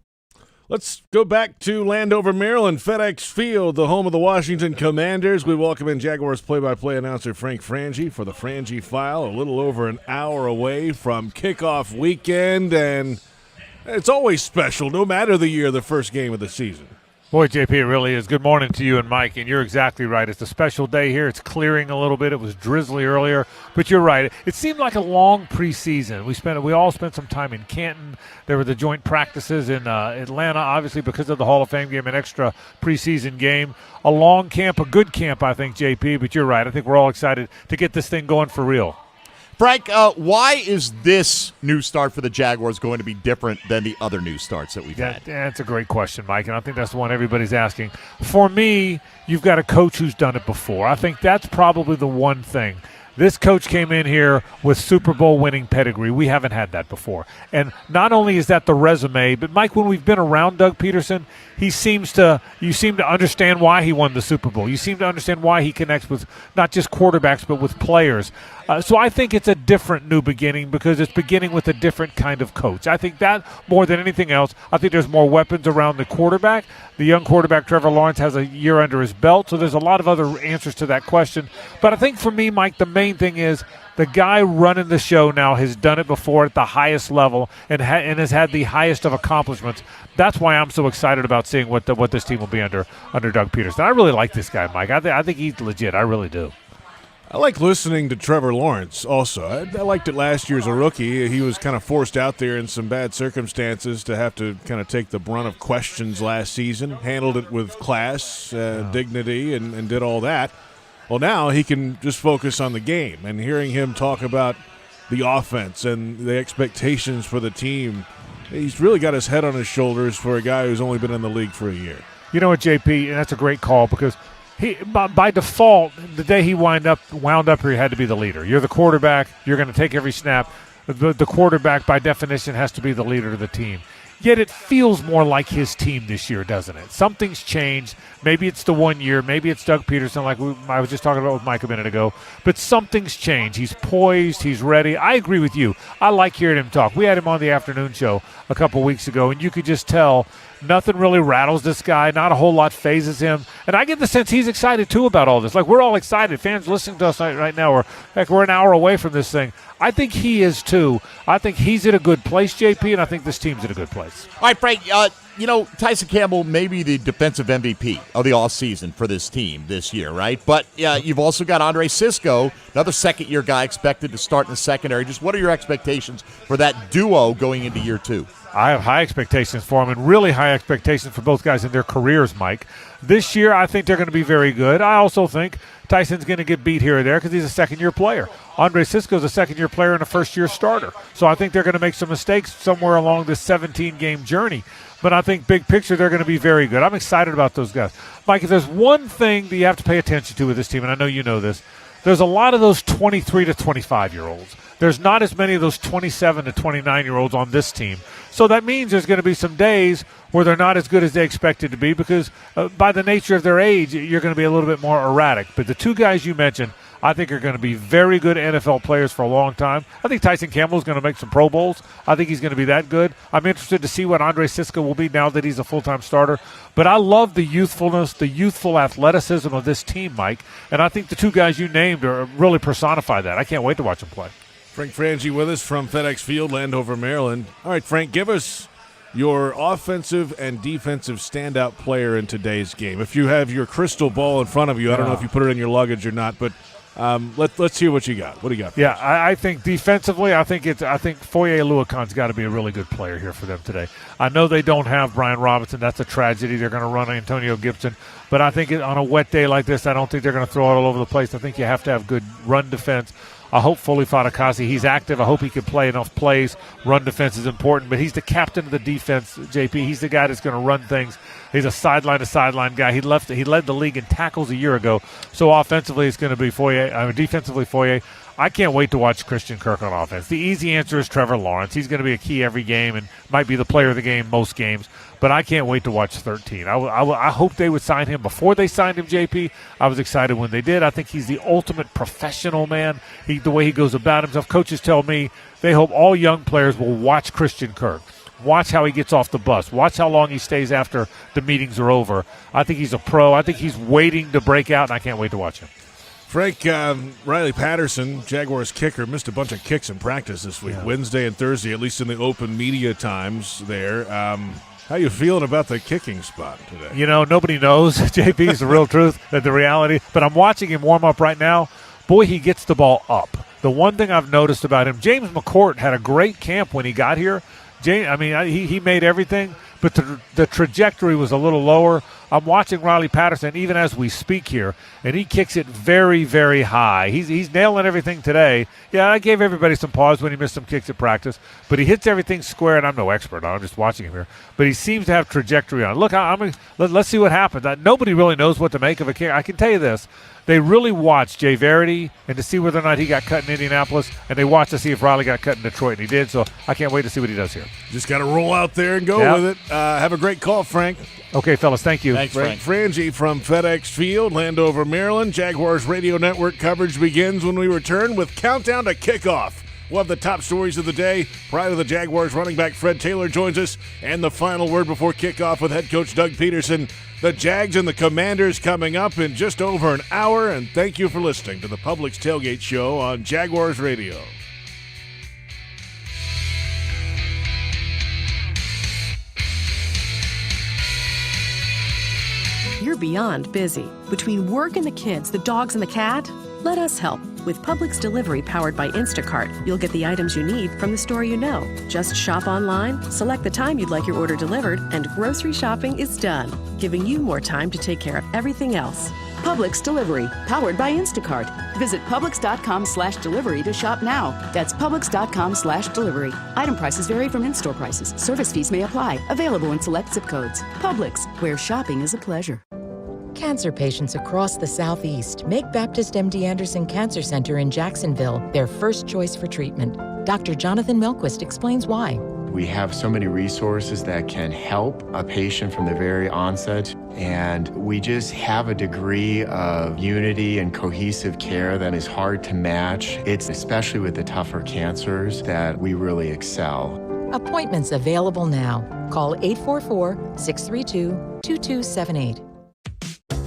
Let's go back to Landover, Maryland, FedEx Field, the home of the Washington Commanders. We welcome in Jaguars play-by-play announcer Frank Frangie for the Frangie File, a little over an hour away from kickoff weekend, and it's always special, no matter the year, the first game of the season. Boy, JP, it really is. Good morning to you and Mike, and you're exactly right. It's a special day here. It's clearing a little bit. It was drizzly earlier, but you're right. It seemed like a long preseason. We all spent some time in Canton. There were the joint practices in Atlanta, obviously because of the Hall of Fame game, an extra preseason game. A long camp, a good camp, I think, JP, but you're right. I think we're all excited to get this thing going for real. Frank, why is this new start for the Jaguars going to be different than the other new starts that we've had? That's a great question, Mike, and I think that's the one everybody's asking. For me, you've got a coach who's done it before. I think that's probably the one thing. This coach came in here with Super Bowl winning pedigree. We haven't had that before. And not only is that the resume, but Mike, when we've been around Doug Peterson, you seem to understand why he won the Super Bowl. You seem to understand why he connects with not just quarterbacks, but with players. So I think it's a different new beginning because it's beginning with a different kind of coach. I think that more than anything else, I think there's more weapons around the quarterback. The young quarterback, Trevor Lawrence, has a year under his belt, so there's a lot of other answers to that question. But I think for me, Mike, the main thing is the guy running the show now has done it before at the highest level and has had the highest of accomplishments. That's why I'm so excited about seeing what this team will be under Doug Peterson. I really like this guy, Mike. I think he's legit. I really do. I like listening to Trevor Lawrence also. I liked it last year as a rookie. He was kind of forced out there in some bad circumstances to have to kind of take the brunt of questions last season, handled it with class, dignity, and did all that. Well, now he can just focus on the game, and hearing him talk about the offense and the expectations for the team, he's really got his head on his shoulders for a guy who's only been in the league for a year. You know what, JP, and that's a great call because he, by default, the day he wound up here, he had to be the leader. You're the quarterback. You're going to take every snap. The quarterback, by definition, has to be the leader of the team. Yet it feels more like his team this year, doesn't it? Something's changed. Maybe it's the 1 year. Maybe it's Doug Peterson, like I was just talking about with Mike a minute ago. But something's changed. He's poised. He's ready. I agree with you. I like hearing him talk. We had him on the afternoon show a couple weeks ago, and you could just tell nothing really rattles this guy. Not a whole lot phases him. And I get the sense he's excited, too, about all this. Like, we're all excited. Fans listening to us right now, we're an hour away from this thing. I think he is, too. I think he's in a good place, JP, and I think this team's in a good place. All right, Frank, Tyson Campbell may be the defensive MVP of the offseason for this team this year, right? But you've also got Andre Sisco, another second-year guy expected to start in the secondary. Just what are your expectations for that duo going into year two? I have high expectations for them and really high expectations for both guys in their careers, Mike. This year, I think they're going to be very good. I also think Tyson's going to get beat here or there because he's a second-year player. Andre Sisco's a second-year player and a first-year starter. So I think they're going to make some mistakes somewhere along this 17-game journey. But I think big picture, they're going to be very good. I'm excited about those guys. Mike, if there's one thing that you have to pay attention to with this team, and I know you know this, there's a lot of those 23 to 25-year-olds. There's not as many of those 27 to 29-year-olds on this team. So that means there's going to be some days where they're not as good as they expected to be because by the nature of their age, you're going to be a little bit more erratic. But the two guys you mentioned, I think are going to be very good NFL players for a long time. I think Tyson Campbell is going to make some Pro Bowls. I think he's going to be that good. I'm interested to see what Andre Siska will be now that he's a full-time starter. But I love the youthfulness, the youthful athleticism of this team, Mike. And I think the two guys you named are really personify that. I can't wait to watch them play. Frank Frangie with us from FedEx Field, Landover, Maryland. All right, Frank, give us your offensive and defensive standout player in today's game. If you have your crystal ball in front of you, I don't know if you put it in your luggage or not, but let's hear what you got. What do you got? Yeah, I think defensively, I think Foye Oluwakon's got to be a really good player here for them today. I know they don't have Brian Robinson. That's a tragedy. They're going to run Antonio Gibson. But I think on a wet day like this, I don't think they're going to throw it all over the place. I think you have to have good run defense. I hope Foley Fatukasi, he's active. I hope he can play enough plays. Run defense is important, but he's the captain of the defense, JP. He's the guy that's going to run things. He's a sideline-to-sideline guy. He led the league in tackles a year ago. So offensively, it's going to be defensively, Foye. I can't wait to watch Christian Kirk on offense. The easy answer is Trevor Lawrence. He's going to be a key every game and might be the player of the game most games. But I can't wait to watch 13. I hope they would sign him before they signed him, JP. I was excited when they did. I think he's the ultimate professional, man. The way he goes about himself. Coaches tell me they hope all young players will watch Christian Kirk. Watch how he gets off the bus. Watch how long he stays after the meetings are over. I think he's a pro. I think he's waiting to break out, and I can't wait to watch him. Frank, Riley Patterson, Jaguars kicker, missed a bunch of kicks in practice this week, Wednesday and Thursday, at least in the open media times there. How you feeling about the kicking spot today? You know, nobody knows. JP is the real truth, the reality. But I'm watching him warm up right now. Boy, he gets the ball up. The one thing I've noticed about him, James McCourt had a great camp when he got here. He made everything, but the trajectory was a little lower. I'm watching Riley Patterson even as we speak here, and he kicks it very, very high. He's nailing everything today. Yeah, I gave everybody some pause when he missed some kicks at practice, but he hits everything square, and I'm no expert. I'm just watching him here. But he seems to have trajectory on it. Look, let's see what happens. Nobody really knows what to make of a kick. I can tell you this. They really watched Jay Verity and to see whether or not he got cut in Indianapolis, and they watched to see if Riley got cut in Detroit, and he did. So I can't wait to see what he does here. Just got to roll out there and go with it. Have a great call, Frank. Okay, fellas, thank you. Thanks, Frank Frangie from FedEx Field, Landover, Maryland. Jaguars Radio Network coverage begins when we return with Countdown to Kickoff. We'll have the top stories of the day. Prior to the Jaguars, running back Fred Taylor joins us. And the final word before kickoff with head coach Doug Peterson. The Jags and the Commanders coming up in just over an hour. And thank you for listening to the Publix Tailgate Show on Jaguars Radio. You're beyond busy. Between work and the kids, the dogs and the cat, let us help. With Publix Delivery powered by Instacart, you'll get the items you need from the store you know. Just shop online, select the time you'd like your order delivered, and grocery shopping is done, giving you more time to take care of everything else. Publix Delivery, powered by Instacart. Visit Publix.com/delivery to shop now. That's Publix.com/delivery. Item prices vary from in-store prices. Service fees may apply. Available in select zip codes. Publix, where shopping is a pleasure. Cancer patients across the Southeast make Baptist MD Anderson Cancer Center in Jacksonville their first choice for treatment. Dr. Jonathan Melquist explains why. We have so many resources that can help a patient from the very onset, and we just have a degree of unity and cohesive care that is hard to match. It's especially with the tougher cancers that we really excel. Appointments available now. Call 844-632-2278.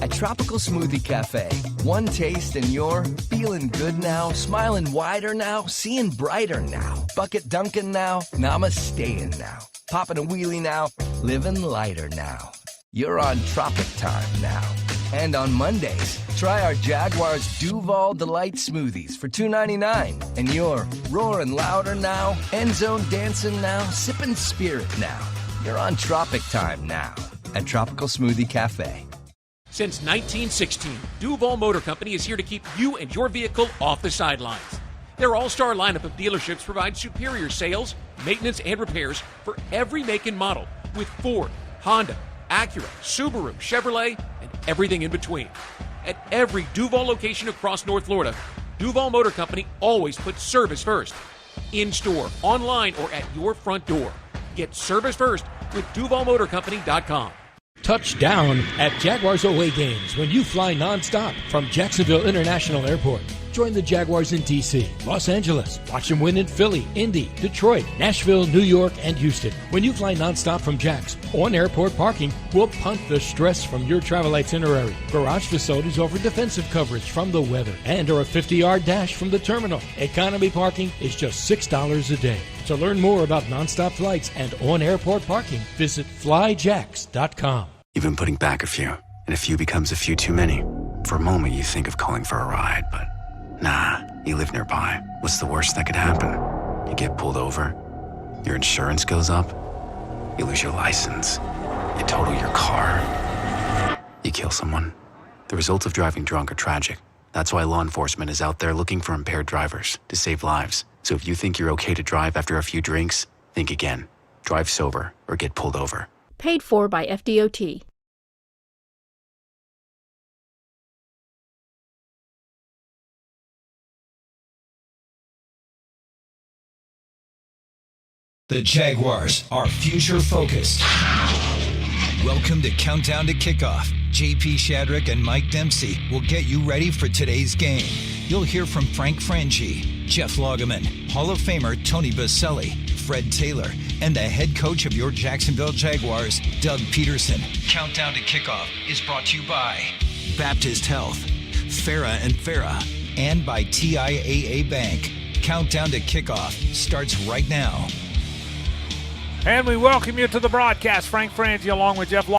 At Tropical Smoothie Cafe, one taste and you're feeling good now, smiling wider now, seeing brighter now, bucket dunking now, namasteing now, popping a wheelie now, living lighter now. You're on Tropic Time now. And on Mondays, try our Jaguars Duval Delight Smoothies for $2.99. And you're roaring louder now, end zone dancing now, sipping spirit now. You're on Tropic Time now at Tropical Smoothie Cafe. Since 1916, Duval Motor Company is here to keep you and your vehicle off the sidelines. Their all-star lineup of dealerships provides superior sales, maintenance, and repairs for every make and model with Ford, Honda, Acura, Subaru, Chevrolet, and everything in between. At every Duval location across North Florida, Duval Motor Company always puts service first. In-store, online, or at your front door. Get service first with DuvalMotorCompany.com. Touchdown at Jaguars away games when you fly nonstop from Jacksonville International Airport. Join the Jaguars in D.C., Los Angeles. Watch them win in Philly, Indy, Detroit, Nashville, New York, and Houston. When you fly nonstop from Jax, on-airport parking will punt the stress from your travel itinerary. Garage facilities offer defensive coverage from the weather and are a 50-yard dash from the terminal. Economy parking is just $6 a day. To learn more about nonstop flights and on-airport parking, visit flyjax.com. You've been putting back a few, and a few becomes a few too many. For a moment, you think of calling for a ride, but nah, you live nearby. What's the worst that could happen? You get pulled over, your insurance goes up, you lose your license, you total your car, you kill someone. The results of driving drunk are tragic. That's why law enforcement is out there looking for impaired drivers to save lives. So if you think you're okay to drive after a few drinks, think again. Drive sober or get pulled over. Paid for by FDOT. The Jaguars are future-focused. Welcome to Countdown to Kickoff. JP Shadrick and Mike Dempsey will get you ready for today's game. You'll hear from Frank Frangie, Jeff Lageman, Hall of Famer Tony Baselli, Fred Taylor, and the head coach of your Jacksonville Jaguars, Doug Peterson. Countdown to Kickoff is brought to you by Baptist Health, Farah and Farah, and by TIAA Bank. Countdown to Kickoff starts right now. And we welcome you to the broadcast. Frank Frangie along with Jeff